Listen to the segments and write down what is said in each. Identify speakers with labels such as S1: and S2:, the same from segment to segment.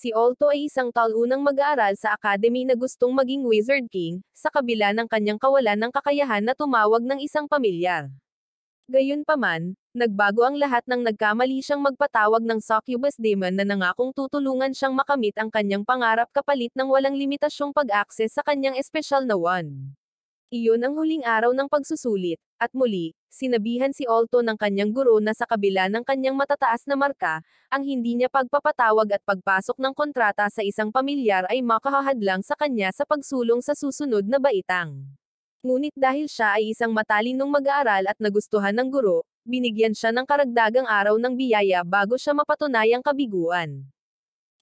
S1: Si Olto ay isang taunang mag-aaral sa academy na gustong maging Wizard King, sa kabila ng kanyang kawalan ng kakayahan na tumawag ng isang pamilyar. Gayunpaman, nagbago ang lahat nang nagkamali siyang magpatawag ng succubus demon na nangakong tutulungan siyang makamit ang kanyang pangarap kapalit ng walang limitasyong pag-access sa kanyang espesyal na wand. Iyon ang huling araw ng pagsusulit, at muli, sinabihan si Olto ng kanyang guro na sa kabila ng kanyang matataas na marka, ang hindi niya pagpapatawag at pagpasok ng kontrata sa isang pamilyar ay makahahadlang sa kanya sa pagsulong sa susunod na baitang. Ngunit dahil siya ay isang matalinong mag-aaral at nagustuhan ng guro, binigyan siya ng karagdagang araw ng biyaya bago siya mapatunayang kabiguan.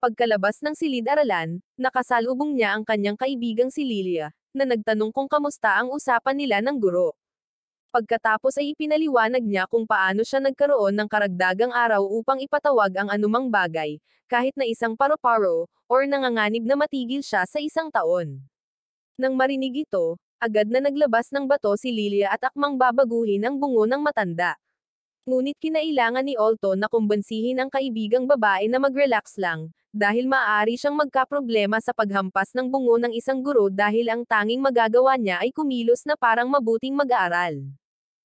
S1: Pagkalabas ng silid-aralan, nakasalubong niya ang kanyang kaibigang si Lilia, na nagtanong kung kamusta ang usapan nila ng guro. Pagkatapos ay ipinaliwanag niya kung paano siya nagkaroon ng karagdagang araw upang ipatawag ang anumang bagay, kahit na isang paro-paro, or nanganganib na matigil siya sa isang taon. Nang marinig ito, agad na naglabas ng bato si Lilia at akmang babaguhin ang bungo ng matanda. Ngunit kinailangan ni Olto na kumbansihin ang kaibigang babae na mag-relax lang, dahil maaari siyang magkaproblema sa paghampas ng bungo ng isang guro dahil ang tanging magagawa niya ay kumilos na parang mabuting mag-aaral.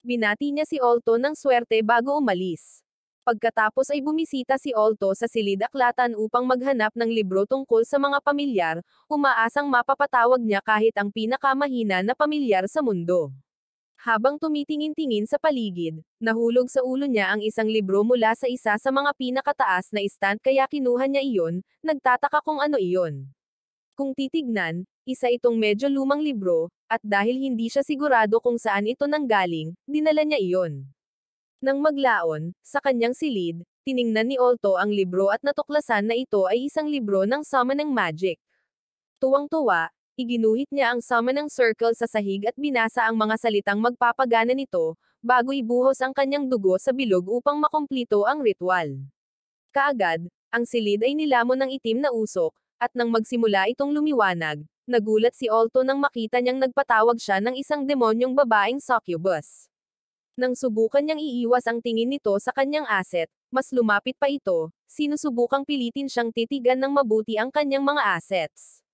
S1: Binati niya si Olto ng swerte bago umalis. Pagkatapos ay bumisita si Olto sa silid-aklatan upang maghanap ng libro tungkol sa mga pamilyar, umaasang mapapatawag niya kahit ang pinakamahina na pamilyar sa mundo. Habang tumitingin-tingin sa paligid, nahulog sa ulo niya ang isang libro mula sa isa sa mga pinakataas na stand kaya kinuha niya iyon, nagtataka kung ano iyon. Kung titignan, isa itong medyo lumang libro, at dahil hindi siya sigurado kung saan ito nanggaling, dinala niya iyon. Nang maglaon, sa kanyang silid, tiningnan ni Olto ang libro at natuklasan na ito ay isang libro ng summoning magic. Tuwang-tuwa, iginuhit niya ang summoning circle sa sahig at binasa ang mga salitang magpapagana nito, bago ibuhos ang kanyang dugo sa bilog upang makumplito ang ritual. Kaagad, ang silid ay nilamon ng itim na usok, at nang magsimula itong lumiwanag, nagulat si Olto nang makita niyang nagpatawag siya ng isang demonyong babaeng succubus. Nang subukan niyang iiwas ang tingin nito sa kanyang asset, mas lumapit pa ito, sinusubukang pilitin siyang titigan ng mabuti ang kanyang mga assets.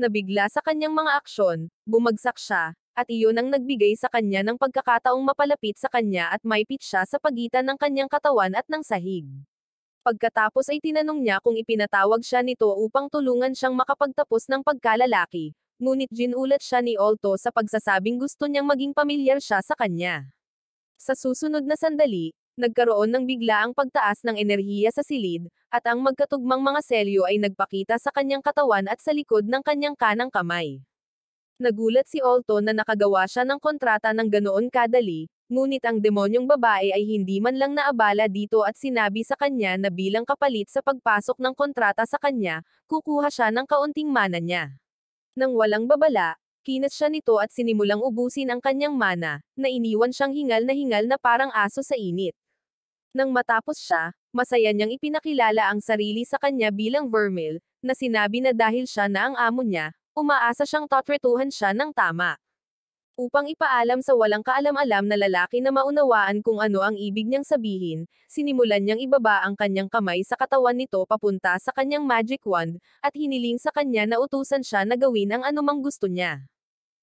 S1: Nabigla sa kanyang mga aksyon, bumagsak siya, at iyon ang nagbigay sa kanya ng pagkakataong mapalapit sa kanya at maipit siya sa pagitan ng kanyang katawan at ng sahig. Pagkatapos ay tinanong niya kung ipinatawag siya nito upang tulungan siyang makapagtapos ng pagkalalaki, ngunit ginulat siya ni Olto sa pagsasabing gusto niyang maging pamilyar siya sa kanya. Sa susunod na sandali, nagkaroon ng biglaang pagtaas ng enerhiya sa silid, at ang magkatugmang mga selyo ay nagpakita sa kanyang katawan at sa likod ng kanyang kanang kamay. Nagulat si Olto na nakagawa siya ng kontrata ng ganoon kadali, ngunit ang demonyong babae ay hindi man lang naabala dito at sinabi sa kanya na bilang kapalit sa pagpasok ng kontrata sa kanya, kukuha siya ng kaunting mana niya. Nang walang babala, kinas siya nito at sinimulang ubusin ang kanyang mana, na iniwan siyang hingal na parang aso sa init. Nang matapos siya, masaya niyang ipinakilala ang sarili sa kanya bilang Vermil, na sinabi na dahil siya na ang amo niya, umaasa siyang tatretuhan siya ng tama. Upang ipaalam sa walang kaalam-alam na lalaki na maunawaan kung ano ang ibig niyang sabihin, sinimulan niyang ibaba ang kanyang kamay sa katawan nito papunta sa kanyang magic wand, at hiniling sa kanya na utusan siya na gawin ang anumang gusto niya.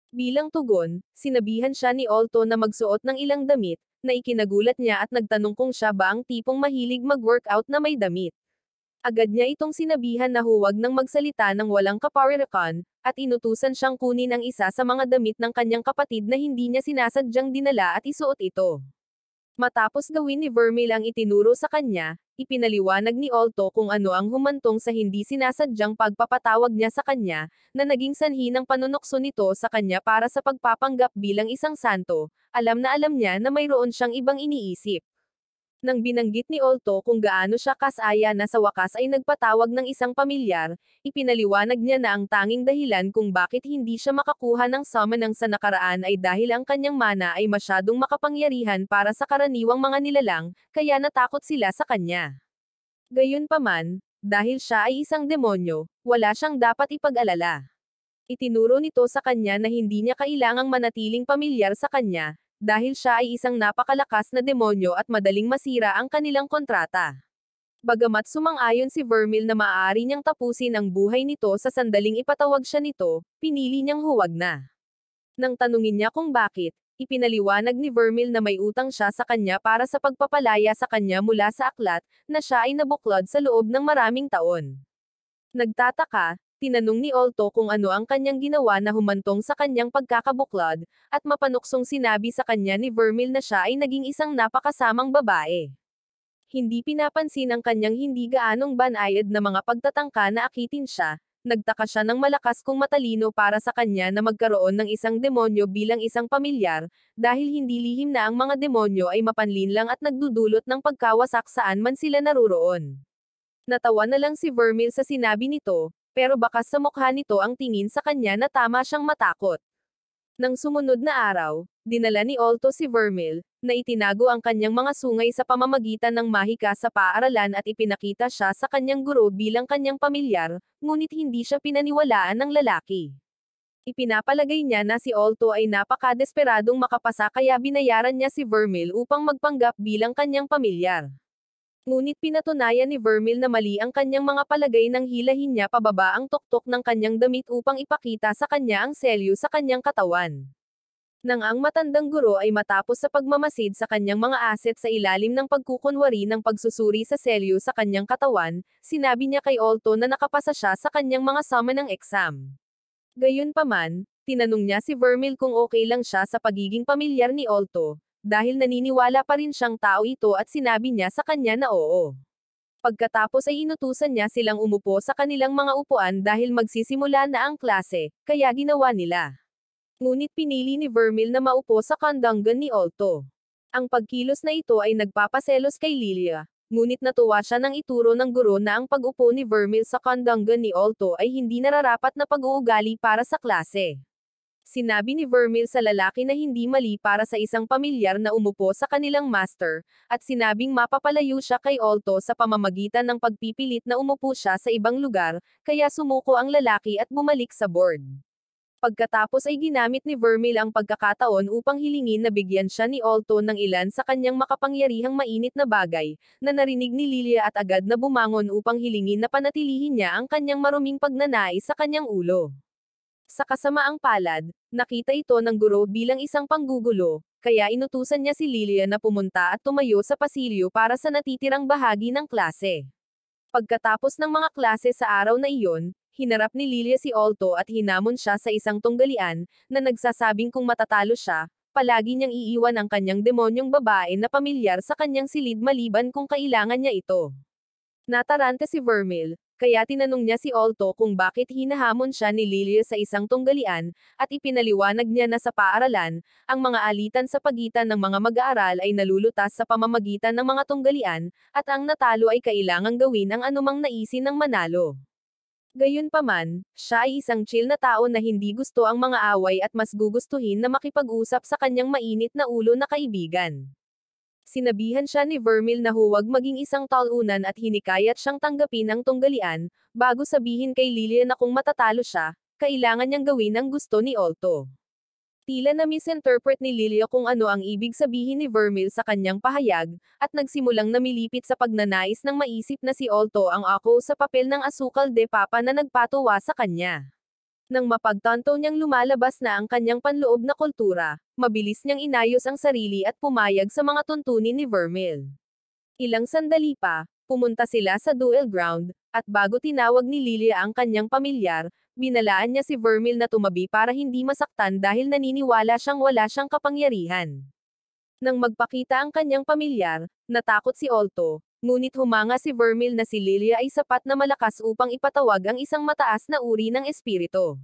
S1: Bilang tugon, sinabihan siya ni Olto na magsuot ng ilang damit, na ikinagulat niya at nagtanong kung siya ba ang tipong mahilig mag-workout na may damit. Agad niya itong sinabihan na huwag nang magsalita ng walang kaparirakan, at inutusan siyang kunin ang isa sa mga damit ng kanyang kapatid na hindi niya sinasadyang dinala at isuot ito. Matapos gawin ni Vermil ang itinuro sa kanya, ipinaliwanag ni Olto kung ano ang humantong sa hindi sinasadyang pagpapatawag niya sa kanya, na naging sanhi ng panunokso nito sa kanya para sa pagpapanggap bilang isang santo, alam na alam niya na mayroon siyang ibang iniisip. Nang binanggit ni Olto kung gaano siya kasaya na sa wakas ay nagpatawag ng isang pamilyar, ipinaliwanag niya na ang tanging dahilan kung bakit hindi siya makakuha ng summonang sa nakaraan ay dahil ang kanyang mana ay masyadong makapangyarihan para sa karaniwang mga nilalang, kaya natakot sila sa kanya. Gayunpaman, dahil siya ay isang demonyo, wala siyang dapat ipag-alala. Itinuro nito sa kanya na hindi niya kailangang manatiling pamilyar sa kanya, dahil siya ay isang napakalakas na demonyo at madaling masira ang kanilang kontrata. Bagamat sumang-ayon si Vermil na maaari niyang tapusin ang buhay nito sa sandaling ipatawag siya nito, pinili niyang huwag na. Nang tanungin niya kung bakit, ipinaliwanag ni Vermil na may utang siya sa kanya para sa pagpapalaya sa kanya mula sa aklat, na siya ay nabuklod sa loob ng maraming taon. Nagtataka, tinanong ni Olto kung ano ang kanyang ginawa na humantong sa kanyang pagkakabuklod, at mapanuksong sinabi sa kanya ni Vermil na siya ay naging isang napakasamang babae. Hindi pinapansin ang kanyang hindi gaanong banayad na mga pagtatangka na akitin siya. Nagtaka siya ng malakas kung matalino para sa kanya na magkaroon ng isang demonyo bilang isang pamilyar, dahil hindi lihim na ang mga demonyo ay mapanlinlang at nagdudulot ng pagkawasak saan man sila naruroon. Natawa na lang si Vermil sa sinabi nito, pero bakas sa mukha nito ang tingin sa kanya na tama siyang matakot. Nang sumunod na araw, dinala ni Olto si Vermil, na itinago ang kanyang mga sungay sa pamamagitan ng mahika sa paaralan at ipinakita siya sa kanyang guro bilang kanyang pamilyar, ngunit hindi siya pinaniwalaan ng lalaki. Ipinapalagay niya na si Olto ay napakadesperadong makapasa kaya binayaran niya si Vermil upang magpanggap bilang kanyang pamilyar. Ngunit pinatunayan ni Vermil na mali ang kanyang mga palagay nang hilahin niya pababa ang tuktok ng kanyang damit upang ipakita sa kanya ang selyo sa kanyang katawan. Nang ang matandang guro ay matapos sa pagmamasid sa kanyang mga aset sa ilalim ng pagkukunwari ng pagsusuri sa selyo sa kanyang katawan, sinabi niya kay Olto na nakapasa siya sa kanyang mga summonang exam. Gayunpaman, tinanong niya si Vermil kung okay lang siya sa pagiging pamilyar ni Olto, dahil naniniwala pa rin siyang tao ito at sinabi niya sa kanya na oo. Pagkatapos ay inutusan niya silang umupo sa kanilang mga upuan dahil magsisimula na ang klase, kaya ginawa nila. Ngunit pinili ni Vermil na maupo sa kandangan ni Olto. Ang pagkilos na ito ay nagpapaselos kay Lilia, ngunit natuwa siya nang ituro ng guro na ang pag-upo ni Vermil sa kandangan ni Olto ay hindi nararapat na pag-uugali para sa klase. Sinabi ni Vermil sa lalaki na hindi mali para sa isang pamilyar na umupo sa kanilang master, at sinabing mapapalayo siya kay Olto sa pamamagitan ng pagpipilit na umupo siya sa ibang lugar, kaya sumuko ang lalaki at bumalik sa board. Pagkatapos ay ginamit ni Vermil ang pagkakataon upang hilingin na bigyan siya ni Olto ng ilan sa kanyang makapangyarihang mainit na bagay, na narinig ni Lilia at agad na bumangon upang hilingin na panatilihin niya ang kanyang maruming pagnanais sa kanyang ulo. Sa kasamaang palad, nakita ito ng guro bilang isang panggugulo, kaya inutusan niya si Lilia na pumunta at tumayo sa pasilyo para sa natitirang bahagi ng klase. Pagkatapos ng mga klase sa araw na iyon, hinarap ni Lilia si Olto at hinamon siya sa isang tunggalian, na nagsasabing kung matatalo siya, palagi niyang iiwan ang kanyang demonyong babae na pamilyar sa kanyang silid maliban kung kailangan niya ito. Nataranta si Vermil, kaya tinanong niya si Olto kung bakit hinahamon siya ni Lilia sa isang tunggalian, at ipinaliwanag niya na sa paaralan, ang mga alitan sa pagitan ng mga mag-aaral ay nalulutas sa pamamagitan ng mga tunggalian, at ang natalo ay kailangang gawin ang anumang naisin ng manalo. Gayunpaman, siya ay isang chill na tao na hindi gusto ang mga away at mas gugustuhin na makipag-usap sa kanyang mainit na ulo na kaibigan. Sinabihan siya ni Vermil na huwag maging isang talunan at hinikayat siyang tanggapin ang tunggalian, bago sabihin kay Lilia na kung matatalo siya, kailangan niyang gawin ang gusto ni Olto. Tila na misinterpret ni Lilia kung ano ang ibig sabihin ni Vermil sa kanyang pahayag, at nagsimulang namilipit sa pagnanais ng maisip na si Olto ang ako sa papel ng asukal de papa na nagpatuwa sa kanya. Nang mapagtanto niyang lumalabas na ang kanyang panloob na kultura, mabilis niyang inayos ang sarili at pumayag sa mga tuntunin ni Vermil. Ilang sandali pa, pumunta sila sa duel ground, at bago tinawag ni Lilia ang kanyang pamilyar, binalaan niya si Vermil na tumabi para hindi masaktan dahil naniniwala siyang wala siyang kapangyarihan. Nang magpakita ang kanyang pamilyar, natakot si Olto, ngunit humanga si Vermil na si Lilia ay sapat na malakas upang ipatawag ang isang mataas na uri ng espiritu.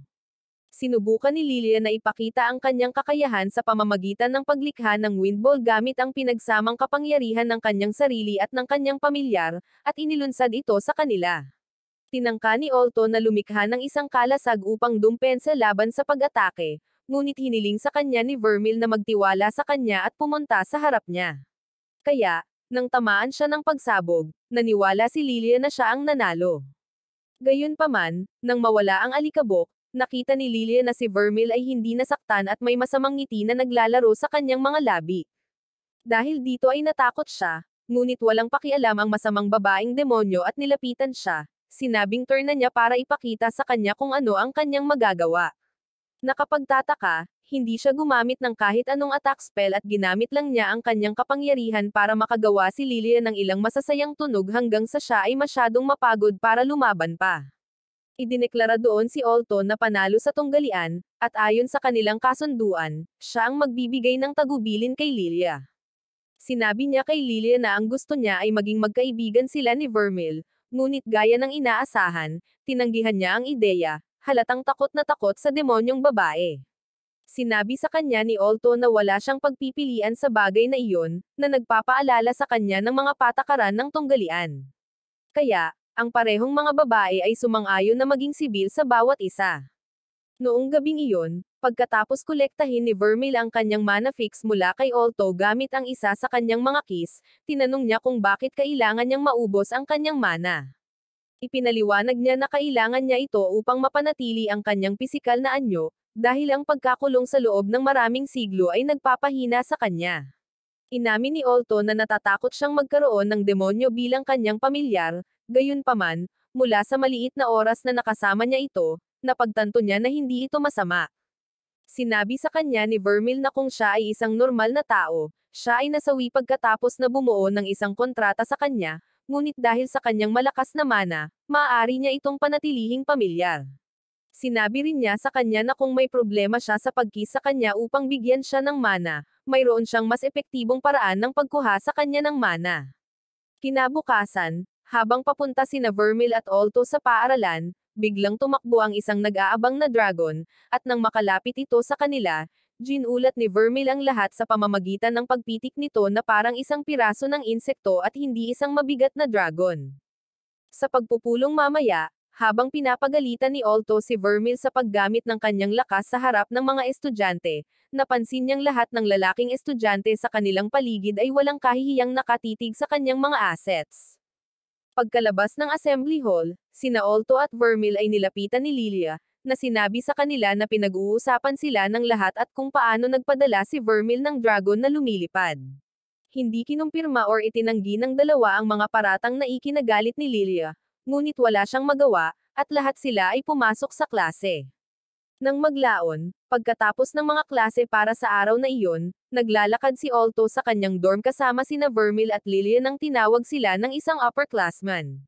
S1: Sinubukan ni Lilia na ipakita ang kanyang kakayahan sa pamamagitan ng paglikha ng windball gamit ang pinagsamang kapangyarihan ng kanyang sarili at ng kanyang pamilyar, at inilunsad ito sa kanila. Tinangka ni Olto na lumikha ng isang kalasag upang dumpensa laban sa pag-atake, ngunit hiniling sa kanya ni Vermil na magtiwala sa kanya at pumunta sa harap niya. Kaya, nang tamaan siya ng pagsabog, naniwala si Lilia na siya ang nanalo. Gayunpaman, nang mawala ang alikabok, nakita ni Lilia na si Vermil ay hindi nasaktan at may masamang ngiti na naglalaro sa kanyang mga labi. Dahil dito ay natakot siya, ngunit walang pakialam ang masamang babaeng demonyo at nilapitan siya. Sinabing turn na niya para ipakita sa kanya kung ano ang kanyang magagawa. Nakapagtataka, hindi siya gumamit ng kahit anong attack spell at ginamit lang niya ang kanyang kapangyarihan para makagawa si Lilia ng ilang masasayang tunog hanggang sa siya ay masyadong mapagod para lumaban pa. Idineklara doon si Olto na panalo sa tunggalian, at ayon sa kanilang kasunduan, siya ang magbibigay ng tagubilin kay Lilia. Sinabi niya kay Lilia na ang gusto niya ay maging magkaibigan sila ni Vermil, ngunit gaya ng inaasahan, tinanggihan niya ang ideya, halatang takot na takot sa demonyong babae. Sinabi sa kanya ni Olto na wala siyang pagpipilian sa bagay na iyon, na nagpapaalala sa kanya ng mga patakaran ng tunggalian. Kaya, ang parehong mga babae ay sumang-ayon na maging sibil sa bawat isa. Noong gabing iyon, pagkatapos kolektahin ni Vermil ang kanyang mana fix mula kay Olto gamit ang isa sa kanyang mga keys, tinanong niya kung bakit kailangan niyang maubos ang kanyang mana. Ipinaliwanag niya na kailangan niya ito upang mapanatili ang kanyang pisikal na anyo, dahil ang pagkakulong sa loob ng maraming siglo ay nagpapahina sa kanya. Inamin ni Olto na natatakot siyang magkaroon ng demonyo bilang kanyang pamilyar, gayunpaman, mula sa maliit na oras na nakasama niya ito, napagtanto niya na hindi ito masama. Sinabi sa kanya ni Vermil na kung siya ay isang normal na tao, siya ay nasawi pagkatapos na bumuo ng isang kontrata sa kanya, ngunit dahil sa kanyang malakas na mana, maaari niya itong panatilihing pamilyar. Sinabi rin niya sa kanya na kung may problema siya sa pagkis sa kanya upang bigyan siya ng mana, mayroon siyang mas epektibong paraan ng pagkuha sa kanya ng mana. Kinabukasan, habang papunta sina Vermil at Olto sa paaralan, biglang tumakbo ang isang nag-aabang na dragon, at nang makalapit ito sa kanila, ginulat ni Vermil ang lahat sa pamamagitan ng pagpitik nito na parang isang piraso ng insekto at hindi isang mabigat na dragon. Sa pagpupulong mamaya, habang pinapagalitan ni Olto si Vermil sa paggamit ng kanyang lakas sa harap ng mga estudyante, napansin niyang lahat ng lalaking estudyante sa kanilang paligid ay walang kahihiyang nakatitig sa kanyang mga assets. Pagkalabas ng assembly hall, sina Olto at Vermil ay nilapitan ni Lilia, na sinabi sa kanila na pinag-uusapan sila ng lahat at kung paano nagpadala si Vermil ng dragon na lumilipad. Hindi kinumpirma or itinanggi ng dalawa ang mga paratang na ikinagalit ni Lilia, ngunit wala siyang magawa, at lahat sila ay pumasok sa klase. Nang maglaon, pagkatapos ng mga klase para sa araw na iyon, naglalakad si Olto sa kanyang dorm kasama sina Vermil at Lilia nang tinawag sila ng isang upperclassman.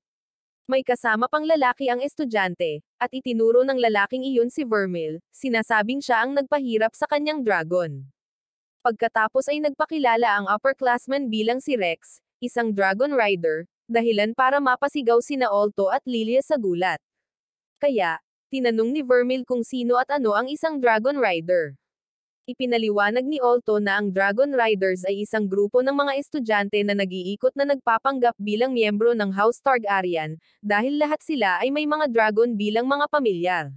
S1: May kasama pang lalaki ang estudyante, at itinuro ng lalaking iyon si Vermil, sinasabing siya ang nagpahirap sa kanyang dragon. Pagkatapos ay nagpakilala ang upperclassman bilang si Rex, isang dragon rider, dahilan para mapasigaw sina Olto at Lilia sa gulat. Kaya, tinanong ni Vermil kung sino at ano ang isang Dragon Rider. Ipinaliwanag ni Olto na ang Dragon Riders ay isang grupo ng mga estudyante na nag-iikot na nagpapanggap bilang miyembro ng House Targaryen, dahil lahat sila ay may mga dragon bilang mga pamilyar.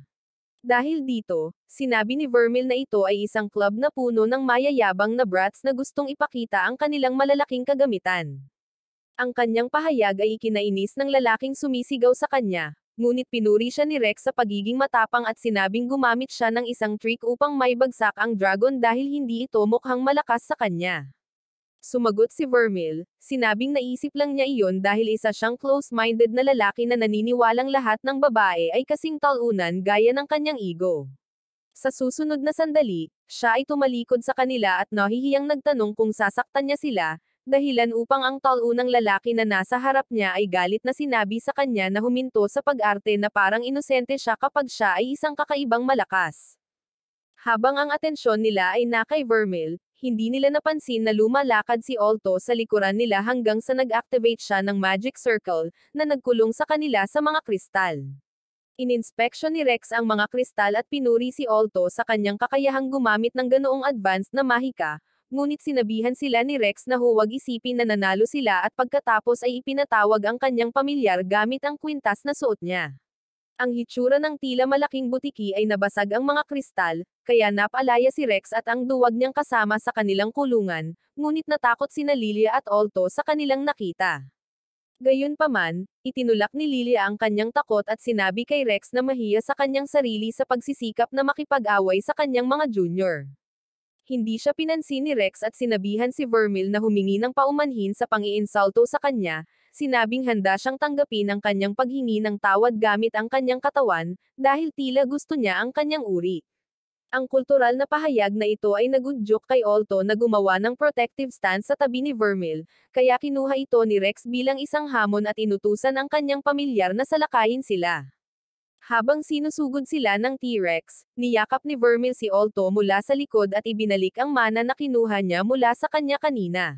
S1: Dahil dito, sinabi ni Vermil na ito ay isang club na puno ng mayayabang na brats na gustong ipakita ang kanilang malalaking kagamitan. Ang kanyang pahayag ay ikinainis ng lalaking sumisigaw sa kanya, ngunit pinuri siya ni Rex sa pagiging matapang at sinabing gumamit siya ng isang trick upang maibagsak ang dragon dahil hindi ito mukhang malakas sa kanya. Sumagot si Vermil, sinabing naisip lang niya iyon dahil isa siyang close-minded na lalaki na naniniwalang lahat ng babae ay kasing talunan gaya ng kanyang ego. Sa susunod na sandali, siya ay tumalikod sa kanila at nahihiyang nagtanong kung sasaktan niya sila, dahilan upang ang talunang lalaki na nasa harap niya ay galit na sinabi sa kanya na huminto sa pag-arte na parang inosente siya kapag siya ay isang kakaibang malakas. Habang ang atensyon nila ay nakay Vermil, hindi nila napansin na lumalakad si Olto sa likuran nila hanggang sa nag-activate siya ng magic circle, na nagkulong sa kanila sa mga kristal. Ininspeksyon ni Rex ang mga kristal at pinuri si Olto sa kanyang kakayahang gumamit ng ganoong advanced na mahika, ngunit sinabihan sila ni Rex na huwag isipin na nanalo sila at pagkatapos ay ipinatawag ang kanyang pamilyar gamit ang kwintas na suot niya. Ang hitsura ng tila malaking butiki ay nabasag ang mga kristal, kaya napalaya si Rex at ang duwag niyang kasama sa kanilang kulungan, ngunit natakot sina Lilia at Olto sa kanilang nakita. Gayunpaman, itinulak ni Lilia ang kanyang takot at sinabi kay Rex na mahiya sa kanyang sarili sa pagsisikap na makipag-away sa kanyang mga junior. Hindi siya pinansin ni Rex at sinabihan si Vermil na humingi ng paumanhin sa pang-iinsulto sa kanya, sinabing handa siyang tanggapin ang kanyang paghingi ng tawad gamit ang kanyang katawan, dahil tila gusto niya ang kanyang uri. Ang kultural na pahayag na ito ay nagudyok kay Olto na gumawa ng protective stance sa tabi ni Vermil, kaya kinuha ito ni Rex bilang isang hamon at inutusan ang kanyang pamilyar na salakayin sila. Habang sinusugod sila ng T-Rex, niyakap ni Vermil si Olto mula sa likod at ibinalik ang mana na kinuha niya mula sa kanya kanina.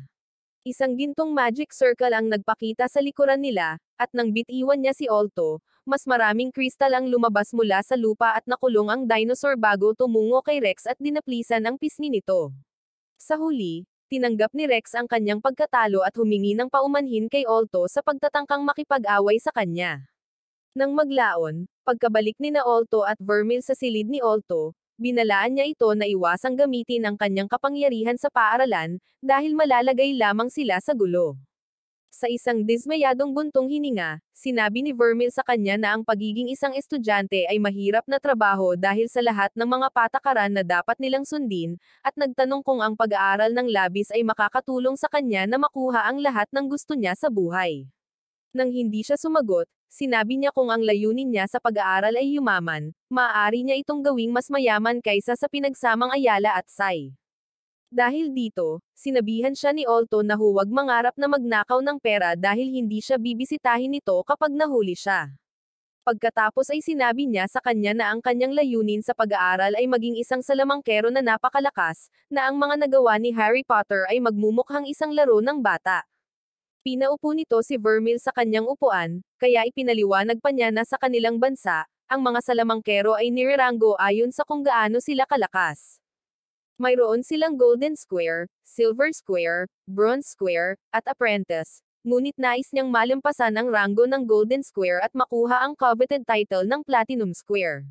S1: Isang gintong magic circle ang nagpakita sa likuran nila, at nang bitiwan niya si Olto, mas maraming kristal ang lumabas mula sa lupa at nakulong ang dinosaur bago tumungo kay Rex at dinaplisan ang pisngi nito. Sa huli, tinanggap ni Rex ang kanyang pagkatalo at humingi ng paumanhin kay Olto sa pagtatangkang makipag-away sa kanya. Nang maglaon, pagkabalik ni na Olto at Vermil sa silid ni Olto, binalaan niya ito na iwasang gamitin ang kanyang kapangyarihan sa paaralan, dahil malalagay lamang sila sa gulo. Sa isang dismayadong buntong hininga, sinabi ni Vermil sa kanya na ang pagiging isang estudyante ay mahirap na trabaho dahil sa lahat ng mga patakaran na dapat nilang sundin, at nagtanong kung ang pag-aaral ng labis ay makakatulong sa kanya na makuha ang lahat ng gusto niya sa buhay. Nang hindi siya sumagot, sinabi niya kung ang layunin niya sa pag-aaral ay yumaman, maaari niya itong gawing mas mayaman kaysa sa pinagsamang Ayala at Sai. Dahil dito, sinabihan siya ni Olto na huwag mangarap na magnakaw ng pera dahil hindi siya bibisitahin nito kapag nahuli siya. Pagkatapos ay sinabi niya sa kanya na ang kanyang layunin sa pag-aaral ay maging isang salamangkero na napakalakas, na ang mga nagawa ni Harry Potter ay magmumukhang isang laro ng bata. Pinaupo nito si Vermil sa kanyang upuan, kaya ipinaliwanag pa niya na sa kanilang bansa, ang mga salamangkero ay niranggo ayon sa kung gaano sila kalakas. Mayroon silang Golden Square, Silver Square, Bronze Square, at Apprentice, ngunit nais niyang malampasan ang ranggo ng Golden Square at makuha ang coveted title ng Platinum Square.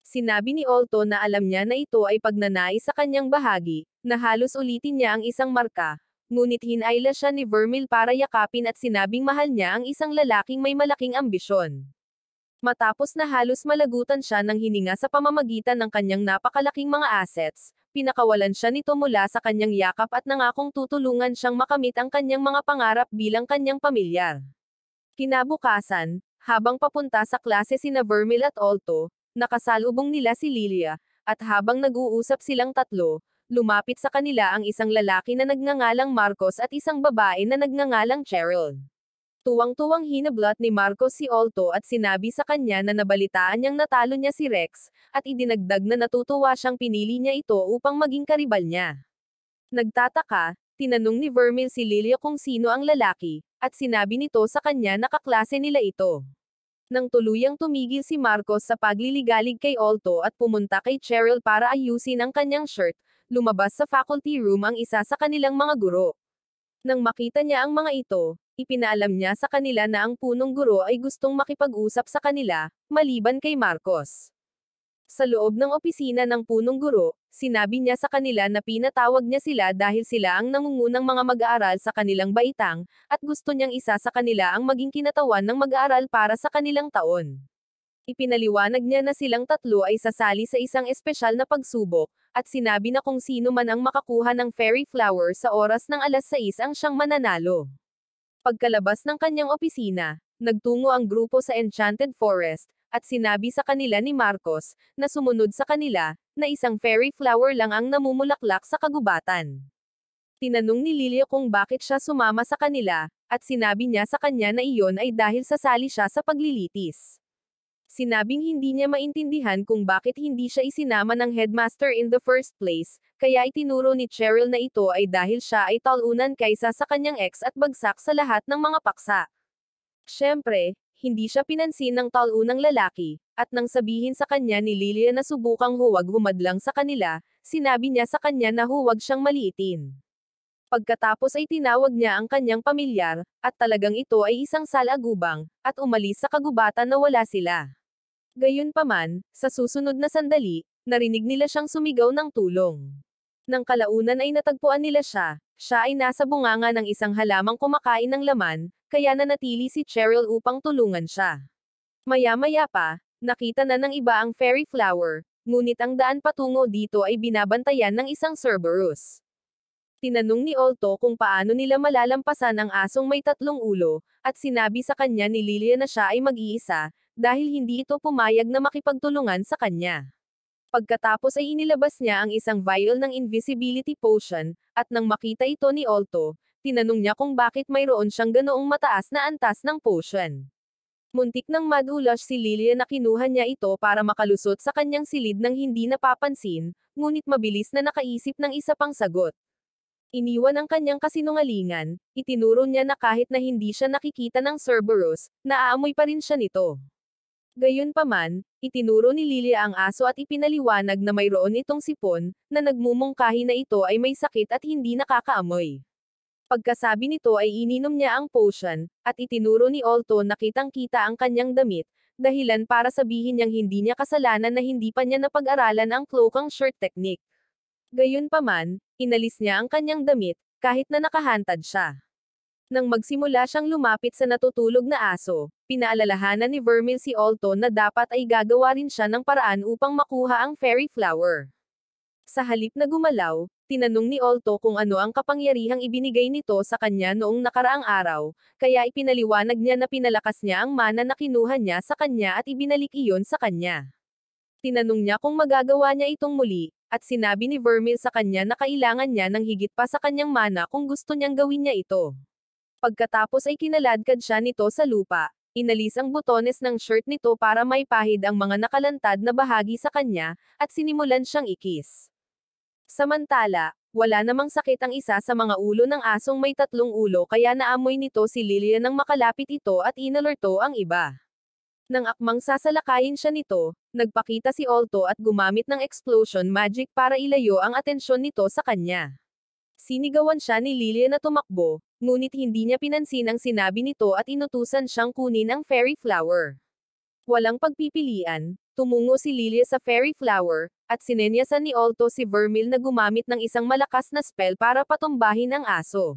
S1: Sinabi ni Olto na alam niya na ito ay pagnanais sa kanyang bahagi, na halos ulitin niya ang isang marka, ngunit hinayla siya ni Vermil para yakapin at sinabing mahal niya ang isang lalaking may malaking ambisyon. Matapos na halos malagutan siya ng hininga sa pamamagitan ng kanyang napakalaking mga assets, pinakawalan siya nito mula sa kanyang yakap at nangakong tutulungan siyang makamit ang kanyang mga pangarap bilang kanyang pamilyar. Kinabukasan, habang papunta sa klase sina Vermil at Olto, nakasalubong nila si Lilia, at habang nag-uusap silang tatlo, lumapit sa kanila ang isang lalaki na nagngangalang Marcos at isang babae na nagngangalang Cheryl. Tuwang-tuwang hinablot ni Marcos si Olto at sinabi sa kanya na nabalitaan niyang natalo niya si Rex, at idinagdag na natutuwa siyang pinili niya ito upang maging karibal niya. Nagtataka, tinanong ni Vermil si Lilia kung sino ang lalaki, at sinabi nito sa kanya na kaklase nila ito. Nang tuluyang tumigil si Marcos sa pagliligalig kay Olto at pumunta kay Cheryl para ayusin ang kanyang shirt, lumabas sa faculty room ang isa sa kanilang mga guro. Nang makita niya ang mga ito, ipinaalam niya sa kanila na ang punong guro ay gustong makipag-usap sa kanila, maliban kay Marcos. Sa loob ng opisina ng punong guro, sinabi niya sa kanila na pinatawag niya sila dahil sila ang nangungunang mga mag-aaral sa kanilang baitang, at gusto niyang isa sa kanila ang maging kinatawan ng mag-aaral para sa kanilang taon. Ipinaliwanag niya na silang tatlo ay sasali sa isang espesyal na pagsubok, at sinabi na kung sino man ang makakuha ng fairy flower sa oras ng 6:00 ang siyang mananalo. Pagkalabas ng kanyang opisina, nagtungo ang grupo sa Enchanted Forest, at sinabi sa kanila ni Marcos, na sumunod sa kanila, na isang fairy flower lang ang namumulaklak sa kagubatan. Tinanong ni Lilia kung bakit siya sumama sa kanila, at sinabi niya sa kanya na iyon ay dahil sasali siya sa paglilitis. Sinabing hindi niya maintindihan kung bakit hindi siya isinama ng headmaster in the first place, kaya itinuro ni Cheryl na ito ay dahil siya ay talunan kaysa sa kanyang ex at bagsak sa lahat ng mga paksa. Siyempre, hindi siya pinansin ng talunang lalaki, at nang sabihin sa kanya ni Lilia na subukang huwag humadlang sa kanila, sinabi niya sa kanya na huwag siyang maliitin. Pagkatapos ay tinawag niya ang kanyang pamilyar, at talagang ito ay isang salagubang, at umalis sa kagubatan na wala sila. Gayunpaman, sa susunod na sandali, narinig nila siyang sumigaw ng tulong. Nang kalaunan ay natagpuan nila siya ay nasa bunganga ng isang halamang kumakain ng laman, kaya nanatili si Cheryl upang tulungan siya. Maya-maya pa, nakita na ng iba ang fairy flower, ngunit ang daan patungo dito ay binabantayan ng isang Cerberus. Tinanong ni Olto kung paano nila malalampasan ang asong may 3 ulo, at sinabi sa kanya ni Lilia na siya ay mag-iisa, dahil hindi ito pumayag na makipagtulungan sa kanya. Pagkatapos ay inilabas niya ang isang vial ng invisibility potion, at nang makita ito ni Olto, tinanong niya kung bakit mayroon siyang ganoong mataas na antas ng potion. Muntik nang madulas si Lilia na kinuha niya ito para makalusot sa kanyang silid nang hindi napapansin, ngunit mabilis na nakaisip ng isa pang sagot. Iniwan ang kanyang kasinungalingan, itinuro niya na kahit na hindi siya nakikita ng Cerberus, naaamoy pa rin siya nito. Gayunpaman, itinuro ni Lilia ang aso at ipinaliwanag na mayroon itong sipon, na nagmumungkahi na ito ay may sakit at hindi nakakaamoy. Pagkasabi nito ay ininom niya ang potion, at itinuro ni Olto na kitang-kita ang kanyang damit, dahilan para sabihin niyang hindi niya kasalanan na hindi pa niya napag-aralan ang cloak-ang shirt technique. Gayunpaman, inalis niya ang kanyang damit, kahit na nakahantad siya. Nang magsimula siyang lumapit sa natutulog na aso, pinaalalahanan ni Vermil si Olto na dapat ay gagawa rin siya ng paraan upang makuha ang fairy flower. Sa halip na gumalaw, tinanong ni Olto kung ano ang kapangyarihang ibinigay nito sa kanya noong nakaraang araw, kaya ipinaliwanag niya na pinalakas niya ang mana na kinuha niya sa kanya at ibinalik iyon sa kanya. Tinanong niya kung magagawa niya itong muli, at sinabi ni Vermil sa kanya na kailangan niya ng higit pa sa kanyang mana kung gusto niyang gawin niya ito. Pagkatapos ay kinaladkad siya nito sa lupa, inalis ang butones ng shirt nito para maipahid ang mga nakalantad na bahagi sa kanya, at sinimulan siyang ikis. Samantala, wala namang sakit ang isa sa mga ulo ng asong may 3 ulo kaya naamoy nito si Lilia nang makalapit ito at inalerto ang iba. Nang akmang sasalakayin siya nito, nagpakita si Olto at gumamit ng explosion magic para ilayo ang atensyon nito sa kanya. Sinigawan siya ni Lilia na tumakbo, ngunit hindi niya pinansin ang sinabi nito at inutusan siyang kunin ang fairy flower. Walang pagpipilian, tumungo si Lilia sa fairy flower, at sinenyasan ni Olto si Vermil na gumamit ng isang malakas na spell para patumbahin ang aso.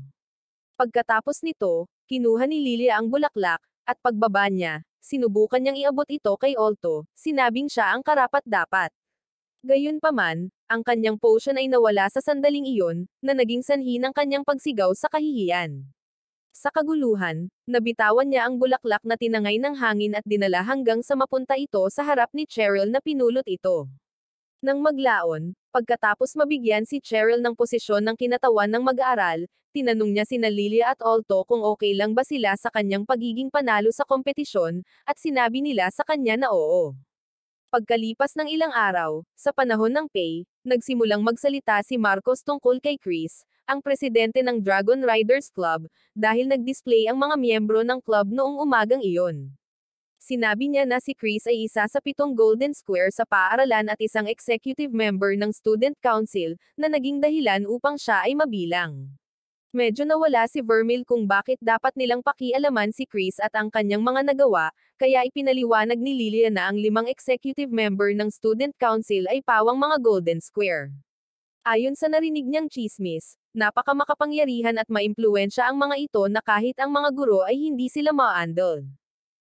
S1: Pagkatapos nito, kinuha ni Lilia ang bulaklak, at pagbaba niya, sinubukan niyang iabot ito kay Olto, sinabing siya ang karapat-dapat. Gayunpaman, ang kanyang potion ay nawala sa sandaling iyon, na naging sanhi ng kanyang pagsigaw sa kahihiyan. Sa kaguluhan, nabitawan niya ang bulaklak na tinangay ng hangin at dinala hanggang sa mapunta ito sa harap ni Cheryl na pinulot ito. Nang maglaon, pagkatapos mabigyan si Cheryl ng posisyon ng kinatawan ng mag-aaral, tinanong niya sina Lilia at Olto kung okay lang ba sila sa kanyang pagiging panalo sa kompetisyon, at sinabi nila sa kanya na oo. Pagkalipas ng ilang araw, sa panahon ng Pay, nagsimulang magsalita si Marcos tungkol kay Chris, ang presidente ng Dragon Riders Club, dahil nag-display ang mga miyembro ng club noong umagang iyon. Sinabi niya na si Chris ay isa sa 7 Golden Square sa paaralan at isang executive member ng Student Council, na naging dahilan upang siya ay mabilang. Medyo nawala si Vermil kung bakit dapat nilang pakialaman si Chris at ang kanyang mga nagawa, kaya ipinaliwanag ni Lilia na ang 5 executive member ng Student Council ay pawang mga Golden Square. Ayon sa narinig niyang tsismis, napakamakapangyarihan at maimpluwensya ang mga ito na kahit ang mga guro ay hindi sila ma-handle.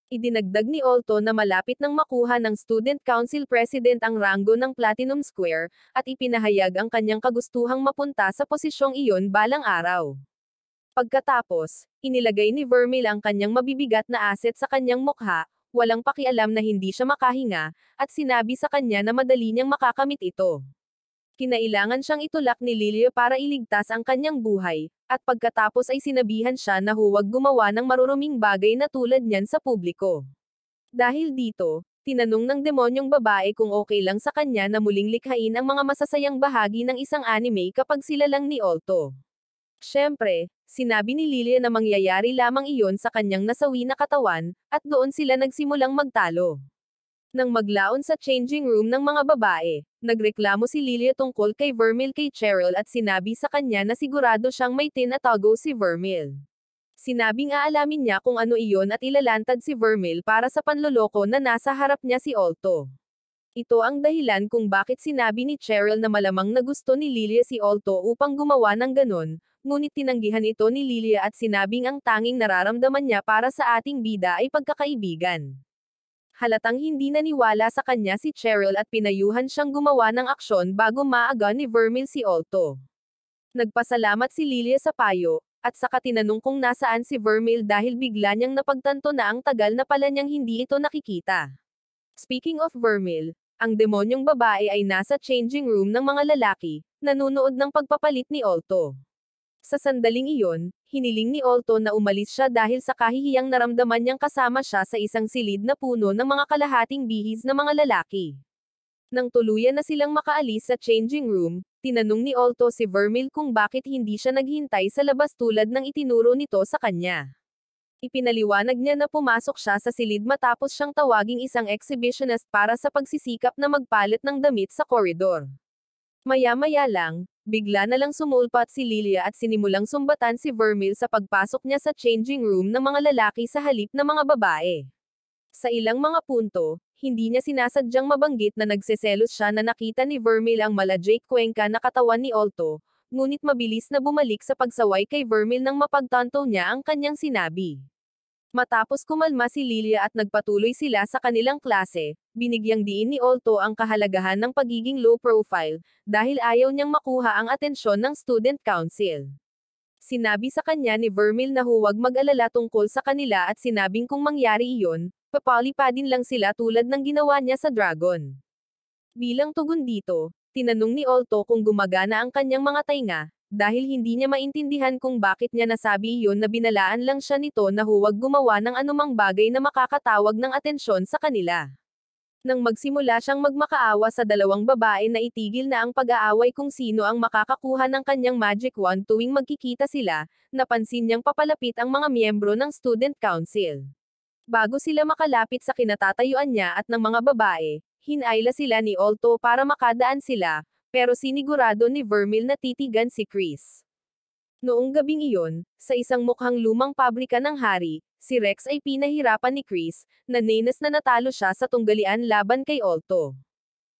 S1: Idinagdag ni Olto na malapit nang makuha ng Student Council President ang ranggo ng Platinum Square, at ipinahayag ang kanyang kagustuhang mapunta sa posisyong iyon balang araw. Pagkatapos, inilagay ni Vermil ang kanyang mabibigat na asset sa kanyang mukha, walang pakialam na hindi siya makahinga, at sinabi sa kanya na madali niyang makakamit ito. Kinailangan siyang itulak ni Lilia para iligtas ang kanyang buhay, at pagkatapos ay sinabihan siya na huwag gumawa ng maruruming bagay na tulad niyan sa publiko. Dahil dito, tinanong ng demonyong babae kung okay lang sa kanya na muling likhain ang mga masasayang bahagi ng isang anime kapag sila lang ni Olto. Siyempre, sinabi ni Lilia na mangyayari lamang iyon sa kanyang nasawi na katawan, at doon sila nagsimulang magtalo. Nang maglaon sa changing room ng mga babae, nagreklamo si Lilia tungkol kay Vermil kay Cheryl at sinabi sa kanya na sigurado siyang may tinatago si Vermil. Sinabing aalamin niya kung ano iyon at ilalantad si Vermil para sa panloloko na nasa harap niya si Olto. Ito ang dahilan kung bakit sinabi ni Cheryl na malamang na gusto ni Lilia si Olto upang gumawa ng ganon, ngunit tinanggihan ito ni Lilia at sinabing ang tanging nararamdaman niya para sa ating bida ay pagkakaibigan. Halatang hindi naniwala sa kanya si Cheryl at pinayuhan siyang gumawa ng aksyon bago maaga ni Vermil si Alto. Nagpasalamat si Lilia sa payo, at saka tinanong kung nasaan si Vermil dahil bigla niyang napagtanto na ang tagal na pala niyang hindi ito nakikita. Speaking of Vermil, ang demonyong babae ay nasa changing room ng mga lalaki, nanunood ng pagpapalit ni Alto. Sa sandaling iyon, hiniling ni Alto na umalis siya dahil sa kahihiyang naramdaman niyang kasama siya sa isang silid na puno ng mga kalahating bihis na mga lalaki. Nang tuluyan na silang makaalis sa changing room, tinanong ni Alto si Vermil kung bakit hindi siya naghintay sa labas tulad ng itinuro nito sa kanya. Ipinaliwanag niya na pumasok siya sa silid matapos siyang tawaging isang exhibitionist para sa pagsisikap na magpalit ng damit sa koridor. Maya-maya lang, bigla na lang sumulpat si Lilia at sinimulang sumbatan si Vermil sa pagpasok niya sa changing room ng mga lalaki sa halip na mga babae. Sa ilang mga punto, hindi niya sinasadyang mabanggit na nagseselos siya na nakita ni Vermil ang mala Jake Cuenca na katawan ni Alto, ngunit mabilis na bumalik sa pagsaway kay Vermil nang mapagtanto niya ang kanyang sinabi. Matapos kumalma si Lilia at nagpatuloy sila sa kanilang klase, binigyang diin ni Alto ang kahalagahan ng pagiging low profile, dahil ayaw niyang makuha ang atensyon ng student council. Sinabi sa kanya ni Vermil na huwag mag-alala tungkol sa kanila at sinabing kung mangyari iyon, papalipadin lang sila tulad ng ginawa niya sa Dragon. Bilang tugon dito, tinanong ni Alto kung gumagana ang kanyang mga tainga, dahil hindi niya maintindihan kung bakit niya nasabi iyon na binalaan lang siya nito na huwag gumawa ng anumang bagay na makakatawag ng atensyon sa kanila. Nang magsimula siyang magmakaawa sa dalawang babae na itigil na ang pag-aaway kung sino ang makakakuha ng kanyang magic wand tuwing magkikita sila, napansin niyang papalapit ang mga miyembro ng student council. Bago sila makalapit sa kinatatayuan niya at ng mga babae, hinayla sila ni Alto para makadaan sila, pero sinigurado ni Vermil na titigan si Chris. Noong gabing iyon, sa isang mukhang lumang pabrika ng hari, si Rex ay pinahirapan ni Chris, na nenas na natalo siya sa tunggalian laban kay Alto.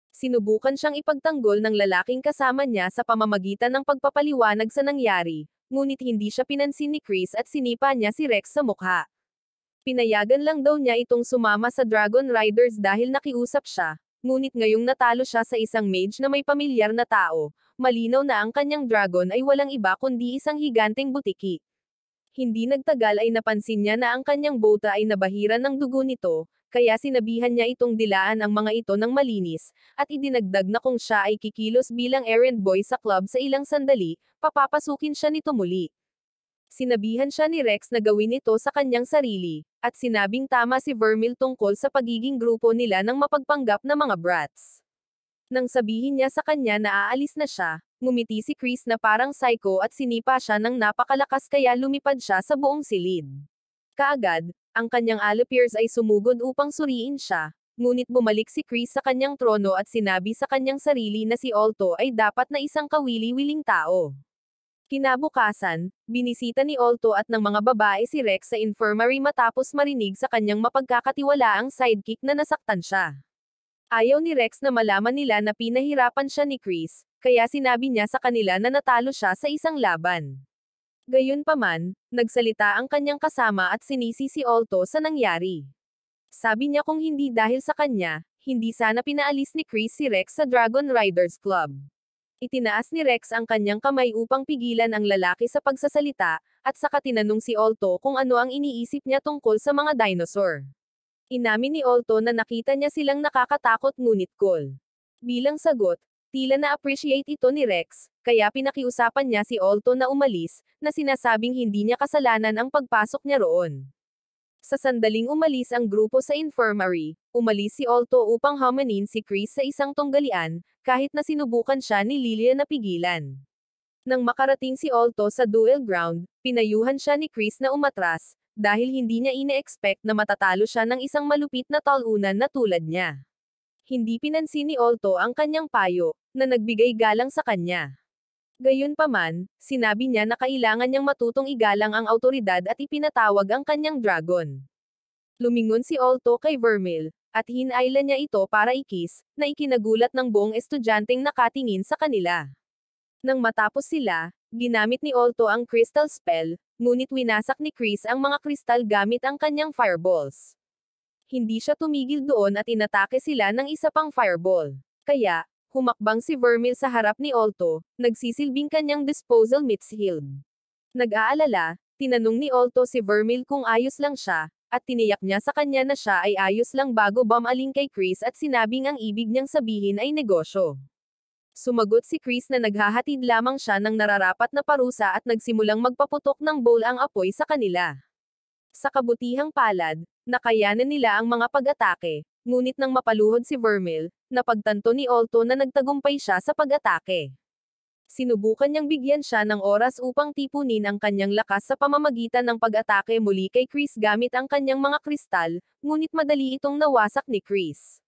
S1: Sinubukan siyang ipagtanggol ng lalaking kasama niya sa pamamagitan ng pagpapaliwanag sa nangyari, ngunit hindi siya pinansin ni Chris at sinipa niya si Rex sa mukha. Pinayagan lang daw niya itong sumama sa Dragon Riders dahil nakiusap siya, ngunit ngayong natalo siya sa isang mage na may pamilyar na tao, malinaw na ang kanyang dragon ay walang iba kundi isang higanteng butiki. Hindi nagtagal ay napansin niya na ang kanyang bota ay nabahiran ng dugo nito, kaya sinabihan niya itong dilaan ang mga ito ng malinis, at idinagdag na kung siya ay kikilos bilang errand boy sa club sa ilang sandali, papapasukin siya nito muli. Sinabihan siya ni Rex na gawin ito sa kanyang sarili, at sinabing tama si Vermil tungkol sa pagiging grupo nila ng mapagpanggap na mga brats. Nang sabihin niya sa kanya na aalis na siya, ngumiti si Chris na parang psycho at sinipa siya ng napakalakas kaya lumipad siya sa buong silid. Kaagad, ang kanyang alopeers ay sumugod upang suriin siya, ngunit bumalik si Chris sa kanyang trono at sinabi sa kanyang sarili na si Alto ay dapat na isang kawili-wiling tao. Kinabukasan, binisita ni Alto at ng mga babae si Rex sa infirmary matapos marinig sa kanyang mapagkakatiwalaang sidekick na nasaktan siya. Ayaw ni Rex na malaman nila na pinahirapan siya ni Chris, kaya sinabi niya sa kanila na natalo siya sa isang laban. Gayunpaman, nagsalita ang kanyang kasama at sinisi si Alto sa nangyari. Sabi niya kung hindi dahil sa kanya, hindi sana pinaalis ni Chris si Rex sa Dragon Riders Club. Itinaas ni Rex ang kanyang kamay upang pigilan ang lalaki sa pagsasalita, at saka tinanong si Alto kung ano ang iniisip niya tungkol sa mga dinosaur. Inamin ni Alto na nakita niya silang nakakatakot ngunit cool. Bilang sagot, tila na-appreciate ito ni Rex, kaya pinakiusapan niya si Alto na umalis, na sinasabing hindi niya kasalanan ang pagpasok niya roon. Sa sandaling umalis ang grupo sa infirmary, umalis si Alto upang hamanin si Chris sa isang tunggalian, kahit na sinubukan siya ni Lilia na pigilan. Nang makarating si Alto sa duel ground, pinayuhan siya ni Chris na umatras, dahil hindi niya ine-expect na matatalo siya ng isang malupit na talunan na tulad niya. Hindi pinansin ni Alto ang kanyang payo, na nagbigay galang sa kanya. Gayunpaman, sinabi niya na kailangan niyang matutong igalang ang awtoridad at ipinatawag ang kanyang dragon. Lumingon si Alto kay Vermil, at hinayla niya ito para ikis, na ikinagulat ng buong estudyanteng nakatingin sa kanila. Nang matapos sila, ginamit ni Alto ang crystal spell, ngunit winasak ni Chris ang mga kristal gamit ang kanyang fireballs. hindi siya tumigil doon at inatake sila ng isa pang fireball. Kaya, humakbang si Vermil sa harap ni Olto, nagsisilbing kanyang disposal shield. Nag-aalala, tinanong ni Olto si Vermil kung ayos lang siya, at tiniyak niya sa kanya na siya ay ayos lang bago bumaling kay Chris at sinabing ang ibig niyang sabihin ay negosyo. Sumagot si Chris na naghahatid lamang siya ng nararapat na parusa at nagsimulang magpaputok ng bowl ang apoy sa kanila. Sa kabutihang palad, nakayanan nila ang mga pag-atake, ngunit nang mapaluhod si Vermil, napagtanto ni Olto na nagtagumpay siya sa pag-atake. Sinubukan niyang bigyan siya ng oras upang tipunin ang kanyang lakas sa pamamagitan ng pag-atake muli kay Chris gamit ang kanyang mga kristal, ngunit madali itong nawasak ni Chris.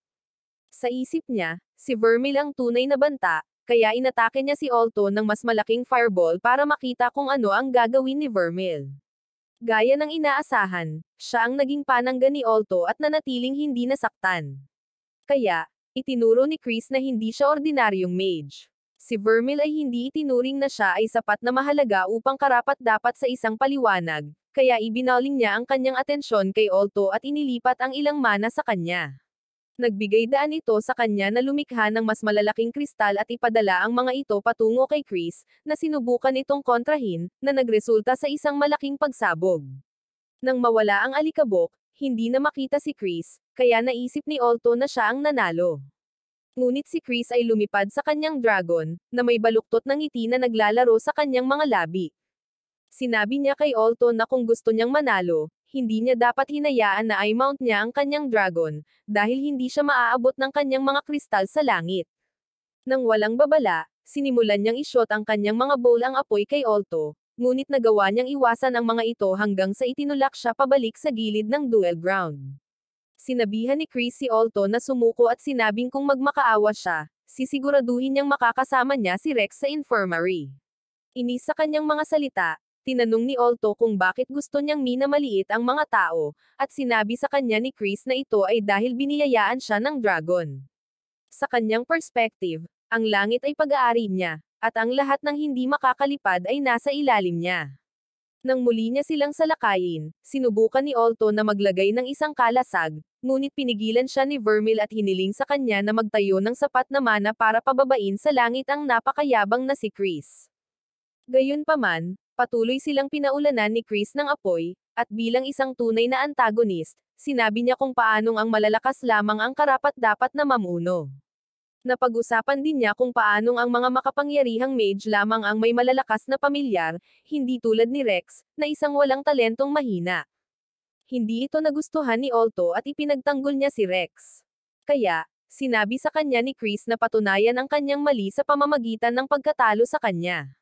S1: Sa isip niya, si Vermil ang tunay na banta, kaya inatake niya si Olto ng mas malaking fireball para makita kung ano ang gagawin ni Vermil. Gaya ng inaasahan, siya ang naging panangga ni Olto at nanatiling hindi nasaktan. Kaya, itinuro ni Chris na hindi siya ordinaryong mage. Si Vermil ay hindi itinuring na siya ay sapat na mahalaga upang karapat-dapat sa isang paliwanag, kaya ibinaling niya ang kanyang atensyon kay Olto at inilipat ang ilang mana sa kanya. Nagbigay daan ito sa kanya na lumikha ng mas malalaking kristal at ipadala ang mga ito patungo kay Chris, na sinubukan itong kontrahin, na nagresulta sa isang malaking pagsabog. Nang mawala ang alikabok, hindi na makita si Chris, kaya naisip ni Olto na siya ang nanalo. Ngunit si Chris ay lumipad sa kanyang dragon, na may baluktot ng ngiti na naglalaro sa kanyang mga labi. Sinabi niya kay Olto na kung gusto niyang manalo, hindi niya dapat hinayaan na i-mount niya ang kanyang dragon, dahil hindi siya maaabot ng kanyang mga kristal sa langit. Nang walang babala, sinimulan niyang i-shot ang kanyang mga bowl ang apoy kay Olto, ngunit nagawa niyang iwasan ang mga ito hanggang sa itinulak siya pabalik sa gilid ng duel ground. Sinabihan ni Chris si Olto na sumuko at sinabing kung magmakaawa siya, sisiguraduhin niyang makakasama niya si Rex sa infirmary. Inis sa kanyang mga salita, tinanong ni Olto kung bakit gusto niyang minamaliit ang mga tao, at sinabi sa kanya ni Chris na ito ay dahil biniyayaan siya ng dragon. Sa kanyang perspective, ang langit ay pag-aari niya, at ang lahat ng hindi makakalipad ay nasa ilalim niya. Nang muli niya silang salakayin, sinubukan ni Olto na maglagay ng isang kalasag, ngunit pinigilan siya ni Vermil at hiniling sa kanya na magtayo ng sapat na mana para pababain sa langit ang napakayabang na si Chris. Gayunpaman, patuloy silang pinaulanan ni Chris ng apoy, at bilang isang tunay na antagonist, sinabi niya kung paanong ang malalakas lamang ang karapat-dapat na mamuno. Napag-usapan din niya kung paanong ang mga makapangyarihang mage lamang ang may malalakas na pamilyar, hindi tulad ni Rex, na isang walang talentong mahina. Hindi ito nagustuhan ni Olto at ipinagtanggol niya si Rex. Kaya, sinabi sa kanya ni Chris na patunayan ang kanyang mali sa pamamagitan ng pagkatalo sa kanya.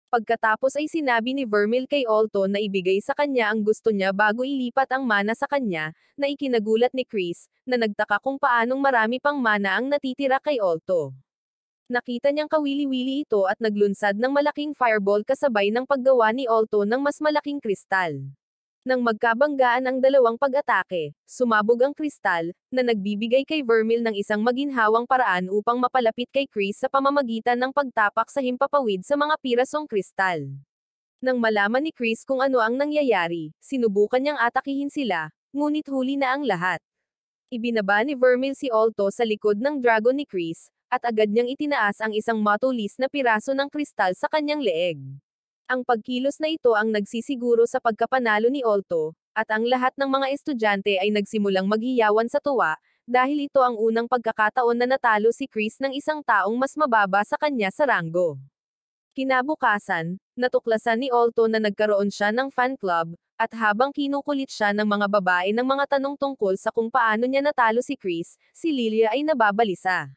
S1: Pagkatapos ay sinabi ni Vermil kay Olto na ibigay sa kanya ang gusto niya bago ilipat ang mana sa kanya, na ikinagulat ni Chris, na nagtaka kung paanong marami pang mana ang natitira kay Olto. Nakita niyang kawili-wili ito at naglunsad ng malaking fireball kasabay ng paggawa ni Olto ng mas malaking kristal. Nang magkabanggaan ang dalawang pag-atake, sumabog ang kristal, na nagbibigay kay Vermil ng isang maginhawang paraan upang mapalapit kay Chris sa pamamagitan ng pagtapak sa himpapawid sa mga pirasong kristal. Nang malaman ni Chris kung ano ang nangyayari, sinubukan niyang atakihin sila, ngunit huli na ang lahat. Ibinaba ni Vermil si Olto sa likod ng dragon ni Chris, at agad niyang itinaas ang isang matulis na piraso ng kristal sa kanyang leeg. Ang pagkilos na ito ang nagsisiguro sa pagkapanalo ni Olto, at ang lahat ng mga estudyante ay nagsimulang maghiyawan sa tuwa, dahil ito ang unang pagkakataon na natalo si Chris ng isang taong mas mababa sa kanya sa ranggo. Kinabukasan, natuklasan ni Olto na nagkaroon siya ng fan club, at habang kinukulit siya ng mga babae ng mga tanong tungkol sa kung paano niya natalo si Chris, si Lilia ay nababalisa.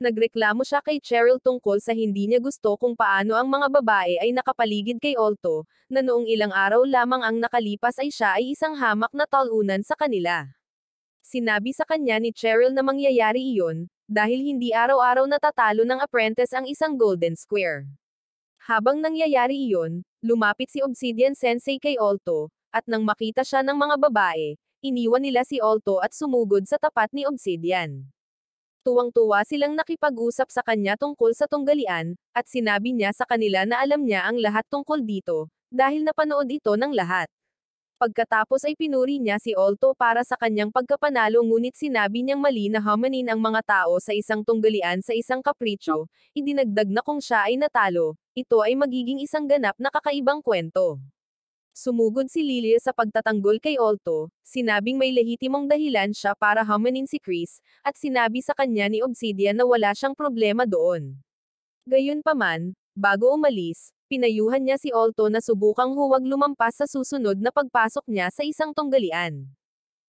S1: Nagreklamo siya kay Cheryl tungkol sa hindi niya gusto kung paano ang mga babae ay nakapaligid kay Olto, na noong ilang araw lamang ang nakalipas ay siya ay isang hamak na talunan sa kanila. Sinabi sa kanya ni Cheryl na mangyayari iyon, dahil hindi araw-araw natatalo ng apprentice ang isang golden square. Habang nangyayari iyon, lumapit si Obsidian Sensei kay Olto, at nang makita siya ng mga babae, iniwan nila si Olto at sumugod sa tapat ni Obsidian. Tuwang-tuwa silang nakipag-usap sa kanya tungkol sa tunggalian, at sinabi niya sa kanila na alam niya ang lahat tungkol dito, dahil napanood ito ng lahat. Pagkatapos ay pinuri niya si Alto para sa kanyang pagkapanalo ngunit sinabi niyang mali na hamanin ang mga tao sa isang tunggalian sa isang kapritsyo, idinagdag na kung siya ay natalo, ito ay magiging isang ganap na kakaibang kwento. Sumugod si Lilia sa pagtatanggol kay Alto, sinabing may lehitimong dahilan siya para hamanin si Chris, at sinabi sa kanya ni Obsidian na wala siyang problema doon. Gayunpaman, bago umalis, pinayuhan niya si Alto na subukang huwag lumampas sa susunod na pagpasok niya sa isang tunggalian.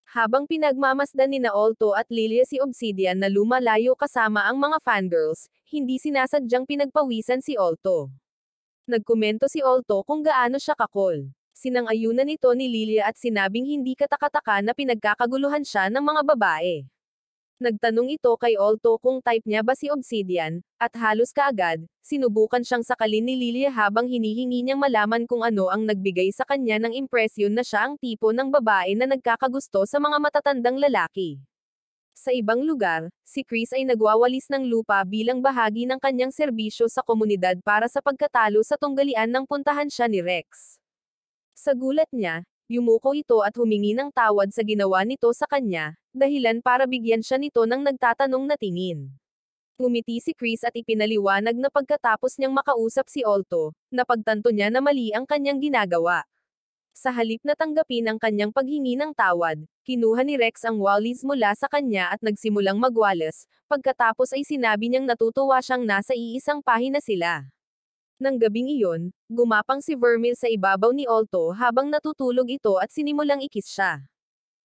S1: Habang pinagmamasdan ni na Alto at Lilia si Obsidian na lumalayo kasama ang mga fangirls, hindi sinasadyang pinagpawisan si Alto. Nagkomento si Alto kung gaano siya kakol. Sinang-ayunan ito ni Lilia at sinabing hindi katakataka na pinagkakaguluhan siya ng mga babae. Nagtanong ito kay Alto kung type niya ba si Obsidian, at halos kaagad, sinubukan siyang sakalin ni Lilia habang hinihingi niyang malaman kung ano ang nagbigay sa kanya ng impresyon na siya ang tipo ng babae na nagkakagusto sa mga matatandang lalaki. Sa ibang lugar, si Chris ay nagwawalis ng lupa bilang bahagi ng kanyang serbisyo sa komunidad para sa pagkatalo sa tunggalian nang puntahan siya ni Rex. Sa gulat niya, yumuko ito at humingi ng tawad sa ginawa nito sa kanya, dahilan para bigyan siya nito ng nagtatanong na tingin. Ngumiti si Chris at ipinaliwanag na pagkatapos niyang makausap si Alto, napagtanto niya na mali ang kanyang ginagawa. Sa halip na tanggapin ang kanyang paghingi ng tawad, kinuha ni Rex ang wallis mula sa kanya at nagsimulang magwalas, pagkatapos ay sinabi niyang natutuwa siyang nasa iisang pahina sila. Nang gabing iyon, gumapang si Vermil sa ibabaw ni Alto habang natutulog ito at sinimulang ikis siya.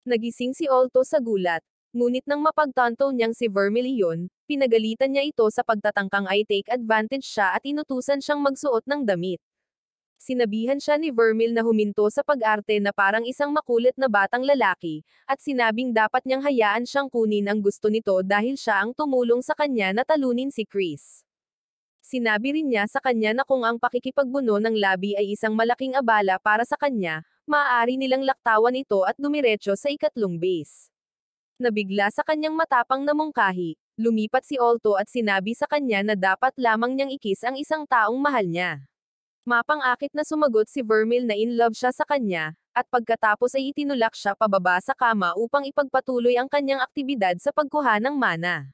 S1: Nagising si Alto sa gulat, ngunit nang mapagtanto niyang si Vermil iyon, pinagalitan niya ito sa pagtatangkang ay take advantage siya at inutusan siyang magsuot ng damit. Sinabihan siya ni Vermil na huminto sa pag-arte na parang isang makulit na batang lalaki, at sinabing dapat niyang hayaan siyang kunin ang gusto nito dahil siya ang tumulong sa kanya na talunin si Chris. Sinabi rin niya sa kanya na kung ang pakikipagbuno ng labi ay isang malaking abala para sa kanya, maaari nilang laktawan ito at dumiretso sa ikatlong base. Nabigla sa kanyang matapang na mungkahi, lumipat si Alto at sinabi sa kanya na dapat lamang niyang ikis ang isang taong mahal niya. Mapang-akit na sumagot si Vermil na in love siya sa kanya, at pagkatapos ay itinulak siya pababa sa kama upang ipagpatuloy ang kanyang aktibidad sa pagkuha ng mana.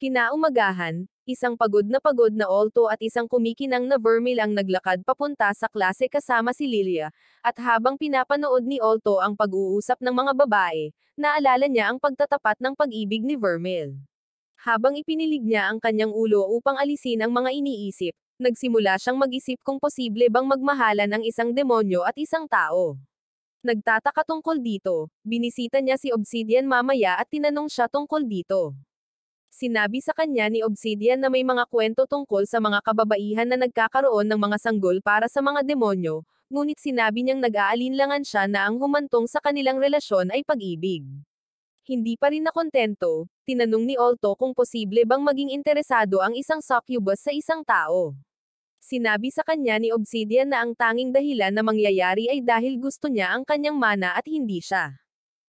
S1: Kinaumagahan, isang pagod na Alto at isang kumikinang na Vermil ang naglakad papunta sa klase kasama si Lilia, at habang pinapanood ni Alto ang pag-uusap ng mga babae, naalala niya ang pagtatapat ng pag-ibig ni Vermil. Habang ipinilig niya ang kanyang ulo upang alisin ang mga iniisip, nagsimula siyang mag-isip kung posible bang magmahalan ang isang demonyo at isang tao. Nagtataka tungkol dito, binisita niya si Obsidian mamaya at tinanong siya tungkol dito. Sinabi sa kanya ni Obsidian na may mga kwento tungkol sa mga kababaihan na nagkakaroon ng mga sanggol para sa mga demonyo, ngunit sinabi niyang nag-aalinlangan siya na ang humantong sa kanilang relasyon ay pag-ibig. Hindi pa rin nakontento, tinanong ni Alto kung posible bang maging interesado ang isang succubus sa isang tao. Sinabi sa kanya ni Obsidian na ang tanging dahilan na mangyayari ay dahil gusto niya ang kanyang mana at hindi siya.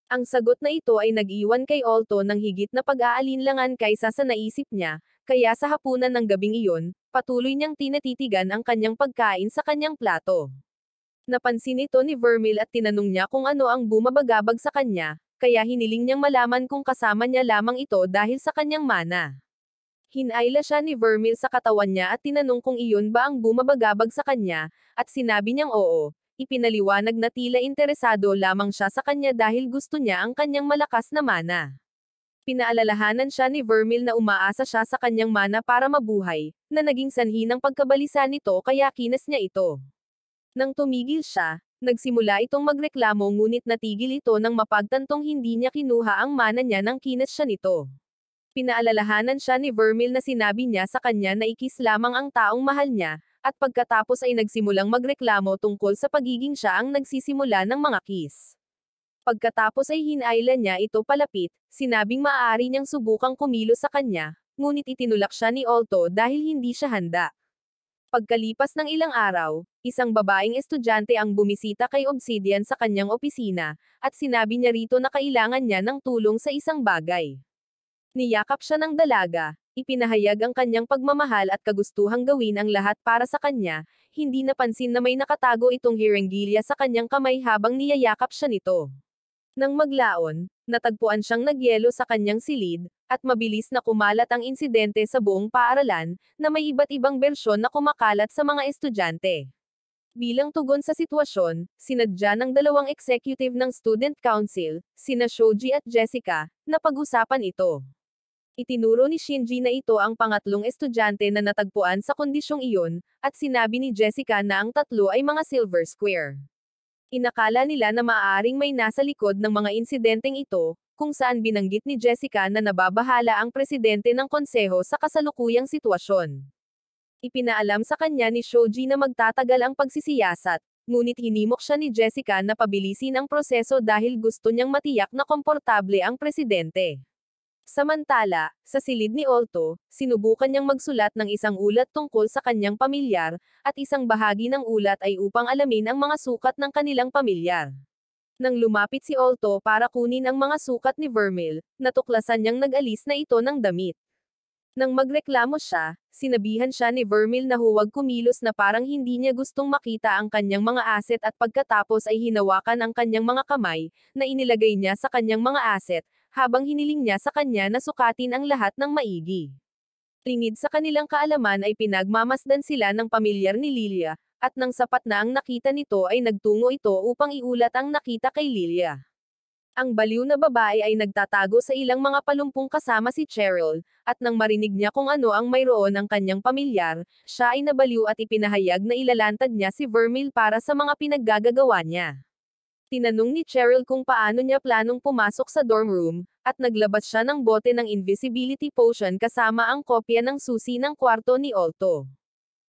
S1: Ang sagot na ito ay nag-iwan kay Alto ng higit na pag-aalinlangan kaysa sa naisip niya, kaya sa hapunan ng gabing iyon, patuloy niyang tinatitigan ang kanyang pagkain sa kanyang plato. Napansin ito ni Vermil at tinanong niya kung ano ang bumabagabag sa kanya, kaya hiniling niyang malaman kung kasama niya lamang ito dahil sa kanyang mana. Hinayla siya ni Vermil sa katawan niya at tinanong kung iyon ba ang bumabagabag sa kanya, at sinabi niyang oo. Ipinaliwanag na tila interesado lamang siya sa kanya dahil gusto niya ang kanyang malakas na mana. Pinaalalahanan siya ni Vermil na umaasa siya sa kanyang mana para mabuhay, na naging sanhi ng pagkabalisa nito kaya kinas niya ito. Nang tumigil siya, nagsimula itong magreklamo ngunit natigil ito nang mapagtantong hindi niya kinuha ang mana niya nang kinas siya nito. Pinaalalahanan siya ni Vermil na sinabi niya sa kanya na ikis lamang ang taong mahal niya, at pagkatapos ay nagsimulang magreklamo tungkol sa pagiging siya ang nagsisimula ng mga kiss. Pagkatapos ay hinayla niya ito palapit, sinabing maaari niyang subukang kumilos sa kanya, ngunit itinulak siya ni Alto dahil hindi siya handa. Pagkalipas ng ilang araw, isang babaeng estudyante ang bumisita kay Obsidian sa kanyang opisina, at sinabi niya rito na kailangan niya ng tulong sa isang bagay. Niyakap siya ng dalaga, ipinahayag ang kanyang pagmamahal at kagustuhang gawin ang lahat para sa kanya, hindi napansin na may nakatago itong hirenggilya sa kanyang kamay habang niyayakap siya nito. Nang maglaon, natagpuan siyang nagyelo sa kanyang silid, at mabilis na kumalat ang insidente sa buong paaralan, na may iba't ibang bersyon na kumakalat sa mga estudyante. Bilang tugon sa sitwasyon, sinadya ng dalawang executive ng Student Council, sina Shoji at Jessica, na pag-usapan ito. Itinuro ni Shinji na ito ang pangatlong estudyante na natagpuan sa kondisyong iyon, at sinabi ni Jessica na ang tatlo ay mga Silver Square. Inakala nila na maaaring may nasa likod ng mga insidenteng ito, kung saan binanggit ni Jessica na nababahala ang presidente ng konseho sa kasalukuyang sitwasyon. Ipinaalam sa kanya ni Shoji na magtatagal ang pagsisiyasat, ngunit hinimok siya ni Jessica na pabilisin ang proseso dahil gusto niyang matiyak na komportable ang presidente. Samantala, sa silid ni Olto, sinubukan niyang magsulat ng isang ulat tungkol sa kanyang pamilyar, at isang bahagi ng ulat ay upang alamin ang mga sukat ng kanilang pamilyar. Nang lumapit si Olto para kunin ang mga sukat ni Vermil, natuklasan niyang nag-alis na ito ng damit. Nang magreklamo siya, sinabihan siya ni Vermil na huwag kumilos na parang hindi niya gustong makita ang kanyang mga aset at pagkatapos ay hinawakan ang kanyang mga kamay, na inilagay niya sa kanyang mga aset, habang hiniling niya sa kanya na sukatin ang lahat ng maigi. Lingid sa kanilang kaalaman ay pinagmamasdan sila ng pamilyar ni Lilia, at nang sapat na ang nakita nito ay nagtungo ito upang iulat ang nakita kay Lilia. Ang baliw na babae ay nagtatago sa ilang mga palumpong kasama si Cheryl, at nang marinig niya kung ano ang mayroon ang kanyang pamilyar, siya ay nabaliw at ipinahayag na ilalantad niya si Vermil para sa mga pinaggagawa niya. Tinanong ni Cheryl kung paano niya planong pumasok sa dorm room, at naglabas siya ng bote ng invisibility potion kasama ang kopya ng susi ng kwarto ni Olto.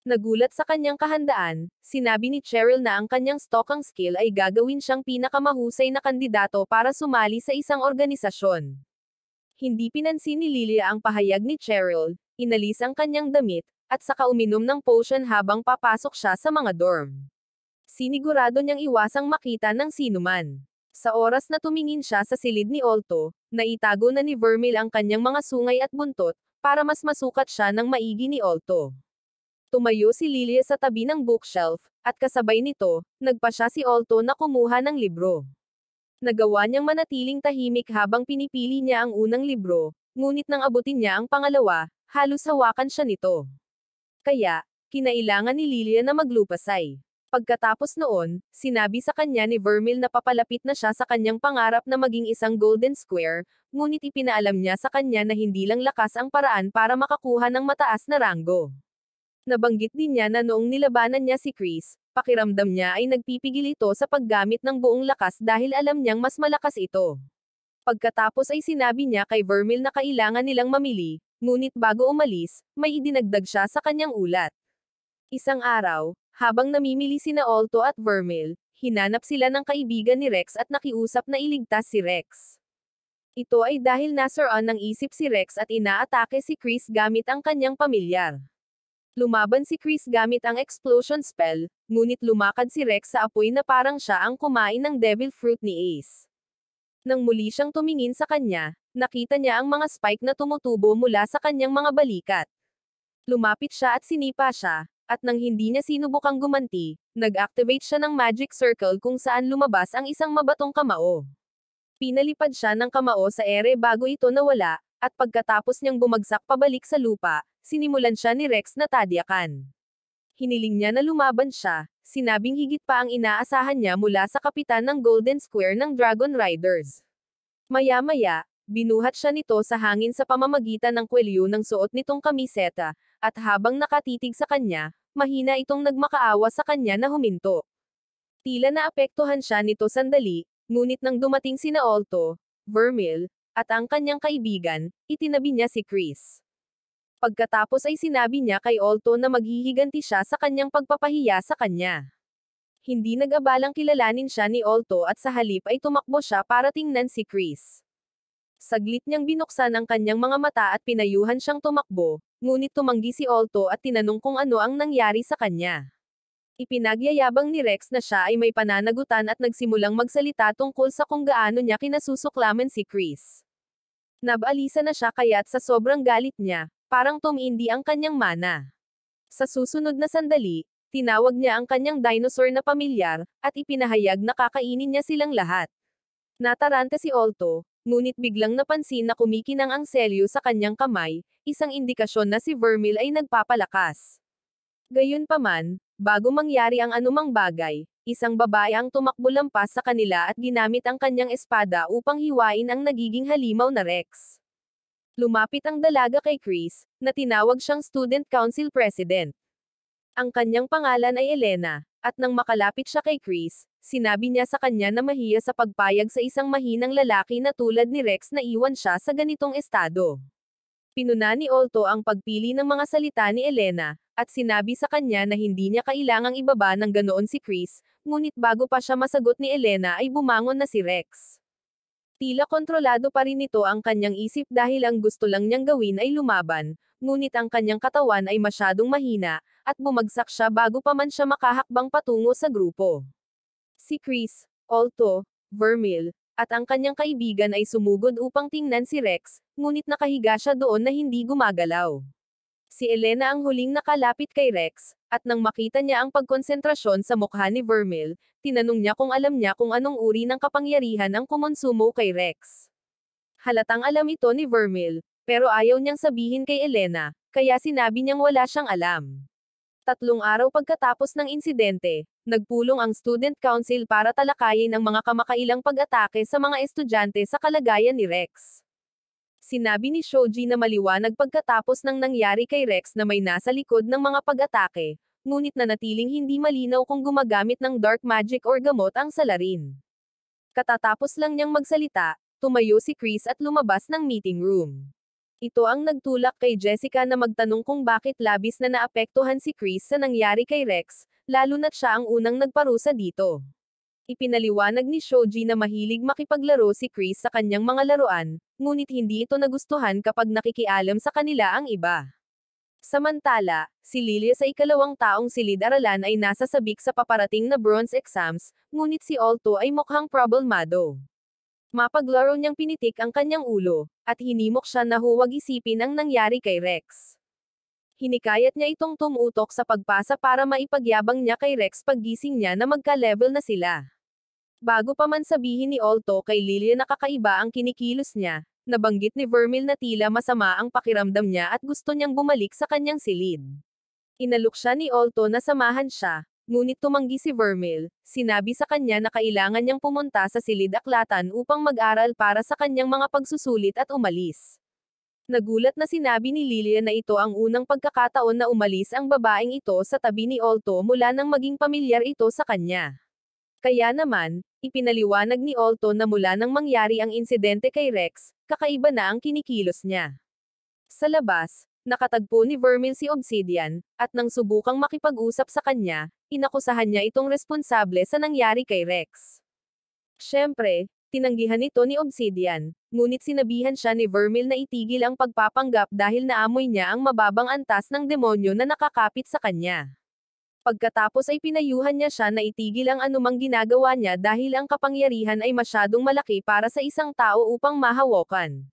S1: Nagulat sa kanyang kahandaan, sinabi ni Cheryl na ang kanyang stalking skill ay gagawin siyang pinakamahusay na kandidato para sumali sa isang organisasyon. Hindi pinansin ni Lilia ang pahayag ni Cheryl, inalis ang kanyang damit, at saka uminom ng potion habang papasok siya sa mga dorm. Sinigurado niyang iwasang makita ng sinuman. Sa oras na tumingin siya sa silid ni Olto, naitago na ni Vermil ang kanyang mga sungay at buntot, para mas masukat siya ng maigi ni Olto. Tumayo si Lilia sa tabi ng bookshelf, at kasabay nito, nagpa siya si Olto na kumuha ng libro. Nagawa niyang manatiling tahimik habang pinipili niya ang unang libro, ngunit nang abutin niya ang pangalawa, halos hawakan siya nito. Kaya, kinailangan ni Lilia na maglupasay. Pagkatapos noon, sinabi sa kanya ni Vermil na papalapit na siya sa kanyang pangarap na maging isang Golden Square, ngunit ipinaalam niya sa kanya na hindi lang lakas ang paraan para makakuha ng mataas na ranggo. Nabanggit din niya na noong nilabanan niya si Chris, pakiramdam niya ay nagpipigil ito sa paggamit ng buong lakas dahil alam niyang mas malakas ito. Pagkatapos ay sinabi niya kay Vermil na kailangan nilang mamili, ngunit bago umalis, may idinagdag siya sa kanyang ulat. Isang araw, habang namimili sina Olto at Vermil, hinanap sila ng kaibigan ni Rex at nakiusap na iligtas si Rex. Ito ay dahil nasaroon ng isip si Rex at inaatake si Chris gamit ang kanyang pamilyar. Lumaban si Chris gamit ang explosion spell, ngunit lumakad si Rex sa apoy na parang siya ang kumain ng devil fruit ni Ace. Nang muli siyang tumingin sa kanya, nakita niya ang mga spike na tumutubo mula sa kanyang mga balikat. Lumapit siya at sinipa siya, at nang hindi niya sinubukang gumanti, nag-activate siya ng magic circle kung saan lumabas ang isang mabatong kamao. Pinalipad siya ng kamao sa ere bago ito nawala, at pagkatapos niyang bumagsak pabalik sa lupa, sinimulan siya ni Rex na tadyakan. Hiniling niya na lumaban siya, sinabing higit pa ang inaasahan niya mula sa kapitan ng Golden Square ng Dragon Riders. Maya-maya, binuhat siya nito sa hangin sa pamamagitan ng kwelyo ng suot nitong kamiseta, at habang nakatitig sa kanya, mahina itong nagmakaawa sa kanya na huminto. Tila naapektuhan siya nito sandali, ngunit nang dumating sina Olto, Vermil, at ang kanyang kaibigan, itinabi niya si Chris. Pagkatapos ay sinabi niya kay Olto na maghihiganti siya sa kanyang pagpapahiya sa kanya. Hindi nag-abalang kilalanin siya ni Olto at sa halip ay tumakbo siya para tingnan si Chris. Saglit niyang binuksan ang kanyang mga mata at pinayuhan siyang tumakbo, ngunit tumanggi si Olto at tinanong kung ano ang nangyari sa kanya. Ipinagyayabang ni Rex na siya ay may pananagutan at nagsimulang magsalita tungkol sa kung gaano niya kinasusuklaman si Chris. Nabalisa na siya kaya't sa sobrang galit niya, parang tumindi ang kanyang mana. Sa susunod na sandali, tinawag niya ang kanyang dinosaur na pamilyar, at ipinahayag na kakainin niya silang lahat. Nataranta si Olto, ngunit biglang napansin na kumikinang ang selyo sa kanyang kamay, isang indikasyon na si Vermil ay nagpapalakas. Gayunpaman, bago mangyari ang anumang bagay, isang babae ang tumakbo lampas sa kanila at ginamit ang kanyang espada upang hiwain ang nagiging halimaw na Rex. Lumapit ang dalaga kay Chris, na tinawag siyang Student Council President. Ang kanyang pangalan ay Elena, at nang makalapit siya kay Chris, sinabi niya sa kanya na mahiya sa pagpayag sa isang mahinang lalaki na tulad ni Rex na iwan siya sa ganitong estado. Pinuna ni Olto ang pagpili ng mga salita ni Elena, at sinabi sa kanya na hindi niya kailangang ibaba ng ganoon si Chris, ngunit bago pa siya masagot ni Elena ay bumangon na si Rex. Tila kontrolado pa rin nito ang kanyang isip dahil ang gusto lang niyang gawin ay lumaban, ngunit ang kanyang katawan ay masyadong mahina, at bumagsak siya bago pa man siya makahakbang patungo sa grupo. Si Chris, Olto, Vermil, at ang kanyang kaibigan ay sumugod upang tingnan si Rex, ngunit nakahiga siya doon na hindi gumagalaw. Si Elena ang huling nakalapit kay Rex, at nang makita niya ang pagkonsentrasyon sa mukha ni Vermil, tinanong niya kung alam niya kung anong uri ng kapangyarihan ang kumonsumo kay Rex. Halatang alam ito ni Vermil, pero ayaw niyang sabihin kay Elena, kaya sinabi niyang wala siyang alam. 3 araw pagkatapos ng insidente, nagpulong ang Student Council para talakayin ang mga kamakailang pag-atake sa mga estudyante sa kalagayan ni Rex. Sinabi ni Shoji na maliwanag pagkatapos ng nangyari kay Rex na may nasa likod ng mga pag-atake, ngunit nanatiling hindi malinaw kung gumagamit ng dark magic or gamot ang salarin. Katatapos lang niyang magsalita, tumayo si Chris at lumabas ng meeting room. Ito ang nagtulak kay Jessica na magtanong kung bakit labis na naapektuhan si Chris sa nangyari kay Rex, lalo na't siya ang unang nagparusa dito. Ipinaliwanag ni Shoji na mahilig makipaglaro si Chris sa kanyang mga laruan, ngunit hindi ito nagustuhan kapag nakikialam sa kanila ang iba. Samantala, si Lilia sa ikalawang taong silid-aralan ay nasa sabik sa paparating na bronze exams, ngunit si Olto ay mukhang problemado. Mapaglaro niyang pinitik ang kanyang ulo, at hinimok siya na huwag isipin ang nangyari kay Rex. Hinikayat niya itong tumutok sa pagpasa para maipagyabang niya kay Rex paggising niya na magka-level na sila. Bago pa man sabihin ni Olto kay Lilia na kakaiba ang kinikilos niya, nabanggit ni Vermil na tila masama ang pakiramdam niya at gusto niyang bumalik sa kanyang silid. Inalok siya ni Olto na samahan siya, ngunit tumanggi si Vermil, sinabi sa kanya na kailangan niyang pumunta sa silid-aklatan upang mag-aral para sa kanyang mga pagsusulit at umalis. Nagulat na sinabi ni Lilia na ito ang unang pagkakataon na umalis ang babaeng ito sa tabi ni Olto mula nang maging pamilyar ito sa kanya. Kaya naman, ipinaliwanag ni Olto na mula nang mangyari ang insidente kay Rex, kakaiba na ang kinikilos niya. Sa labas, nakatagpo ni Vermil si Obsidian, at nang subukang makipag-usap sa kanya, inakusahan niya itong responsable sa nangyari kay Rex. Siyempre, tinanggihan ito ni Obsidian, ngunit sinabihan siya ni Vermil na itigil ang pagpapanggap dahil naamoy niya ang mababang antas ng demonyo na nakakapit sa kanya. Pagkatapos ay pinayuhan niya siya na itigil ang anumang ginagawa niya dahil ang kapangyarihan ay masyadong malaki para sa isang tao upang mahawakan.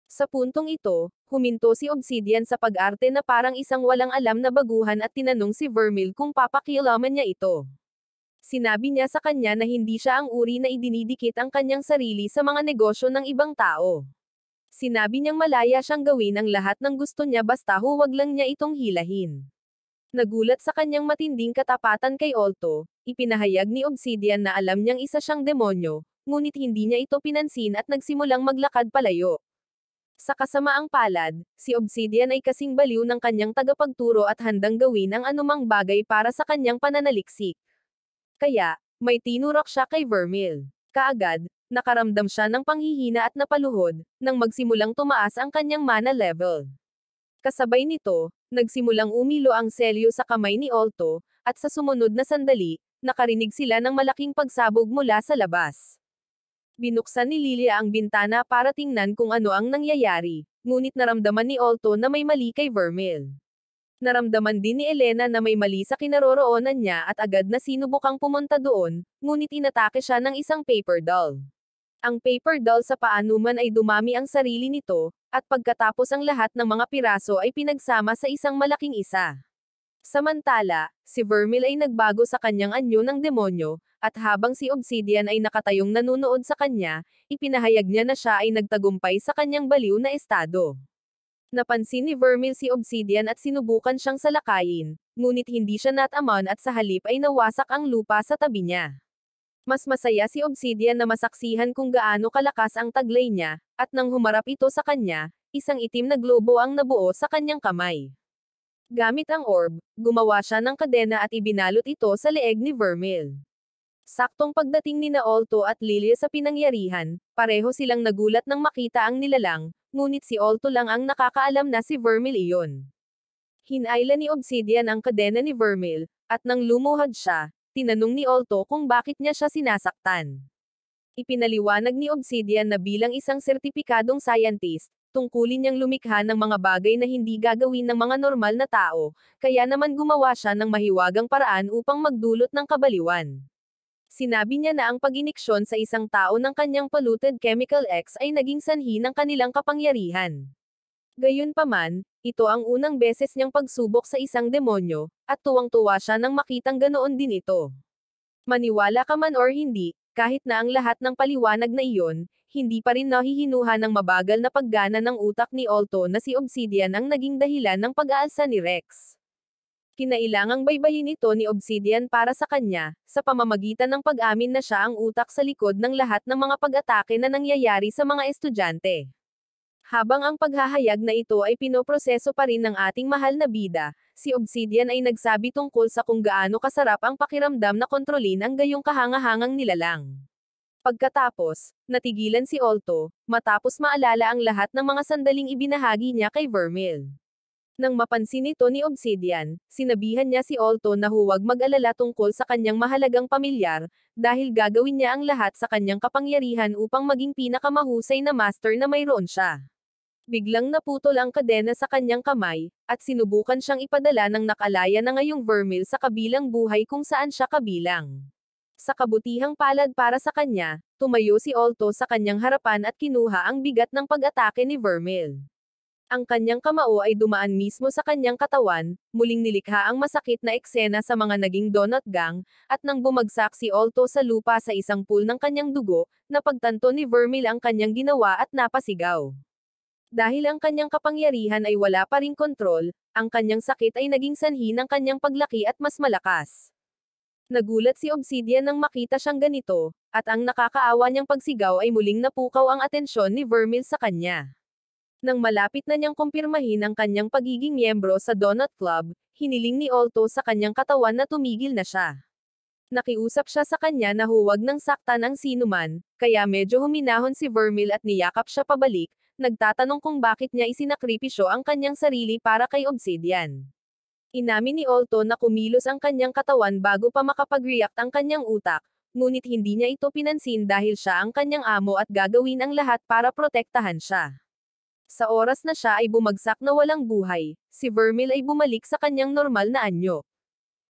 S1: Sa puntong ito, huminto si Obsidian sa pag-arte na parang isang walang alam na baguhan at tinanong si Vermil kung papakialaman niya ito. Sinabi niya sa kanya na hindi siya ang uri na idinidikit ang kanyang sarili sa mga negosyo ng ibang tao. Sinabi niyang malaya siyang gawin ang lahat ng gusto niya basta huwag lang niya itong hilahin. Nagulat sa kanyang matinding katapatan kay Olto, ipinahayag ni Obsidian na alam niyang isa siyang demonyo, ngunit hindi niya ito pinansin at nagsimulang maglakad palayo. Sa kasamaang palad, si Obsidian ay kasing baliw ng kanyang tagapagturo at handang gawin ang anumang bagay para sa kanyang pananaliksik. Kaya, may tinurok siya kay Vermil. Kaagad, nakaramdam siya ng panghihina at napaluhod, nang magsimulang tumaas ang kanyang mana level. Kasabay nito, nagsimulang umilo ang selyo sa kamay ni Olto, at sa sumunod na sandali, nakarinig sila ng malaking pagsabog mula sa labas. Binuksan ni Lilia ang bintana para tingnan kung ano ang nangyayari, ngunit naramdaman ni Olto na may mali kay Vermil. Naramdaman din ni Elena na may mali sa kinaroroonan niya at agad na sinubukang pumunta doon, ngunit inatake siya ng isang paper doll. Ang paper doll sa paanuman ay dumami ang sarili nito, at pagkatapos ang lahat ng mga piraso ay pinagsama sa isang malaking isa. Samantala, si Vermil ay nagbago sa kanyang anyo ng demonyo, at habang si Obsidian ay nakatayong nanunood sa kanya, ipinahayag niya na siya ay nagtagumpay sa kanyang baliw na estado. Napansin ni Vermil si Obsidian at sinubukan siyang salakayin, ngunit hindi siya natamaan at sa halip ay nawasak ang lupa sa tabi niya. Mas masaya si Obsidian na masaksihan kung gaano kalakas ang taglay niya, at nang humarap ito sa kanya, isang itim na globo ang nabuo sa kanyang kamay. Gamit ang orb, gumawa siya ng kadena at ibinalot ito sa leeg ni Vermil. Saktong pagdating ni Alto at Lilia sa pinangyarihan, pareho silang nagulat nang makita ang nilalang, ngunit si Alto lang ang nakakaalam na si Vermil iyon. Hinayla ni Obsidian ang kadena ni Vermil, at nang lumuhod siya, tinanong ni Alto kung bakit niya siya sinasaktan. Ipinaliwanag ni Obsidian na bilang isang sertipikadong scientist, tungkulin niyang lumikha ng mga bagay na hindi gagawin ng mga normal na tao, kaya naman gumawa siya ng mahiwagang paraan upang magdulot ng kabaliwan. Sinabi niya na ang pag-iniksyon sa isang tao ng kanyang polluted chemical X ay naging sanhi ng kanilang kapangyarihan. Gayunpaman, ito ang unang beses niyang pagsubok sa isang demonyo, at tuwang-tuwa siya nang makitang ganoon din ito. Maniwala ka man or hindi, kahit na ang lahat ng paliwanag na iyon, hindi pa rin nahihinuha ng mabagal na paggana ng utak ni Alto na si Obsidian ang naging dahilan ng pag-aalsa ni Rex. Kinailangang baybayin ito ni Obsidian para sa kanya, sa pamamagitan ng pag-amin na siya ang utak sa likod ng lahat ng mga pag-atake na nangyayari sa mga estudyante. Habang ang paghahayag na ito ay pinoproseso pa rin ng ating mahal na bida, si Obsidian ay nagsabi tungkol sa kung gaano kasarap ang pakiramdam na kontrolin ang gayong kahangahangang nilalang. Pagkatapos, natigilan si Alto, matapos maalala ang lahat ng mga sandaling ibinahagi niya kay Vermil. Nang mapansin ito ni Obsidian, sinabihan niya si Alto na huwag mag-alala tungkol sa kanyang mahalagang pamilyar, dahil gagawin niya ang lahat sa kanyang kapangyarihan upang maging pinakamahusay na master na mayroon siya. Biglang naputol ang kadena sa kanyang kamay, at sinubukan siyang ipadala ng nakalaya na ngayong Vermil sa kabilang buhay kung saan siya kabilang. Sa kabutihang palad para sa kanya, tumayo si Alto sa kanyang harapan at kinuha ang bigat ng pag-atake ni Vermil. Ang kanyang kamao ay dumaan mismo sa kanyang katawan, muling nilikha ang masakit na eksena sa mga naging donut gang, at nang bumagsak si Alto sa lupa sa isang pool ng kanyang dugo, napagtanto ni Vermil ang kanyang ginawa at napasigaw. Dahil ang kanyang kapangyarihan ay wala pa ring kontrol, ang kanyang sakit ay naging sanhi ng kanyang paglaki at mas malakas. Nagulat si Obsidian nang makita siyang ganito, at ang nakakaawa niyang pagsigaw ay muling napukaw ang atensyon ni Vermil sa kanya. Nang malapit na niyang kumpirmahin ang kanyang pagiging miyembro sa Donut Club, hiniling ni Alto sa kanyang katawan na tumigil na siya. Nakiusap siya sa kanya na huwag nang saktan ang sinuman, kaya medyo huminahon si Vermil at niyakap siya pabalik, nagtatanong kung bakit niya isinakripisyo ang kanyang sarili para kay Obsidian. Inamin ni Alto na kumilos ang kanyang katawan bago pa makapag-react ang kanyang utak, ngunit hindi niya ito pinansin dahil siya ang kanyang amo at gagawin ang lahat para protektahan siya. Sa oras na siya ay bumagsak na walang buhay, si Vermil ay bumalik sa kanyang normal na anyo.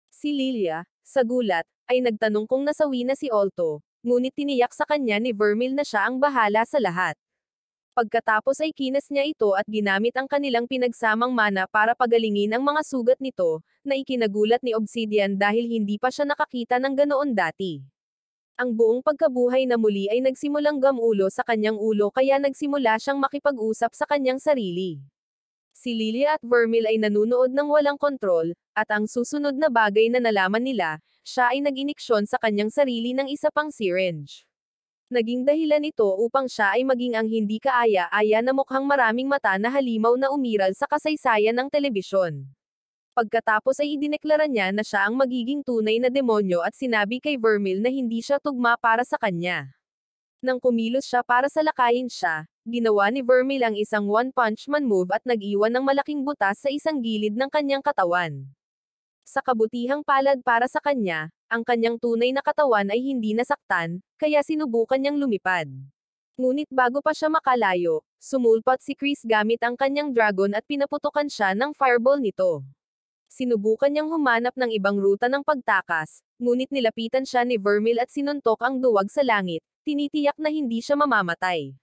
S1: Si Lilia, sa gulat, ay nagtanong kung nasawi na si Alto, ngunit tiniyak sa kanya ni Vermil na siya ang bahala sa lahat. Pagkatapos ay kinas niya ito at ginamit ang kanilang pinagsamang mana para pagalingin ang mga sugat nito, na ikinagulat ni Obsidian dahil hindi pa siya nakakita ng ganoon dati. Ang buong pagkabuhay na muli ay nagsimulang gamulo sa kanyang ulo kaya nagsimula siyang makipag-usap sa kanyang sarili. Si Lilia at Vermil ay nanunood ng walang kontrol, at ang susunod na bagay na nalaman nila, siya ay nag-iniksyon sa kanyang sarili ng isa pang syringe. Naging dahilan ito upang siya ay maging ang hindi kaaya-aya na mukhang maraming mata na halimaw na umiral sa kasaysayan ng telebisyon. Pagkatapos ay idineklara niya na siya ang magiging tunay na demonyo at sinabi kay Vermil na hindi siya tugma para sa kanya. Nang kumilos siya para salakayin siya, ginawa ni Vermil ang isang one-punch man move at nag-iwan ng malaking butas sa isang gilid ng kanyang katawan. Sa kabutihang palad para sa kanya, ang kanyang tunay na katawan ay hindi nasaktan, kaya sinubukan niyang lumipad. Ngunit bago pa siya makalayo, sumulpot si Chris gamit ang kanyang dragon at pinaputukan siya ng fireball nito. Sinubukan niyang humanap ng ibang ruta ng pagtakas, ngunit nilapitan siya ni Vermil at sinuntok ang duwag sa langit, tinitiyak na hindi siya mamamatay.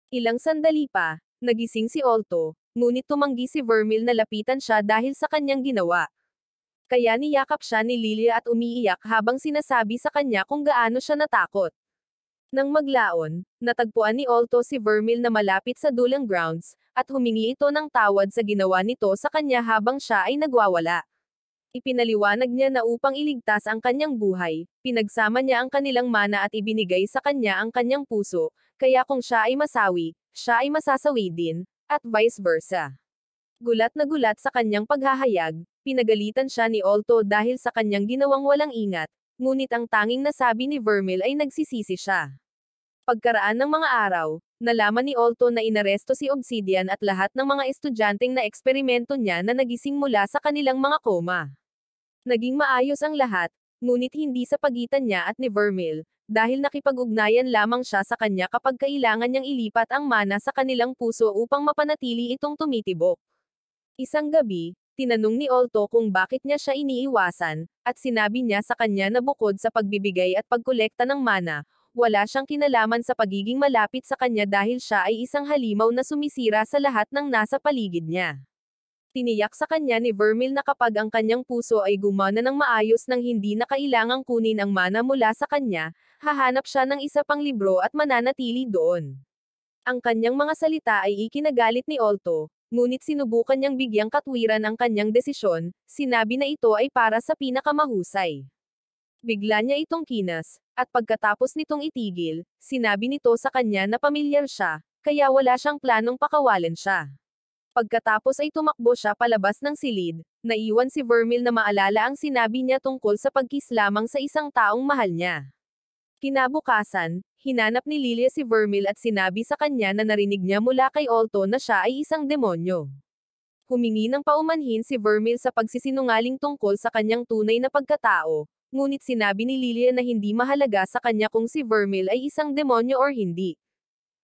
S1: Ilang sandali pa, nagising si Olto, ngunit tumanggi si Vermil na lapitan siya dahil sa kanyang ginawa. Kaya niyakap siya ni Lilia at umiiyak habang sinasabi sa kanya kung gaano siya natakot. Nang maglaon, natagpuan ni Olto si Vermil na malapit sa dulang grounds, at humingi ito ng tawad sa ginawa nito sa kanya habang siya ay nagwawala. Ipinaliwanag niya na upang iligtas ang kanyang buhay, pinagsama niya ang kanilang mana at ibinigay sa kanya ang kanyang puso, kaya kung siya ay masawi, siya ay masasawi din, at vice versa. Gulat na gulat sa kanyang paghahayag, pinagalitan siya ni Olto dahil sa kanyang ginawang walang ingat, ngunit ang tanging nasabi ni Vermil ay nagsisisi siya. Pagkaraan ng mga araw, nalaman ni Olto na inaresto si Obsidian at lahat ng mga estudyanteng na eksperimento niya na nagising mula sa kanilang mga koma. Naging maayos ang lahat, ngunit hindi sa pagitan niya at ni Vermil, dahil nakipag-ugnayan lamang siya sa kanya kapag kailangan niyang ilipat ang mana sa kanilang puso upang mapanatili itong tumitibok. Isang gabi, tinanong ni Olto kung bakit niya siya iniiwasan, at sinabi niya sa kanya na bukod sa pagbibigay at pagkolekta ng mana, wala siyang kinalaman sa pagiging malapit sa kanya dahil siya ay isang halimaw na sumisira sa lahat ng nasa paligid niya. Tiniyak sa kanya ni Vermil na kapag ang kanyang puso ay gumana ng maayos nang hindi na kailangang kunin ang mana mula sa kanya, hahanap siya ng isa pang libro at mananatili doon. Ang kanyang mga salita ay ikinagalit ni Olto, ngunit sinubukan niyang bigyang katwiran ang kanyang desisyon, sinabi na ito ay para sa pinakamahusay. Bigla niya itong kinas, at pagkatapos nitong itigil, sinabi nito sa kanya na pamilyar siya, kaya wala siyang planong pakawalan siya. Pagkatapos ay tumakbo siya palabas ng silid, naiwan si Vermil na maalala ang sinabi niya tungkol sa pagkiss lamang sa isang taong mahal niya. Kinabukasan, hinanap ni Lilia si Vermil at sinabi sa kanya na narinig niya mula kay Olto na siya ay isang demonyo. Humingi ng paumanhin si Vermil sa pagsisinungaling tungkol sa kanyang tunay na pagkatao, ngunit sinabi ni Lilia na hindi mahalaga sa kanya kung si Vermil ay isang demonyo or hindi.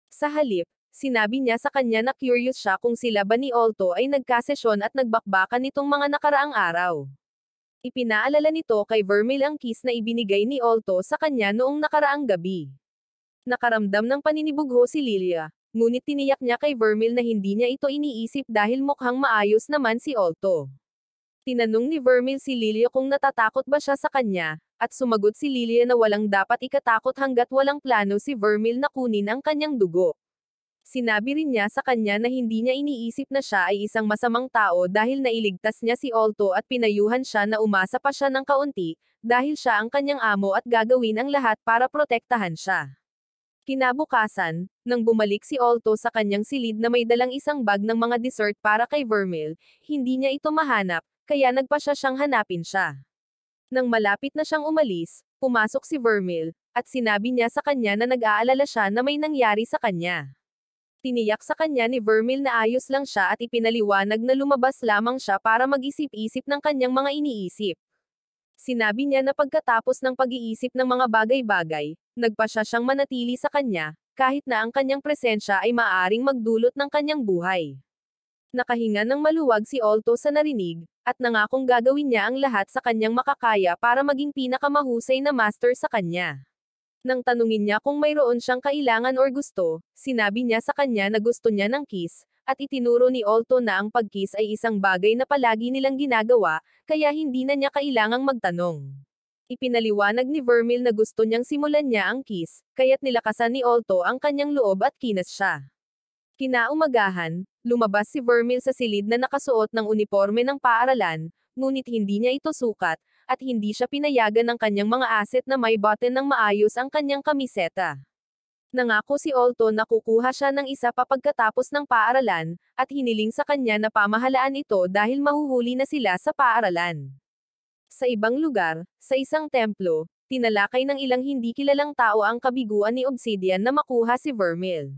S1: Sa halip, sinabi niya sa kanya na curious siya kung sila ba ni Olto ay nagkasesyon at nagbakbakan nitong mga nakaraang araw. Ipinaalala nito kay Vermil ang kiss na ibinigay ni Olto sa kanya noong nakaraang gabi. Nakaramdam ng paninibugho si Lilia, ngunit tiniyak niya kay Vermil na hindi niya ito iniisip dahil mukhang maayos naman si Olto. Tinanong ni Vermil si Lilia kung natatakot ba siya sa kanya, at sumagot si Lilia na walang dapat ikatakot hanggat walang plano si Vermil na kunin ang kanyang dugo. Sinabi rin niya sa kanya na hindi niya iniisip na siya ay isang masamang tao dahil nailigtas niya si Olto at pinayuhan siya na umasa pa siya ng kaunti, dahil siya ang kanyang amo at gagawin ang lahat para protektahan siya. Kinabukasan, nang bumalik si Olto sa kanyang silid na may dalang isang bag ng mga dessert para kay Vermil, hindi niya ito mahanap, kaya nagpa siya siyang hanapin siya. Nang malapit na siyang umalis, pumasok si Vermil, at sinabi niya sa kanya na nag-aalala siya na may nangyari sa kanya. Tiniyak sa kanya ni Vermil na ayos lang siya at ipinaliwanag na lumabas lamang siya para mag-isip-isip ng kanyang mga iniisip. Sinabi niya na pagkatapos ng pag-iisip ng mga bagay-bagay, nagpa siya siyang manatili sa kanya, kahit na ang kanyang presensya ay maaaring magdulot ng kanyang buhay. Nakahinga ng maluwag si Olto sa narinig, at nangakong gagawin niya ang lahat sa kanyang makakaya para maging pinakamahusay na master sa kanya. Nang tanungin niya kung mayroon siyang kailangan or gusto, sinabi niya sa kanya na gusto niya ng kiss, at itinuro ni Olto na ang pag-kiss ay isang bagay na palagi nilang ginagawa, kaya hindi na niya kailangang magtanong. Ipinaliwanag ni Vermil na gusto niyang simulan niya ang kiss, kaya't nilakasan ni Olto ang kanyang loob at kinas siya. Kinaumagahan, lumabas si Vermil sa silid na nakasuot ng uniporme ng paaralan, ngunit hindi niya ito sukat, at hindi siya pinayagan ng kanyang mga aset na may button ng maayos ang kanyang kamiseta. Nangako si Olto na kukuha siya ng isa pa pagkatapos ng paaralan, at hiniling sa kanya na pamahalaan ito dahil mahuhuli na sila sa paaralan. Sa ibang lugar, sa isang templo, tinalakay ng ilang hindi kilalang tao ang kabiguan ni Obsidian na makuha si Vermil.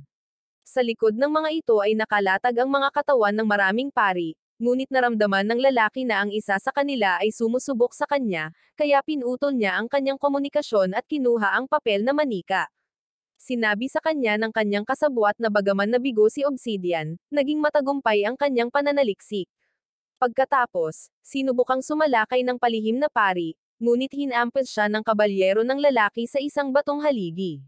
S1: Sa likod ng mga ito ay nakalatag ang mga katawan ng maraming pari, ngunit naramdaman ng lalaki na ang isa sa kanila ay sumusubok sa kanya, kaya pinutol niya ang kanyang komunikasyon at kinuha ang papel na manika. Sinabi sa kanya ng kanyang kasabwat na bagaman nabigo si Obsidian, naging matagumpay ang kanyang pananaliksik. Pagkatapos, sinubukang sumalakay ng palihim na pari, ngunit hinampes siya ng kabalyero ng lalaki sa isang batong haligi.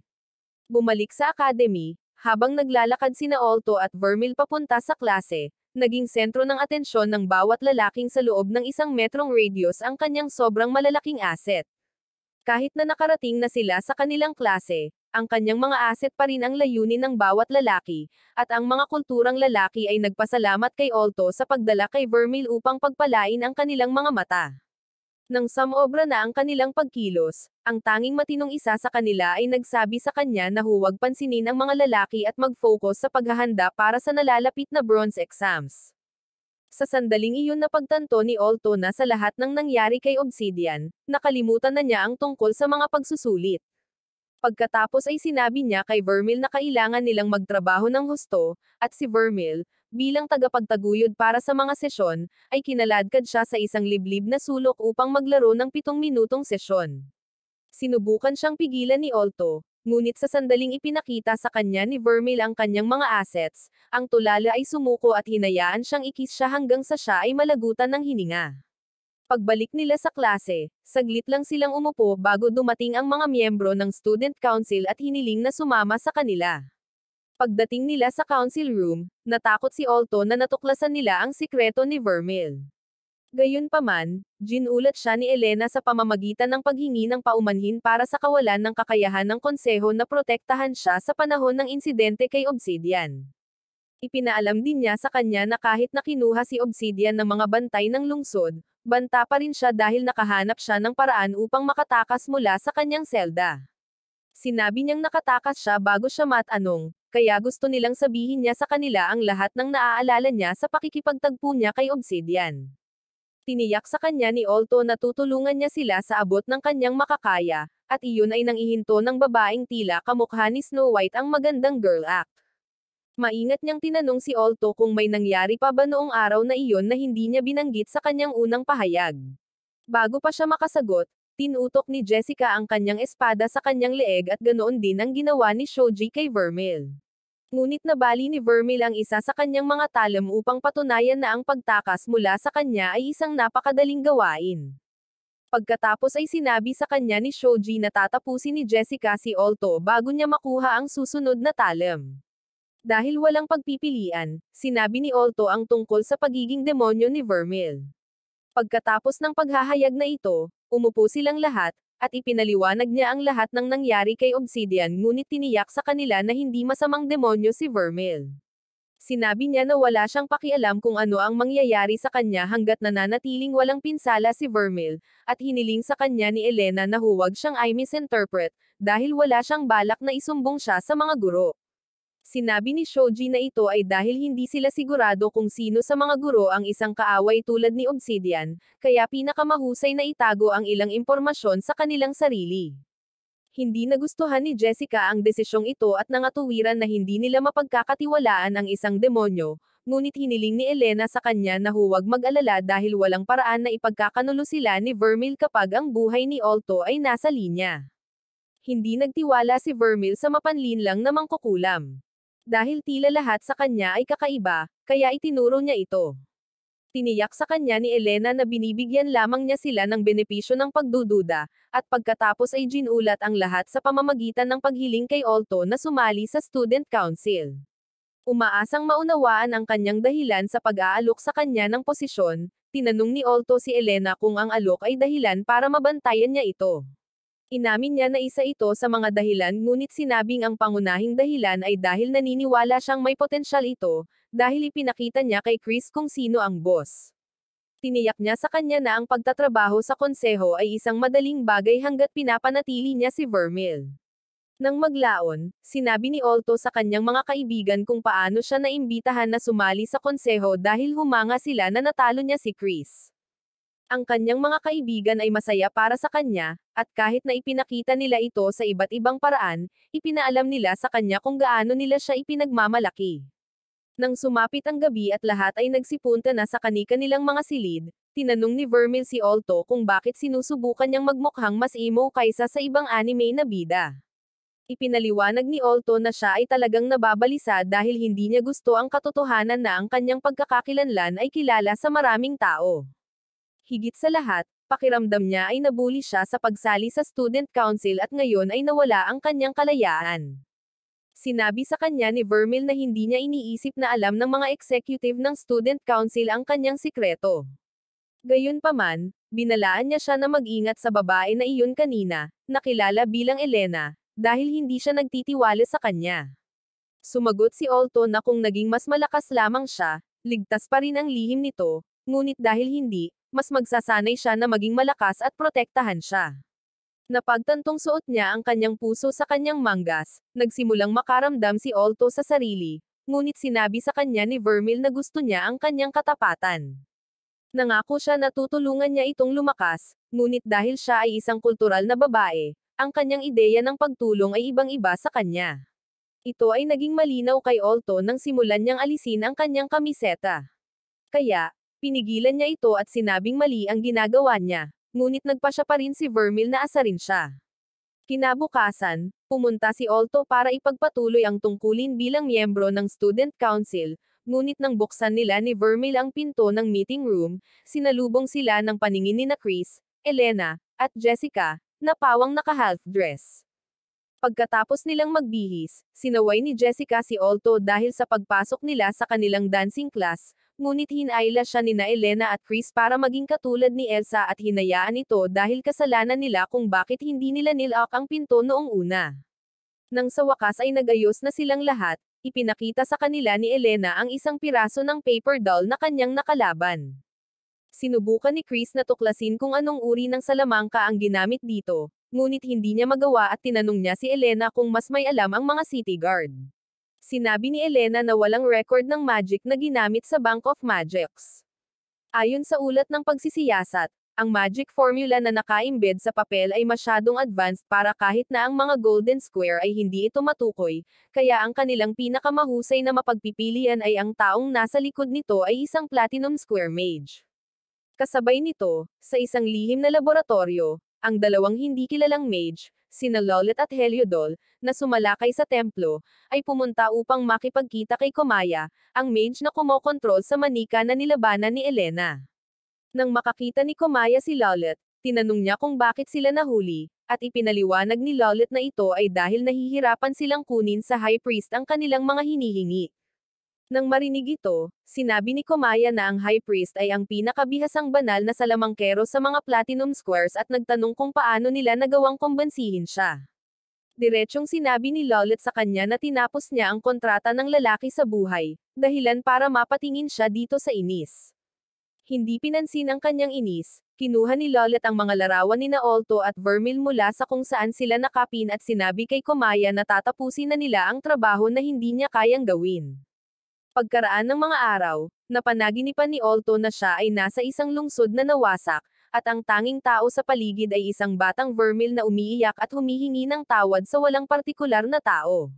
S1: Bumalik sa academy, habang naglalakad sina Alto at Vermil papunta sa klase, naging sentro ng atensyon ng bawat lalaking sa loob ng 1 metrong radius ang kanyang sobrang malalaking asset. Kahit na nakarating na sila sa kanilang klase, ang kanyang mga asset pa rin ang layunin ng bawat lalaki, at ang mga kulturang lalaki ay nagpasalamat kay Alto sa pagdala kay Vermil upang pagpalain ang kanilang mga mata. Nang samobra na ang kanilang pagkilos, ang tanging matinong isa sa kanila ay nagsabi sa kanya na huwag pansinin ang mga lalaki at mag-focus sa paghahanda para sa nalalapit na bronze exams. Sa sandaling iyon napagtanto ni Alto na sa lahat ng nangyari kay Obsidian, nakalimutan na niya ang tungkol sa mga pagsusulit. Pagkatapos ay sinabi niya kay Vermil na kailangan nilang magtrabaho ng husto, at si Vermil, bilang tagapagtaguyod para sa mga sesyon, ay kinaladkad siya sa isang liblib na sulok upang maglaro ng 7 minutong sesyon. Sinubukan siyang pigilan ni Alto, ngunit sa sandaling ipinakita sa kanya ni Vermil ang kanyang mga assets, ang tulala ay sumuko at hinayaan siyang ikis siya hanggang sa siya ay malagutan ng hininga. Pagbalik nila sa klase, saglit lang silang umupo bago dumating ang mga miyembro ng student council at hiniling na sumama sa kanila. Pagdating nila sa council room, natakot si Alto na natuklasan nila ang sikreto ni Vermil. Gayunpaman, ginulat siya ni Elena sa pamamagitan ng paghingi ng paumanhin para sa kawalan ng kakayahan ng konseho na protektahan siya sa panahon ng insidente kay Obsidian. Ipinaalam din niya sa kanya na kahit na kinuha si Obsidian ng mga bantay ng lungsod, banta pa rin siya dahil nakahanap siya ng paraan upang makatakas mula sa kanyang selda. Sinabi niyang nakatakas siya bago siya matanong, kaya gusto nilang sabihin niya sa kanila ang lahat ng naaalala niya sa pakikipagtagpo niya kay Obsidian. Tiniyak sa kanya ni Alto na tutulungan niya sila sa abot ng kanyang makakaya, at iyon ay nangihinto ng babaeng tila kamukha ni Snow White ang magandang girl act. Maingat niyang tinanong si Alto kung may nangyari pa ba noong araw na iyon na hindi niya binanggit sa kanyang unang pahayag. Bago pa siya makasagot, tinutok ni Jessica ang kanyang espada sa kanyang leeg at ganoon din ang ginawa ni Shoji kay Vermil. Ngunit nabali ni Vermil ang isa sa kanyang mga talam upang patunayan na ang pagtakas mula sa kanya ay isang napakadaling gawain. Pagkatapos ay sinabi sa kanya ni Shoji na tatapusin ni Jessica si Alto bago niya makuha ang susunod na talam. Dahil walang pagpipilian, sinabi ni Alto ang tungkol sa pagiging demonyo ni Vermil. Pagkatapos ng paghahayag na ito, umupo silang lahat, at ipinaliwanag niya ang lahat ng nangyari kay Obsidian ngunit tiniyak sa kanila na hindi masamang demonyo si Vermil. Sinabi niya na wala siyang pakialam kung ano ang mangyayari sa kanya hanggat nananatiling walang pinsala si Vermil, at hiniling sa kanya ni Elena na huwag siyang i-misinterpret, dahil wala siyang balak na isumbong siya sa mga guro. Sinabi ni Shoji na ito ay dahil hindi sila sigurado kung sino sa mga guro ang isang kaaway tulad ni Obsidian, kaya pinakamahusay na itago ang ilang impormasyon sa kanilang sarili. Hindi nagustuhan ni Jessica ang desisyong ito at nangatuwiran na hindi nila mapagkakatiwalaan ang isang demonyo, ngunit hiniling ni Elena sa kanya na huwag mag-alala dahil walang paraan na ipagkakanulo sila ni Vermil kapag ang buhay ni Alto ay nasa linya. Hindi nagtiwala si Vermil sa mapanlinlang na mangkukulam. Dahil tila lahat sa kanya ay kakaiba, kaya itinuro niya ito. Tiniyak sa kanya ni Elena na binibigyan lamang niya sila ng benepisyo ng pagdududa, at pagkatapos ay ginulat ang lahat sa pamamagitan ng paghiling kay Alto na sumali sa student council. Umaasang maunawaan ang kanyang dahilan sa pag-aalok sa kanya ng posisyon, tinanong ni Alto si Elena kung ang alok ay dahilan para mabantayan niya ito. Inamin niya na isa ito sa mga dahilan ngunit sinabing ang pangunahing dahilan ay dahil naniniwala siyang may potensyal ito, dahil ipinakita niya kay Chris kung sino ang boss. Tiniyak niya sa kanya na ang pagtatrabaho sa konseho ay isang madaling bagay hanggat pinapanatili niya si Vermil. Nang maglaon, sinabi ni Alto sa kanyang mga kaibigan kung paano siya naimbitahan na sumali sa konseho dahil humanga sila na natalo niya si Chris. Ang kanyang mga kaibigan ay masaya para sa kanya, at kahit na ipinakita nila ito sa iba't ibang paraan, ipinaalam nila sa kanya kung gaano nila siya ipinagmamalaki. Nang sumapit ang gabi at lahat ay nagsipunta na sa kani-kanilang mga silid, tinanong ni Vermil si Alto kung bakit sinusubukan niyang magmukhang mas emo kaysa sa ibang anime na bida. Ipinaliwanag ni Alto na siya ay talagang nababalisa dahil hindi niya gusto ang katotohanan na ang kanyang pagkakakilanlan ay kilala sa maraming tao. Higit sa lahat, pakiramdam niya ay nabuli siya sa pagsali sa student council at ngayon ay nawala ang kanyang kalayaan. Sinabi sa kanya ni Vermil na hindi niya iniisip na alam ng mga executive ng student council ang kanyang sikreto. Gayunpaman, binalaan niya siya na mag-ingat sa babae na iyon kanina, nakilala bilang Elena, dahil hindi siya nagtitiwala sa kanya. Sumagot si Alto na kung naging mas malakas lamang siya, ligtas pa rin ang lihim nito, ngunit dahil hindi, mas magsasanay siya na maging malakas at protektahan siya. Napagtantong suot niya ang kanyang puso sa kanyang manggas, nagsimulang makaramdam si Alto sa sarili, ngunit sinabi sa kanya ni Vermil na gusto niya ang kanyang katapatan. Nangako siya na tutulungan niya itong lumakas, ngunit dahil siya ay isang kultural na babae, ang kanyang ideya ng pagtulong ay ibang-iba sa kanya. Ito ay naging malinaw kay Alto nang simulan niyang alisin ang kanyang kamiseta. Kaya, pinigilan niya ito at sinabing mali ang ginagawa niya, ngunit nagpa siya pa rin si Vermil na asarin siya. Kinabukasan, pumunta si Alto para ipagpatuloy ang tungkulin bilang miyembro ng student council, ngunit nang buksan nila ni Vermil ang pinto ng meeting room, sinalubong sila ng paningin ni Chris, Elena, at Jessica, na pawang naka-half dress. Pagkatapos nilang magbihis, sinaway ni Jessica si Alto dahil sa pagpasok nila sa kanilang dancing class, ngunit hinayla siya nina Elena at Chris para maging katulad ni Elsa at hinayaan ito dahil kasalanan nila kung bakit hindi nila nilak ang pinto noong una. Nang sa wakas ay nagayos na silang lahat, ipinakita sa kanila ni Elena ang isang piraso ng paper doll na kanyang nakalaban. Sinubukan ni Chris na tuklasin kung anong uri ng salamangka ang ginamit dito, ngunit hindi niya magawa at tinanong niya si Elena kung mas may alam ang mga city guard. Sinabi ni Elena na walang record ng magic na ginamit sa Bank of Magics. Ayon sa ulat ng pagsisiyasat, ang magic formula na naka-embed sa papel ay masyadong advanced para kahit na ang mga golden square ay hindi ito matukoy, kaya ang kanilang pinakamahusay na mapagpipilian ay ang taong nasa likod nito ay isang platinum square mage. Kasabay nito, sa isang lihim na laboratorio, ang dalawang hindi kilalang mage, sina Lolet at Heliodol, na sumalakay sa templo, ay pumunta upang makipagkita kay Komaya, ang mage na kumokontrol sa manika na nilabanan ni Elena. Nang makakita ni Komaya si Lolet, tinanong niya kung bakit sila nahuli, at ipinaliwanag ni Lolet na ito ay dahil nahihirapan silang kunin sa High Priest ang kanilang mga hinihingi. Nang marinig ito, sinabi ni Komaya na ang High Priest ay ang pinakabihasang banal na salamangkero sa mga Platinum Squares at nagtanong kung paano nila nagawang kumbansihin siya. Diretsyong sinabi ni Lolet sa kanya na tinapos niya ang kontrata ng lalaki sa buhay, dahilan para mapatingin siya dito sa inis. Hindi pinansin ang kanyang inis, kinuha ni Lolet ang mga larawan ni Alto at Vermil mula sa kung saan sila nakapin at sinabi kay Komaya na tatapusin na nila ang trabaho na hindi niya kayang gawin. Pagkaraan ng mga araw, napanaginipan ni Alto na siya ay nasa isang lungsod na nawasak, at ang tanging tao sa paligid ay isang batang Vermil na umiiyak at humihingi ng tawad sa walang partikular na tao.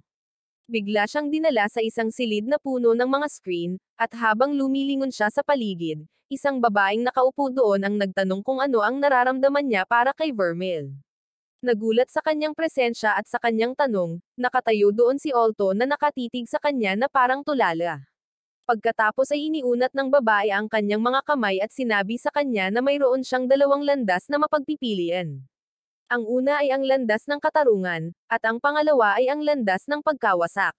S1: Bigla siyang dinala sa isang silid na puno ng mga screen, at habang lumilingon siya sa paligid, isang babaeng nakaupo doon ang nagtanong kung ano ang nararamdaman niya para kay Vermil. Nagulat sa kanyang presensya at sa kanyang tanong, nakatayo doon si Alto na nakatitig sa kanya na parang tulala. Pagkatapos ay iniunat ng babae ang kanyang mga kamay at sinabi sa kanya na mayroon siyang dalawang landas na mapagpipilian. Ang una ay ang landas ng katarungan, at ang pangalawa ay ang landas ng pagkawasak.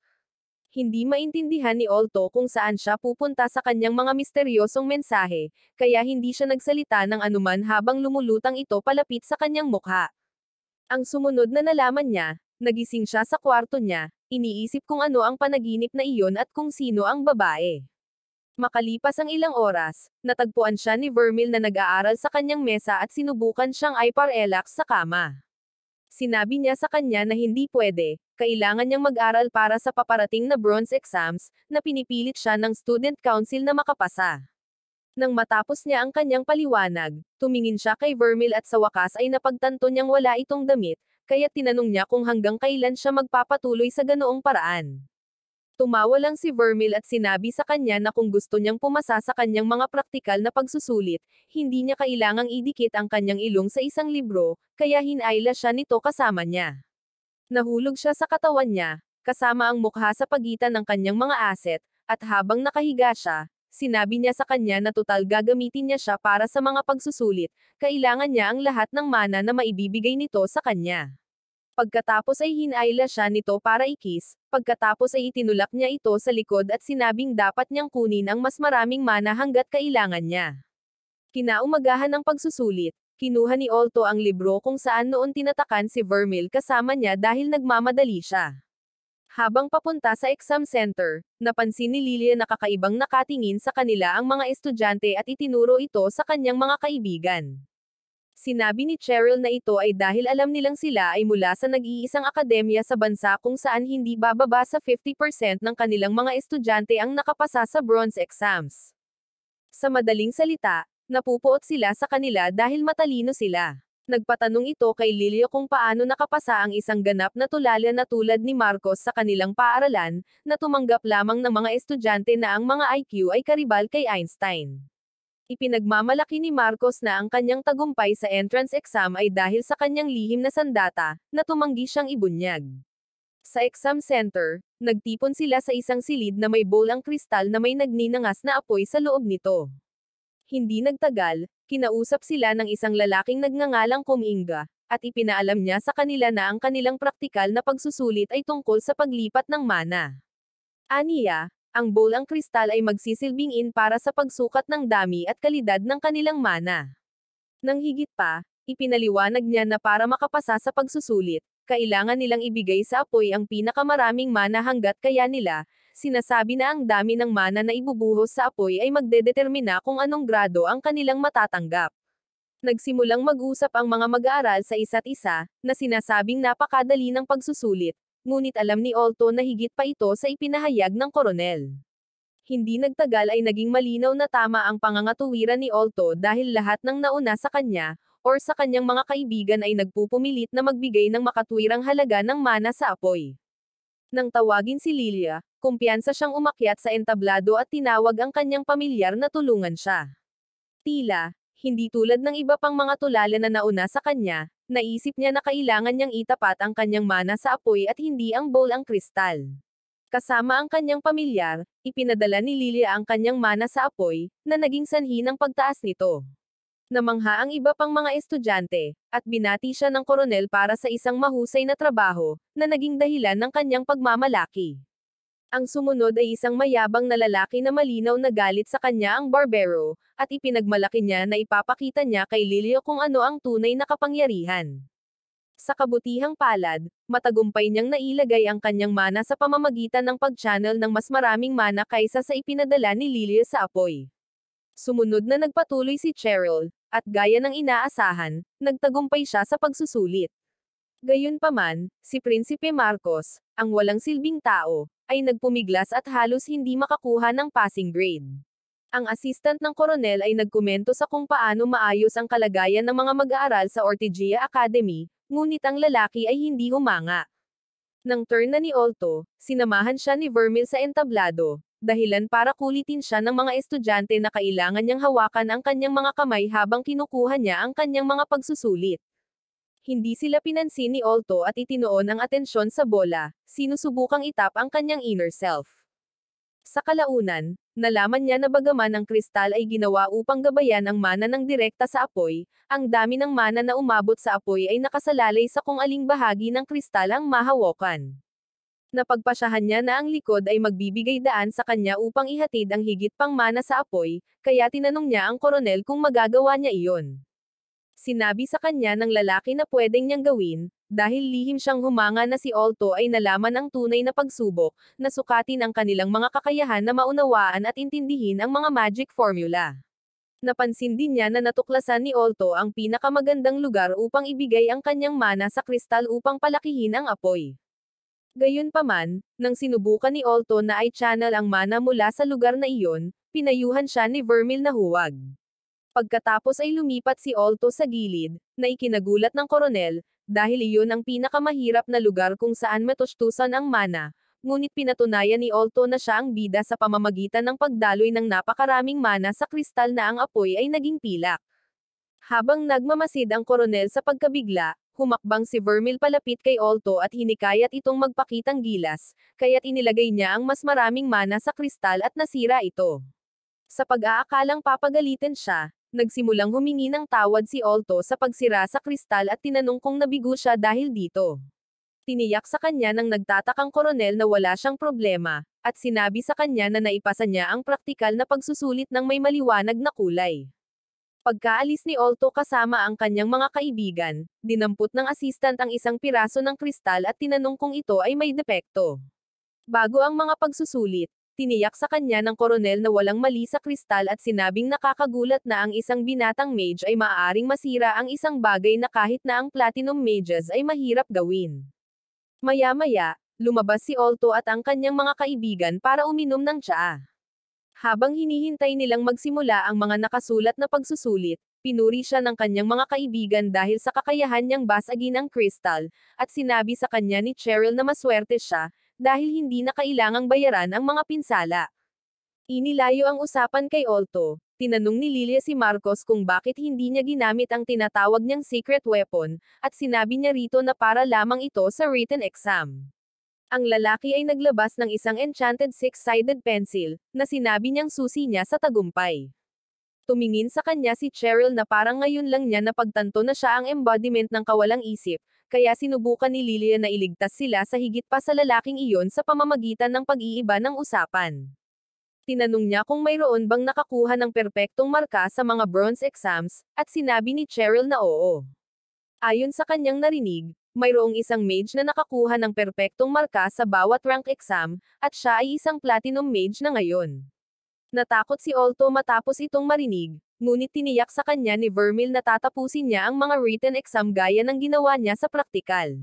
S1: Hindi maintindihan ni Alto kung saan siya pupunta sa kanyang mga misteryosong mensahe, kaya hindi siya nagsalita ng anuman habang lumulutang ito palapit sa kanyang mukha. Ang sumunod na nalaman niya, nagising siya sa kwarto niya, iniisip kung ano ang panaginip na iyon at kung sino ang babae. Makalipas ang ilang oras, natagpuan siya ni Vermil na nag-aaral sa kanyang mesa at sinubukan siyang iparelax sa kama. Sinabi niya sa kanya na hindi pwede, kailangan niyang mag-aral para sa paparating na bronze exams, na pinipilit siya ng student council na makapasa. Nang matapos niya ang kanyang paliwanag, tumingin siya kay Vermil at sa wakas ay napagtanto niyang wala itong damit, kaya tinanong niya kung hanggang kailan siya magpapatuloy sa ganoong paraan. Tumawa lang si Vermil at sinabi sa kanya na kung gusto niyang pumasa sa kanyang mga praktikal na pagsusulit, hindi niya kailangang idikit ang kanyang ilong sa isang libro, kaya hinayla siya nito kasama niya. Nahulog siya sa katawan niya, kasama ang mukha sa pagitan ng kanyang mga asset, at habang nakahiga siya, sinabi niya sa kanya na tutal gagamitin niya siya para sa mga pagsusulit, kailangan niya ang lahat ng mana na maibibigay nito sa kanya. Pagkatapos ay hinayla siya nito para ikis, pagkatapos ay itinulak niya ito sa likod at sinabing dapat niyang kunin ang mas maraming mana hanggat kailangan niya. Kinaumagahan ng pagsusulit, kinuha ni Olto ang libro kung saan noon tinatakan si Vermil kasama niya dahil nagmamadali siya. Habang papunta sa exam center, napansin ni Lilia na kakaibang nakatingin sa kanila ang mga estudyante at itinuro ito sa kanyang mga kaibigan. Sinabi ni Cheryl na ito ay dahil alam nilang sila ay mula sa nag-iisang akademya sa bansa kung saan hindi bababa sa 50% ng kanilang mga estudyante ang nakapasa sa bronze exams. Sa madaling salita, napupuot sila sa kanila dahil matalino sila. Nagpatanong ito kay Lilia kung paano nakapasa ang isang ganap na tulala na tulad ni Marcos sa kanilang paaralan, na tumanggap lamang ng mga estudyante na ang mga IQ ay karibal kay Einstein. Ipinagmamalaki ni Marcos na ang kanyang tagumpay sa entrance exam ay dahil sa kanyang lihim na sandata, na tumanggi siyang ibunyag. Sa exam center, nagtipon sila sa isang silid na may bowl ang kristal na may nagninangas na apoy sa loob nito. Hindi nagtagal, kinausap sila ng isang lalaking nagngangalang Kuminga, at ipinaalam niya sa kanila na ang kanilang praktikal na pagsusulit ay tungkol sa paglipat ng mana. Aniya, ang bowl ang kristal ay magsisilbing in para sa pagsukat ng dami at kalidad ng kanilang mana. Nang higit pa, ipinaliwanag niya na para makapasa sa pagsusulit, kailangan nilang ibigay sa apoy ang pinakamaraming mana hanggat kaya nila, sinasabi na ang dami ng mana na ibubuhos sa apoy ay magdedetermina kung anong grado ang kanilang matatanggap. Nagsimulang mag-usap ang mga mag-aaral sa isa't isa, na sinasabing napakadali ng pagsusulit, ngunit alam ni Olto na higit pa ito sa ipinahayag ng koronel. Hindi nagtagal ay naging malinaw na tama ang pangangatuwiran ni Olto dahil lahat ng nauna sa kanya, or sa kanyang mga kaibigan ay nagpupumilit na magbigay ng makatwirang halaga ng mana sa apoy. Nang tawagin si Lilia, kumpiyansa siyang umakyat sa entablado at tinawag ang kanyang pamilyar na tulungan siya. Tila, hindi tulad ng iba pang mga tulala na nauna sa kanya, naisip niya na kailangan niyang itapat ang kanyang mana sa apoy at hindi ang bowl ang kristal. Kasama ang kanyang pamilyar, ipinadala ni Lilia ang kanyang mana sa apoy, na naging sanhi ng pagtaas nito. Namangha ang iba pang mga estudyante, at binati siya ng koronel para sa isang mahusay na trabaho, na naging dahilan ng kanyang pagmamalaki. Ang sumunod ay isang mayabang na lalaki na malinaw na galit sa kanya ang barbero, at ipinagmalaki niya na ipapakita niya kay Lilio kung ano ang tunay na kapangyarihan. Sa kabutihang palad, matagumpay niyang nailagay ang kanyang mana sa pamamagitan ng pag-channel ng mas maraming mana kaysa sa ipinadala ni Lilio sa apoy. Sumunod na nagpatuloy si Cheryl, at gaya ng inaasahan, nagtagumpay siya sa pagsusulit. Gayunpaman, si Prinsipe Marcos, ang walang silbing tao, ay nagpumiglas at halos hindi makakuha ng passing grade. Ang assistant ng koronel ay nagkomento sa kung paano maayos ang kalagayan ng mga mag-aaral sa Ortigia Academy, ngunit ang lalaki ay hindi humanga. Nang turn na ni Olto, sinamahan siya ni Vermil sa entablado, dahilan para kulitin siya ng mga estudyante na kailangan niyang hawakan ang kanyang mga kamay habang kinukuha niya ang kanyang mga pagsusulit. Hindi sila pinansin ni Olto at itinoon ang atensyon sa bola, sinusubukang itap ang kanyang inner self. Sa kalaunan, nalaman niya na bagaman ang kristal ay ginawa upang gabayan ang mana ng direkta sa apoy, ang dami ng mana na umabot sa apoy ay nakasalalay sa kung aling bahagi ng kristal ang mahawakan. Napagpasyahan niya na ang likod ay magbibigay daan sa kanya upang ihatid ang higit pang mana sa apoy, kaya tinanong niya ang koronel kung magagawa niya iyon. Sinabi sa kanya ng lalaki na pwedeng niyang gawin, dahil lihim siyang humanga na si Olto ay nalaman ang tunay na pagsubok, na sukatin ang kanilang mga kakayahan na maunawaan at intindihin ang mga magic formula. Napansin din niya na natuklasan ni Olto ang pinakamagandang lugar upang ibigay ang kanyang mana sa kristal upang palakihin ang apoy. Gayunpaman, nang sinubukan ni Olto na i-channel ang mana mula sa lugar na iyon, pinayuhan siya ni Vermil na huwag. Pagkatapos ay lumipat si Olto sa gilid, na ikinagulat ng koronel, dahil iyon ang pinakamahirap na lugar kung saan matustusan ang mana, ngunit pinatunayan ni Olto na siya ang bida sa pamamagitan ng pagdaloy ng napakaraming mana sa kristal na ang apoy ay naging pilak. Habang nagmamasid ang koronel sa pagkabigla, humakbang si Vermil palapit kay Olto at hinikayat itong magpakitang gilas, kaya't inilagay niya ang mas maraming mana sa kristal at nasira ito. Sa pag-aakalang papagalitin siya, nagsimulang humingi ng tawad si Olto sa pagsira sa kristal at tinanong kung nabigo siya dahil dito. Tiniyak sa kanya ng nagtatakang koronel na wala siyang problema, at sinabi sa kanya na naipasa niya ang praktikal na pagsusulit ng may maliwanag na kulay. Pagkaalis ni Olto kasama ang kanyang mga kaibigan, dinampot ng assistant ang isang piraso ng kristal at tinanong kung ito ay may depekto. Bago ang mga pagsusulit, tiniyak sa kanya ng koronel na walang mali sa kristal at sinabing nakakagulat na ang isang binatang mage ay maaaring masira ang isang bagay na kahit na ang platinum mages ay mahirap gawin. Maya-maya, lumabas si Olto at ang kanyang mga kaibigan para uminom ng tsaa. Habang hinihintay nilang magsimula ang mga nakasulat na pagsusulit, pinuri siya ng kanyang mga kaibigan dahil sa kakayahan niyang basagin ang kristal, at sinabi sa kanya ni Cheryl na maswerte siya, dahil hindi na kailangang bayaran ang mga pinsala. Inilayo ang usapan kay Olto. Tinanong ni Lilia si Marcos kung bakit hindi niya ginamit ang tinatawag niyang secret weapon, at sinabi niya rito na para lamang ito sa written exam. Ang lalaki ay naglabas ng isang enchanted six-sided pencil, na sinabi niyang susi niya sa tagumpay. Tumingin sa kanya si Cheryl na parang ngayon lang niya napagtanto na siya ang embodiment ng kawalang isip, kaya sinubukan ni Lilia na iligtas sila sa higit pa sa lalaking iyon sa pamamagitan ng pag-iiba ng usapan. Tinanong niya kung mayroon bang nakakuha ng perpektong marka sa mga bronze exams, at sinabi ni Cheryl na oo. Ayon sa kanyang narinig, mayroong isang mage na nakakuha ng perpektong marka sa bawat rank exam, at siya ay isang platinum mage na ngayon. Natakot si Olto matapos itong marinig, ngunit tiniyak sa kanya ni Vermil na tatapusin niya ang mga written exam gaya ng ginawa niya sa praktikal.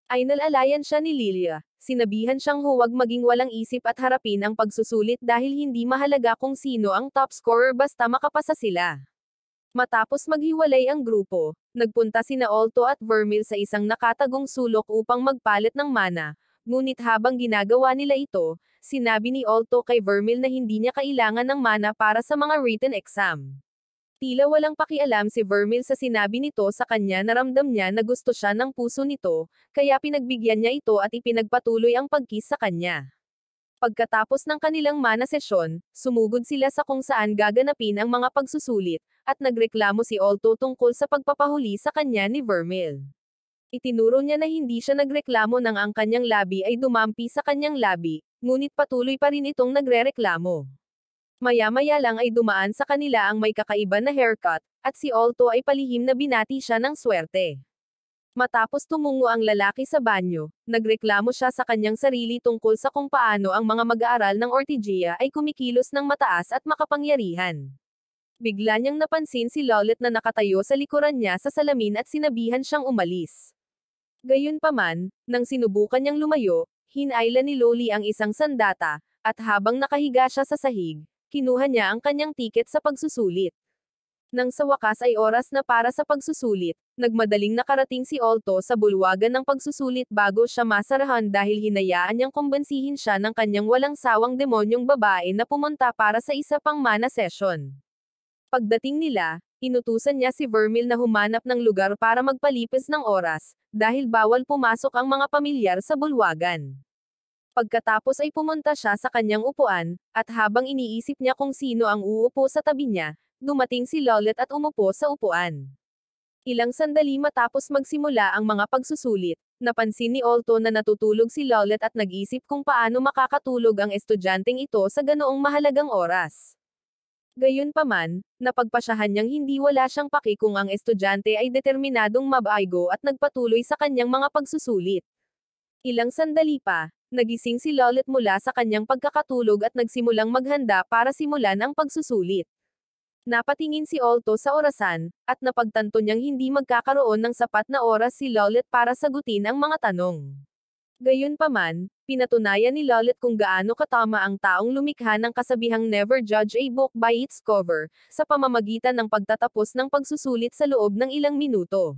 S1: Ay nalalayan siya ni Lilia, sinabihan siyang huwag maging walang isip at harapin ang pagsusulit dahil hindi mahalaga kung sino ang top scorer basta makapasa sila. Matapos maghiwalay ang grupo, nagpunta sina Olto at Vermil sa isang nakatagong sulok upang magpalit ng mana, ngunit habang ginagawa nila ito, sinabi ni Olto kay Vermil na hindi niya kailangan ng mana para sa mga written exam. Tila walang pakialam si Vermil sa sinabi nito sa kanya na ramdam niya na gusto siya ng puso nito, kaya pinagbigyan niya ito at ipinagpatuloy ang pagkiss sa kanya. Pagkatapos ng kanilang mana sesyon, sumugod sila sa kung saan gaganapin ang mga pagsusulit, at nagreklamo si Olto tungkol sa pagpapahuli sa kanya ni Vermil. Itinuro niya na hindi siya nagreklamo nang ang kanyang labi ay dumampi sa kanyang labi, ngunit patuloy pa rin itong nagrereklamo. Maya-maya lang ay dumaan sa kanila ang may kakaiba na haircut, at si Olto ay palihim na binati siya ng swerte. Matapos tumungo ang lalaki sa banyo, nagreklamo siya sa kanyang sarili tungkol sa kung paano ang mga mag-aaral ng Ortigia ay kumikilos ng mataas at makapangyarihan. Bigla niyang napansin si Lolet na nakatayo sa likuran niya sa salamin at sinabihan siyang umalis. Gayunpaman, nang sinubukan niyang lumayo, hinayla ni Loli ang isang sandata, at habang nakahiga siya sa sahig, kinuha niya ang kanyang tiket sa pagsusulit. Nang sa wakas ay oras na para sa pagsusulit, nagmadaling nakarating si Olto sa bulwagan ng pagsusulit bago siya masarahan dahil hinayaan niyang kumbensihin siya ng kanyang walang sawang demonyong babae na pumunta para sa isa pang mana session. Pagdating nila, inutusan niya si Vermil na humanap ng lugar para magpalipas ng oras, dahil bawal pumasok ang mga pamilyar sa bulwagan. Pagkatapos ay pumunta siya sa kanyang upuan, at habang iniisip niya kung sino ang uupo sa tabi niya, dumating si Lolet at umupo sa upuan. Ilang sandali matapos magsimula ang mga pagsusulit, napansin ni Olto na natutulog si Lolet at nag-isip kung paano makakatulog ang estudyanteng ito sa ganoong mahalagang oras. Gayunpaman, napagpasyahan niyang hindi wala siyang paki kung ang estudyante ay determinadong mabaigo at nagpatuloy sa kanyang mga pagsusulit. Ilang sandali pa, nagising si Lolet mula sa kanyang pagkakatulog at nagsimulang maghanda para simulan ang pagsusulit. Napatingin si Olto sa orasan, at napagtanto niyang hindi magkakaroon ng sapat na oras si Lolet para sagutin ang mga tanong. Gayunpaman, pinatunayan ni Lolet kung gaano katama ang taong lumikha ng kasabihang never judge a book by its cover, sa pamamagitan ng pagtatapos ng pagsusulit sa loob ng ilang minuto.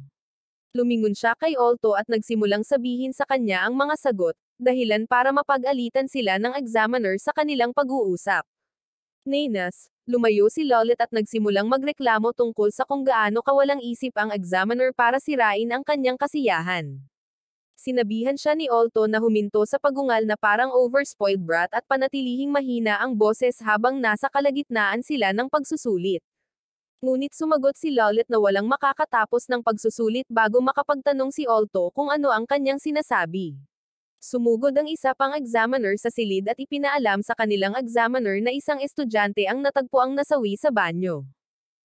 S1: Lumingon siya kay Olto at nagsimulang sabihin sa kanya ang mga sagot, dahilan para mapag-alitan sila ng examiner sa kanilang pag-uusap. Nenas, lumayo si Lolet at nagsimulang magreklamo tungkol sa kung gaano kawalang isip ang examiner para sirain ang kanyang kasiyahan. Sinabihan siya ni Olto na huminto sa pagungal na parang overspoiled brat at panatilihing mahina ang boses habang nasa kalagitnaan sila ng pagsusulit. Ngunit sumagot si Lollet na walang makakatapos ng pagsusulit bago makapagtanong si Alto kung ano ang kanyang sinasabi. Sumugod ang isa pang examiner sa silid at ipinaalam sa kanilang examiner na isang estudyante ang natagpuang nasawi sa banyo.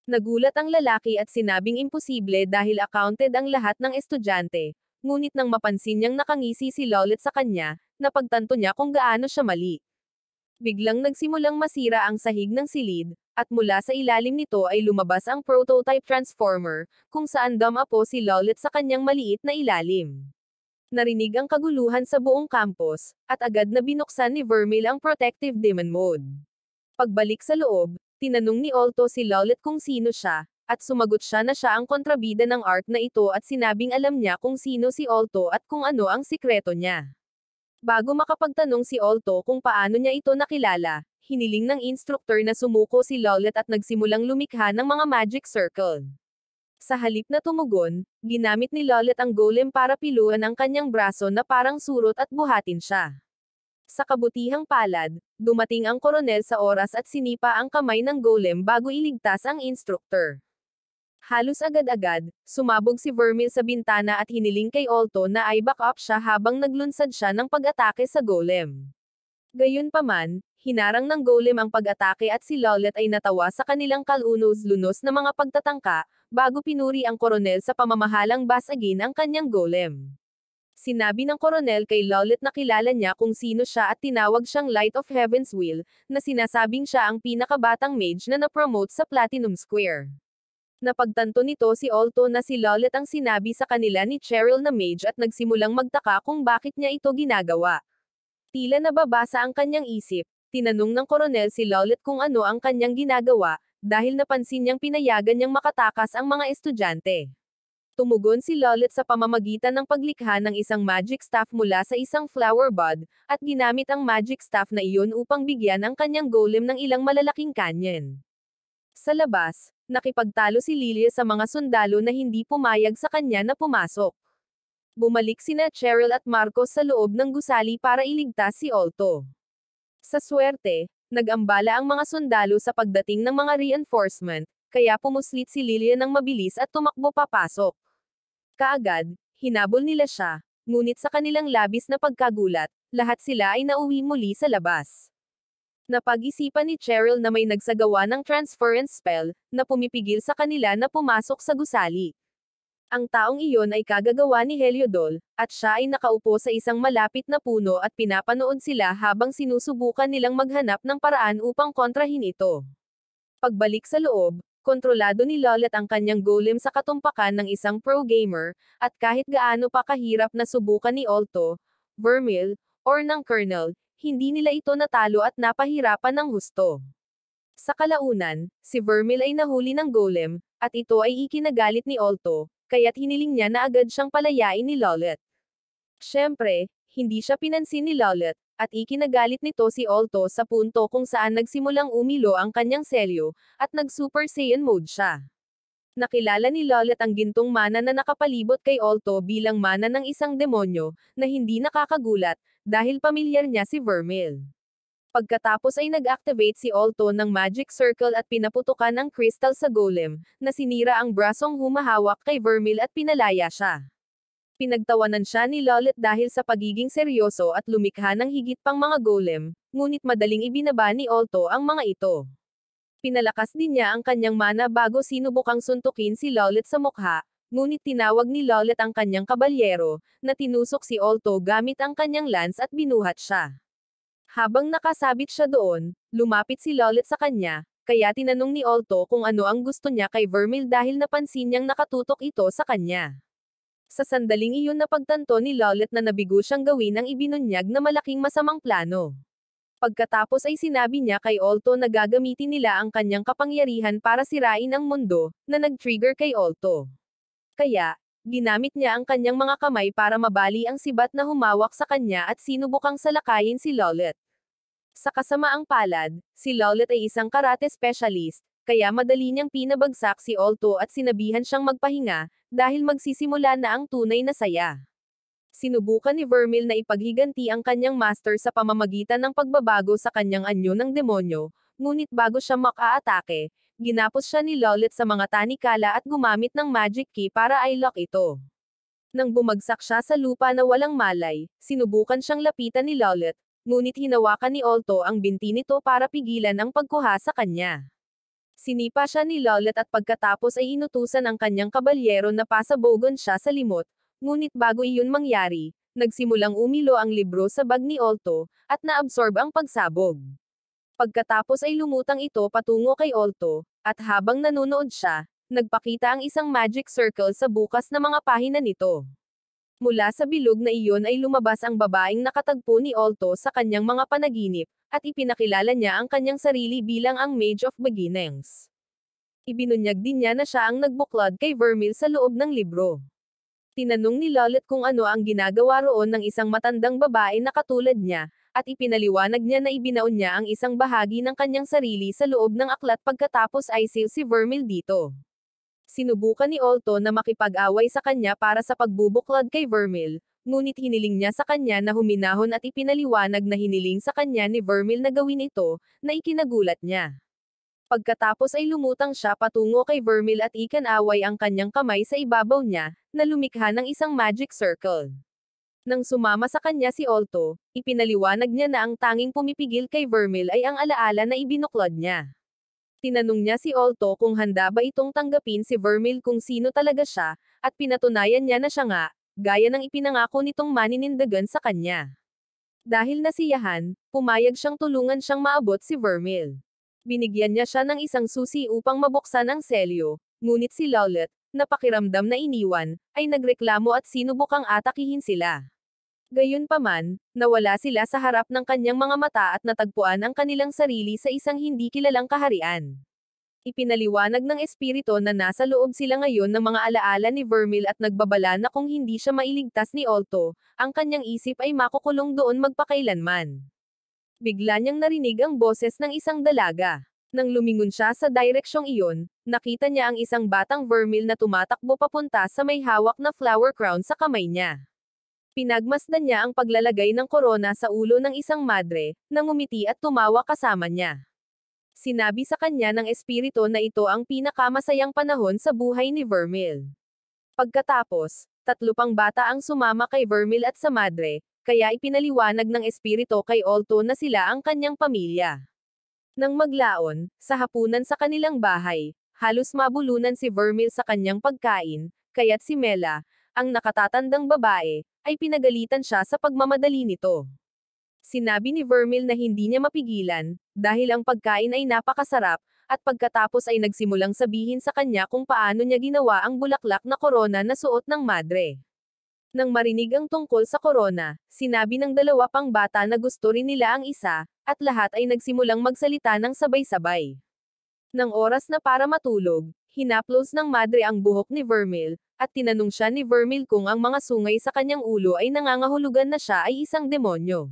S1: Nagulat ang lalaki at sinabing imposible dahil accounted ang lahat ng estudyante, ngunit nang mapansin niyang nakangisi si Lollet sa kanya, napagtanto niya kung gaano siya mali. Biglang nagsimulang masira ang sahig ng silid, at mula sa ilalim nito ay lumabas ang prototype transformer, kung saan dumapo si Lollet sa kanyang maliit na ilalim. Narinig ang kaguluhan sa buong campus, at agad na binuksan ni Vermeil ang protective demon mode. Pagbalik sa loob, tinanong ni Alto si Lollet kung sino siya, at sumagot siya na siya ang kontrabida ng art na ito at sinabing alam niya kung sino si Alto at kung ano ang sikreto niya. Bago makapagtanong si Alto kung paano niya ito nakilala, hiniling ng instructor na sumuko si Lollet at nagsimulang lumikha ng mga magic circle. Sa halip na tumugon, ginamit ni Lollet ang golem para piluan ang kanyang braso na parang surot at buhatin siya. Sa kabutihang palad, dumating ang koronel sa oras at sinipa ang kamay ng golem bago iligtas ang instructor. Halos agad-agad, sumabog si Vermeil sa bintana at hiniling kay Alto na ay back up siya habang naglunsad siya ng pag-atake sa golem. Gayunpaman, hinarang ng golem ang pag-atake at si Lollet ay natawa sa kanilang kalunos-lunos na mga pagtatangka, bago pinuri ang koronel sa pamamahalang basagin ang kanyang golem. Sinabi ng koronel kay Lollet na kilala niya kung sino siya at tinawag siyang Light of Heaven's Will, na sinasabing siya ang pinakabatang mage na na-promote sa Platinum Square. Napagtanto nito si Alto na si Lollet ang sinabi sa kanila ni Cheryl na mage at nagsimulang magtaka kung bakit niya ito ginagawa. Tila nababasa ang kanyang isip, tinanong ng koronel si Lollet kung ano ang kanyang ginagawa, dahil napansin niyang pinayagan niyang makatakas ang mga estudyante. Tumugon si Lollet sa pamamagitan ng paglikha ng isang magic staff mula sa isang flower bud, at ginamit ang magic staff na iyon upang bigyan ang kanyang golem ng ilang malalaking canyon. Sa labas, nakipagtalo si Lilia sa mga sundalo na hindi pumayag sa kanya na pumasok. Bumalik sina Cheryl at Marcos sa loob ng gusali para iligtas si Alto. Sa swerte, nag-ambala ang mga sundalo sa pagdating ng mga reinforcement, kaya pumuslit si Lilia ng mabilis at tumakbo papasok. Kaagad, hinabol nila siya, ngunit sa kanilang labis na pagkagulat, lahat sila ay nauwi muli sa labas. Napag-isipan ni Cheryl na may nagsagawa ng transference spell, na pumipigil sa kanila na pumasok sa gusali. Ang taong iyon ay kagagawa ni Heliodol, at siya ay nakaupo sa isang malapit na puno at pinapanood sila habang sinusubukan nilang maghanap ng paraan upang kontrahin ito. Pagbalik sa loob, kontrolado ni Lollet ang kanyang golem sa katumpakan ng isang pro-gamer, at kahit gaano pa kahirap na subukan ni Alto, Vermeil, or ng Colonel, hindi nila ito natalo at napahirapan ng husto. Sa kalaunan, si Vermeil ay nahuli ng golem, at ito ay ikinagalit ni Alto, kaya't hiniling niya na agad siyang palayain ni Lollet. Siyempre, hindi siya pinansin ni Lollet, at ikinagalit nito si Alto sa punto kung saan nagsimulang umilo ang kanyang selyo, at nag-Super Saiyan mode siya. Nakilala ni Lollet ang gintong mana na nakapalibot kay Alto bilang mana ng isang demonyo, na hindi nakakagulat, dahil pamilyar niya si Vermeil. Pagkatapos ay nag-activate si Alto ng magic circle at pinaputukan ang crystal sa golem, na sinira ang brasong humahawak kay Vermeil at pinalaya siya. Pinagtawanan siya ni Lollet dahil sa pagiging seryoso at lumikha ng higit pang mga golem, ngunit madaling ibinaba ni Alto ang mga ito. Pinalakas din niya ang kanyang mana bago sinubukang suntukin si Lollet sa mukha, ngunit tinawag ni Lollet ang kanyang kabalyero, na tinusok si Alto gamit ang kanyang lance at binuhat siya. Habang nakasabit siya doon, lumapit si Lollet sa kanya, kaya tinanong ni Alto kung ano ang gusto niya kay Vermeil dahil napansin niyang nakatutok ito sa kanya. Sa sandaling iyon napagtanto ni Lollet na nabigo siyang gawin ang ibinunyag na malaking masamang plano. Pagkatapos ay sinabi niya kay Alto na gagamitin nila ang kanyang kapangyarihan para sirain ang mundo, na nag-trigger kay Alto. Kaya, ginamit niya ang kanyang mga kamay para mabali ang sibat na humawak sa kanya at sinubukang salakayin si Lollet. Sa kasamaang palad, si Lollet ay isang karate specialist, kaya madali niyang pinabagsak si Alto at sinabihan siyang magpahinga, dahil magsisimula na ang tunay na saya. Sinubukan ni Vermeil na ipaghiganti ang kanyang master sa pamamagitan ng pagbabago sa kanyang anyo ng demonyo, ngunit bago siya maka-atake, Ginapos siya ni Lollet sa mga tanikala at gumamit ng magic key para i-lock ito. Nang bumagsak siya sa lupa na walang malay, sinubukan siyang lapitan ni Lollet, ngunit hinawakan ni Olto ang binti nito para pigilan ang pagkuha sa kanya. Sinipa siya ni Lollet at pagkatapos ay inutusan ang kanyang kabalyero na pasabogon siya sa limot, ngunit bago iyon mangyari, nagsimulang umilo ang libro sa bag ni Olto, at naabsorb ang pagsabog. Pagkatapos ay lumutang ito patungo kay Olto, at habang nanonood siya, nagpakita ang isang magic circle sa bukas na mga pahina nito. Mula sa bilog na iyon ay lumabas ang babaeng nakatagpo ni Olto sa kanyang mga panaginip, at ipinakilala niya ang kanyang sarili bilang ang Mage of Beginnings. Ibinunyag din niya na siya ang nagbuklod kay Vermeil sa loob ng libro. Tinanong ni Lollet kung ano ang ginagawa roon ng isang matandang babae na katulad niya, at ipinaliwanag niya na ibinaon niya ang isang bahagi ng kanyang sarili sa loob ng aklat pagkatapos ay si Vermeil dito. Sinubukan ni Olto na makipag-away sa kanya para sa pagbubuklod kay Vermeil, ngunit hiniling niya sa kanya na huminahon at ipinaliwanag na hiniling sa kanya ni Vermeil na gawin ito, na ikinagulat niya. Pagkatapos ay lumutang siya patungo kay Vermeil at ikan-away ang kanyang kamay sa ibabaw niya, na lumikha ng isang magic circle. Nang sumama sa kanya si Olto, ipinaliwanag niya na ang tanging pumipigil kay Vermeil ay ang alaala na ibinuklod niya. Tinanong niya si Olto kung handa ba itong tanggapin si Vermeil kung sino talaga siya, at pinatunayan niya na siya nga, gaya ng ipinangako nitong maninindigan sa kanya. Dahil nasiyahan, pumayag siyang tulungan siyang maabot si Vermeil. Binigyan niya siya ng isang susi upang mabuksan ang selyo, ngunit si Lollet, na pakiramdam na iniwan, ay nagreklamo at sinubukang atakihin sila. Gayunpaman, nawala sila sa harap ng kanyang mga mata at natagpuan ang kanilang sarili sa isang hindi kilalang kaharian. Ipinaliwanag ng espiritu na nasa loob sila ngayon ng mga alaala ni Vermeil at nagbabala na kung hindi siya mailigtas ni Olto, ang kanyang isip ay makukulong doon magpakailanman. Bigla niyang narinig ang boses ng isang dalaga. Nang lumingon siya sa direksyong iyon, nakita niya ang isang batang Vermeil na tumatakbo papunta sa may hawak na flower crown sa kamay niya. Pinagmasdan niya ang paglalagay ng korona sa ulo ng isang madre, na ngumiti at tumawa kasama niya. Sinabi sa kanya ng espiritu na ito ang pinakamasayang panahon sa buhay ni Vermeil. Pagkatapos, 3 pang bata ang sumama kay Vermeil at sa madre, kaya ipinaliwanag ng espiritu kay Olto na sila ang kanyang pamilya. Nang maglaon, sa hapunan sa kanilang bahay, halos mabulunan si Vermeil sa kanyang pagkain, kaya't si Mela, ang nakatatandang babae, ay pinagalitan siya sa pagmamadali nito. Sinabi ni Vermeil na hindi niya mapigilan, dahil ang pagkain ay napakasarap, at pagkatapos ay nagsimulang sabihin sa kanya kung paano niya ginawa ang bulaklak na korona na suot ng madre. Nang marinig ang tungkol sa korona, sinabi ng 2 pang bata na gusto rin nila ang isa, at lahat ay nagsimulang magsalita ng sabay-sabay. Nang oras na para matulog, hinaplos ng madre ang buhok ni Vermeil, at tinanong siya ni Vermeil kung ang mga sungay sa kanyang ulo ay nangangahulugan na siya ay isang demonyo.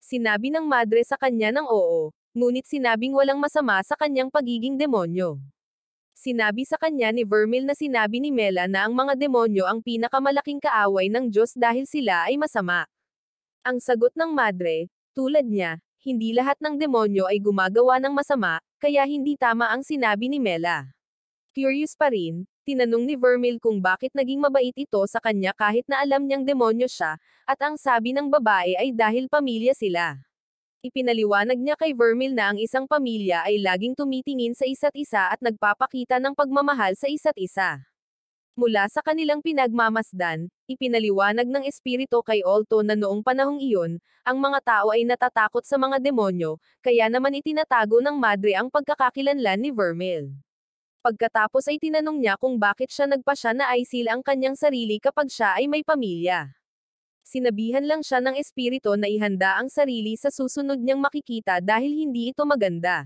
S1: Sinabi ng madre sa kanya ng oo, ngunit sinabing walang masama sa kanyang pagiging demonyo. Sinabi sa kanya ni Vermeil na sinabi ni Mela na ang mga demonyo ang pinakamalaking kaaway ng Diyos dahil sila ay masama. Ang sagot ng madre, tulad niya, hindi lahat ng demonyo ay gumagawa ng masama, kaya hindi tama ang sinabi ni Mela. Curious pa rin, tinanong ni Vermeil kung bakit naging mabait ito sa kanya kahit na alam niyang demonyo siya, at ang sabi ng babae ay dahil pamilya sila. Ipinaliwanag niya kay Vermeil na ang isang pamilya ay laging tumitingin sa isa't isa at nagpapakita ng pagmamahal sa isa't isa. Mula sa kanilang pinagmamasdan, ipinaliwanag ng espiritu kay Olto na noong panahong iyon, ang mga tao ay natatakot sa mga demonyo, kaya naman itinatago ng madre ang pagkakakilanlan ni Vermeil. Pagkatapos ay tinanong niya kung bakit siya nagpasya na aisil ang kanyang sarili kapag siya ay may pamilya. Sinabihan lang siya ng espiritu na ihanda ang sarili sa susunod niyang makikita dahil hindi ito maganda.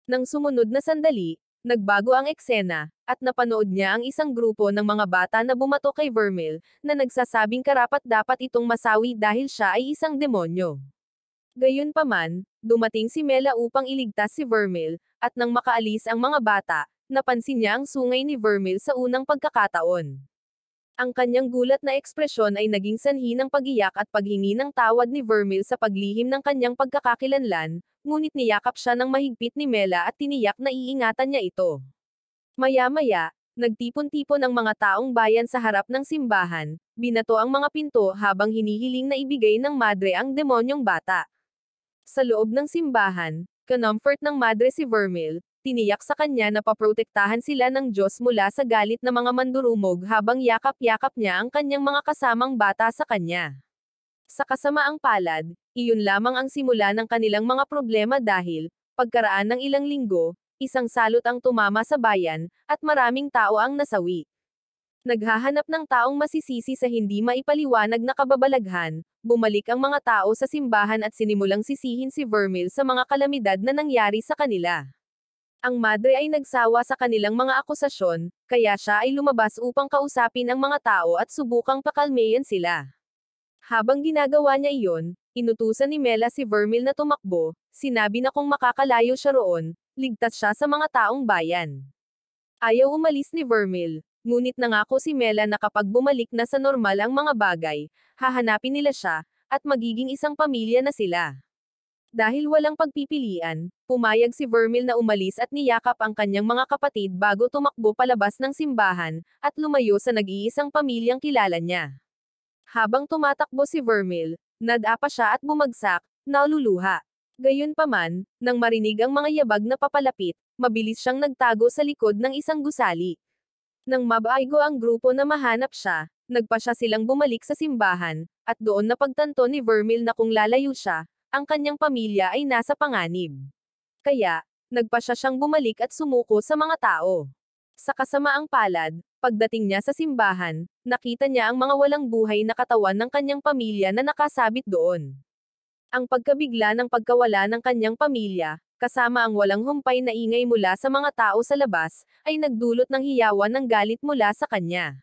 S1: Nang sumunod na sandali, nagbago ang eksena, at napanood niya ang isang grupo ng mga bata na bumato kay Vermeil, na nagsasabing karapat-dapat itong masawi dahil siya ay isang demonyo. Gayunpaman, dumating si Mela upang iligtas si Vermeil, at nang makaalis ang mga bata, napansin niya ang sungay ni Vermeil sa unang pagkakataon. Ang kanyang gulat na ekspresyon ay naging sanhi ng pag-iyak at paghingi ng tawad ni Vermeil sa paglihim ng kanyang pagkakakilanlan, ngunit niyakap siya ng mahigpit ni Mela at tiniyak na iingatan niya ito. Maya-maya, nagtipon-tipon ang mga taong bayan sa harap ng simbahan, binato ang mga pinto habang hinihiling na ibigay ng madre ang demonyong bata. Sa loob ng simbahan, kinomfort ng madre si Vermil, tiniyak sa kanya na paprotektahan sila ng Diyos mula sa galit ng mga mandurumog habang yakap-yakap niya ang kanyang mga kasamang bata sa kanya. Sa kasamaang palad, iyon lamang ang simula ng kanilang mga problema dahil, pagkaraan ng ilang linggo, isang salot ang tumama sa bayan, at maraming tao ang nasawi. Naghahanap ng taong masisisi sa hindi maipaliwanag na kababalaghan, bumalik ang mga tao sa simbahan at sinimulang sisihin si Vermil sa mga kalamidad na nangyari sa kanila. Ang madre ay nagsawa sa kanilang mga akusasyon, kaya siya ay lumabas upang kausapin ang mga tao at subukang pakalmeyan sila. Habang ginagawa niya iyon, inutusan ni Mela si Vermil na tumakbo, sinabi na kung makakalayo siya roon, ligtas siya sa mga taong bayan. Ayaw umalis ni Vermil, ngunit nangako si Mela na kapag bumalik na sa normal ang mga bagay, hahanapin nila siya, at magiging isang pamilya na sila. Dahil walang pagpipilian, pumayag si Vermil na umalis at niyakap ang kanyang mga kapatid bago tumakbo palabas ng simbahan, at lumayo sa nag-iisang pamilyang kilala niya. Habang tumatakbo si Vermil, nadapa siya at bumagsak, naluluha. Gayunpaman, nang marinig ang mga yabag na papalapit, mabilis siyang nagtago sa likod ng isang gusali. Nang mabaigo ang grupo na mahanap siya, nagpa siya silang bumalik sa simbahan, at doon napagtanto ni Vermil na kung lalayo siya, ang kanyang pamilya ay nasa panganib. Kaya, nagpa siya siyang bumalik at sumuko sa mga tao. Sa kasamaang palad, pagdating niya sa simbahan, nakita niya ang mga walang buhay na katawan ng kanyang pamilya na nakasabit doon. Ang pagkabigla ng pagkawala ng kanyang pamilya, kasama ang walang humpay na ingay mula sa mga tao sa labas, ay nagdulot ng hiyawan ng galit mula sa kanya.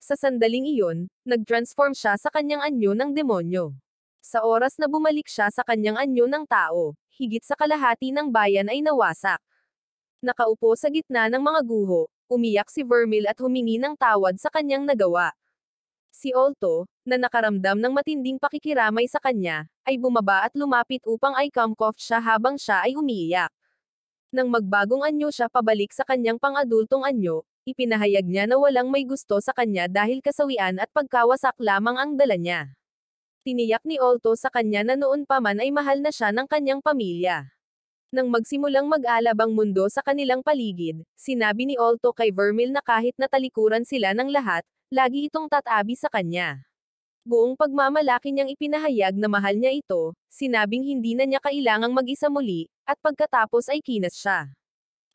S1: Sa sandaling iyon, nag-transform siya sa kanyang anyo ng demonyo. Sa oras na bumalik siya sa kanyang anyo ng tao, higit sa kalahati ng bayan ay nawasak. Nakaupo sa gitna ng mga guho, umiyak si Vermil at humingi ng tawad sa kanyang nagawa. Si Olto, na nakaramdam ng matinding pakikiramay sa kanya, ay bumaba at lumapit upang i-comfort siya habang siya ay umiiyak. Nang magbagong anyo siya pabalik sa kanyang pang-adultong anyo, ipinahayag niya na walang may gusto sa kanya dahil kasawian at pagkawasak lamang ang dala niya. Tiniyak ni Olto sa kanya na noon pa man ay mahal na siya ng kanyang pamilya. Nang magsimulang mag-alab ang mundo sa kanilang paligid, sinabi ni Olto kay Vermil na kahit natalikuran sila ng lahat, lagi itong tatabi sa kanya. Buong pagmamalaki niyang ipinahayag na mahal niya ito, sinabing hindi na niya kailangang mag-isa muli, at pagkatapos ay kinas siya.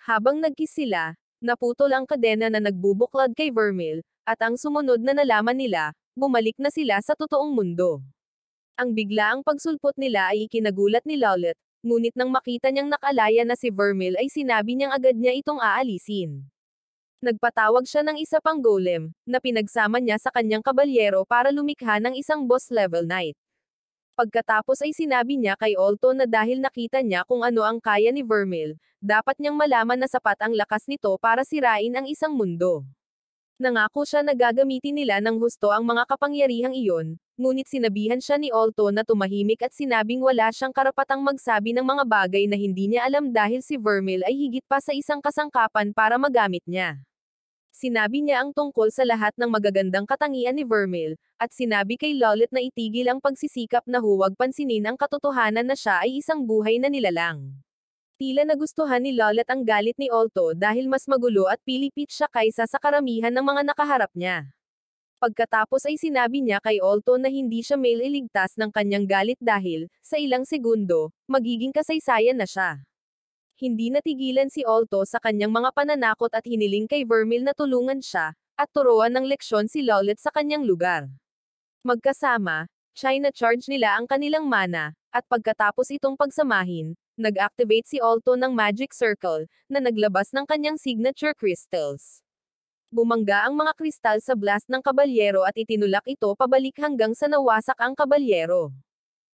S1: Habang nagkiss sila, naputol ang kadena na nagbubuklod kay Vermil, at ang sumunod na nalaman nila, bumalik na sila sa totoong mundo. Ang biglaang pagsulpot nila ay ikinagulat ni Lollet, ngunit nang makita niyang nakalaya na si Vermil ay sinabi niyang agad niya itong aalisin. Nagpatawag siya ng isa pang golem, na pinagsama niya sa kanyang kabalyero para lumikha ng isang boss-level knight. Pagkatapos ay sinabi niya kay Olto na dahil nakita niya kung ano ang kaya ni Vermil, dapat niyang malaman na sapat ang lakas nito para sirain ang isang mundo. Nangako siya na gagamitin nila ng husto ang mga kapangyarihang iyon, ngunit sinabihan siya ni Olto na tumahimik at sinabing wala siyang karapatang magsabi ng mga bagay na hindi niya alam dahil si Vermil ay higit pa sa isang kasangkapan para magamit niya. Sinabi niya ang tungkol sa lahat ng magagandang katangian ni Vermil, at sinabi kay Lollet na itigil ang pagsisikap na huwag pansinin ang katotohanan na siya ay isang buhay na nilalang. Tila nagustuhan ni Lollet ang galit ni Olto dahil mas magulo at pilipit siya kaysa sa karamihan ng mga nakaharap niya. Pagkatapos ay sinabi niya kay Olto na hindi siya mailigtas ng kanyang galit dahil, sa ilang segundo, magiging kasaysayan na siya. Hindi natigilan si Olto sa kanyang mga pananakot at hiniling kay Vermil na tulungan siya, at turuan ng leksyon si Lollet sa kanyang lugar. Magkasama, China-charge nila ang kanilang mana, at pagkatapos itong pagsamahin, nag-activate si Olto ng Magic Circle, na naglabas ng kanyang signature crystals. Bumangga ang mga kristal sa blast ng kabalyero at itinulak ito pabalik hanggang sa nawasak ang kabalyero.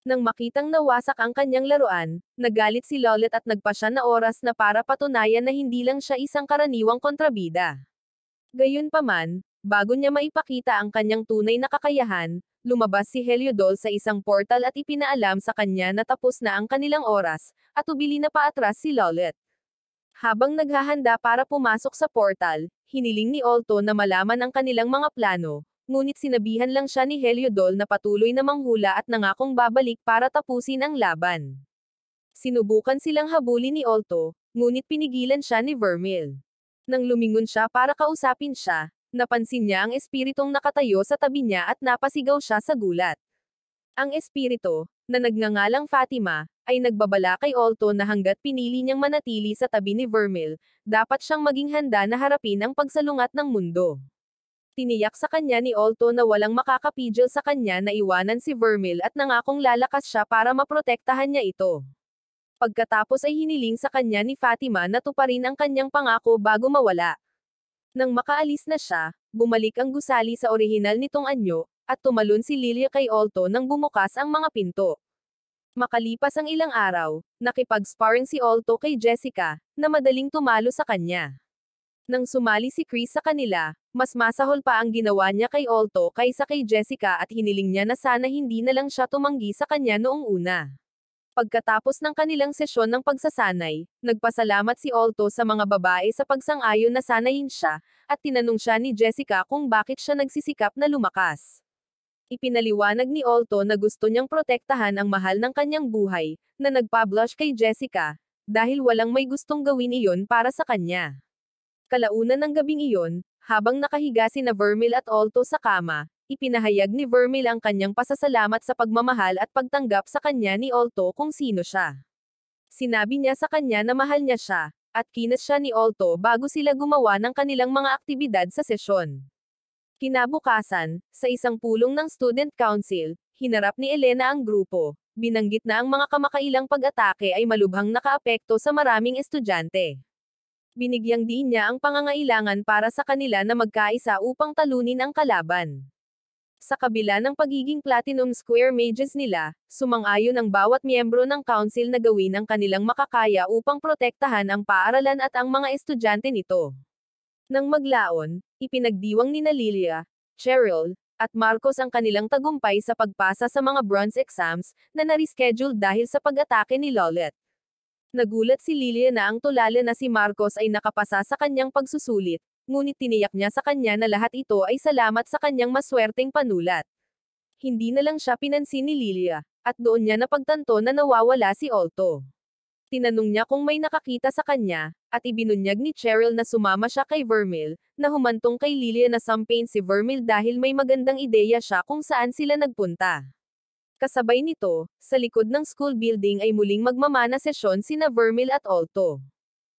S1: Nang makitang nawasak ang kanyang laruan, nagalit si Lollet at nagpa siya na oras na para patunayan na hindi lang siya isang karaniwang kontrabida. Gayunpaman, Bago niya maipakita ang kanyang tunay na kakayahan, lumabas si Heliodol sa isang portal at ipinaalam sa kanya na tapos na ang kanilang oras, at ubili na paatras si Lolet. Habang naghahanda para pumasok sa portal, hiniling ni Olto na malaman ang kanilang mga plano, ngunit sinabihan lang siya ni Heliodol na patuloy na manghula at nangakong babalik para tapusin ang laban. Sinubukan silang habulin ni Olto, ngunit pinigilan siya ni Vermil. Nang lumingon siya para kausapin siya, napansin niya ang espiritong nakatayo sa tabi niya at napasigaw siya sa gulat. Ang espirito, na nagngangalang Fatima, ay nagbabala kay Olto na hanggat pinili niyang manatili sa tabi ni Vermil, dapat siyang maging handa na harapin ang pagsalungat ng mundo. Tiniyak sa kanya ni Olto na walang makakapigil sa kanya na iwanan si Vermil at nangakong lalakas siya para maprotektahan niya ito. Pagkatapos ay hiniling sa kanya ni Fatima na tuparin ang kanyang pangako bago mawala. Nang makaalis na siya, bumalik ang gusali sa orihinal nitong anyo, at tumalon si Lilia kay Olto nang bumukas ang mga pinto. Makalipas ang ilang araw, nakipag-sparring si Olto kay Jessica, na madaling tumalo sa kanya. Nang sumali si Chris sa kanila, mas masahol pa ang ginawa niya kay Olto kaysa kay Jessica at hiniling niya na sana hindi na lang siya tumanggi sa kanya noong una. Pagkatapos ng kanilang sesyon ng pagsasanay, nagpasalamat si Olto sa mga babae sa pagsang-ayon na sanayin siya, at tinanong siya ni Jessica kung bakit siya nagsisikap na lumakas. Ipinaliwanag ni Olto na gusto niyang protektahan ang mahal ng kanyang buhay, na nagpa-blush kay Jessica, dahil walang may gustong gawin iyon para sa kanya. Kalaunan ng gabing iyon, habang nakahiga sina Vermil at Olto sa kama, ipinahayag ni Vermil ang kanyang pasasalamat sa pagmamahal at pagtanggap sa kanya ni Olto kung sino siya. Sinabi niya sa kanya na mahal niya siya, at kinas siya ni Olto bago sila gumawa ng kanilang mga aktibidad sa sesyon. Kinabukasan, sa isang pulong ng Student Council, hinarap ni Elena ang grupo. Binanggit na ang mga kamakailang pag-atake ay malubhang nakaapekto sa maraming estudyante. Binigyang diin niya ang pangangailangan para sa kanila na magkaisa upang talunin ang kalaban. Sa kabila ng pagiging Platinum Square Mages nila, sumang-ayon ang bawat miyembro ng council na gawin ang kanilang makakaya upang protektahan ang paaralan at ang mga estudyante nito. Nang maglaon, ipinagdiwang ni Lilia, Cheryl, at Marcos ang kanilang tagumpay sa pagpasa sa mga bronze exams, na na-reschedule dahil sa pag-atake ni Lolet. Nagulat si Lilia na ang tulala na si Marcos ay nakapasa sa kanyang pagsusulit, ngunit tiniyak niya sa kanya na lahat ito ay salamat sa kanyang maswerteng panulat. Hindi na lang siya pinansin ni Lilia, at doon niya napagtanto na nawawala si Olto. Tinanong niya kung may nakakita sa kanya, at ibinunyag ni Cheryl na sumama siya kay Vermil, na humantong kay Lilia na sampain si Vermil dahil may magandang ideya siya kung saan sila nagpunta. Kasabay nito, sa likod ng school building ay muling magmamana sesyon sina Vermil at Olto.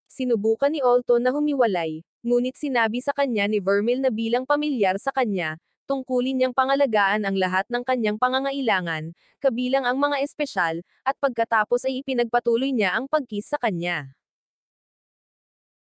S1: Sinubukan ni Olto na humiwalay, ngunit sinabi sa kanya ni Vermil na bilang pamilyar sa kanya, tungkulin niyang pangalagaan ang lahat ng kanyang pangangailangan, kabilang ang mga espesyal, at pagkatapos ay ipinagpatuloy niya ang pagkiss sa kanya.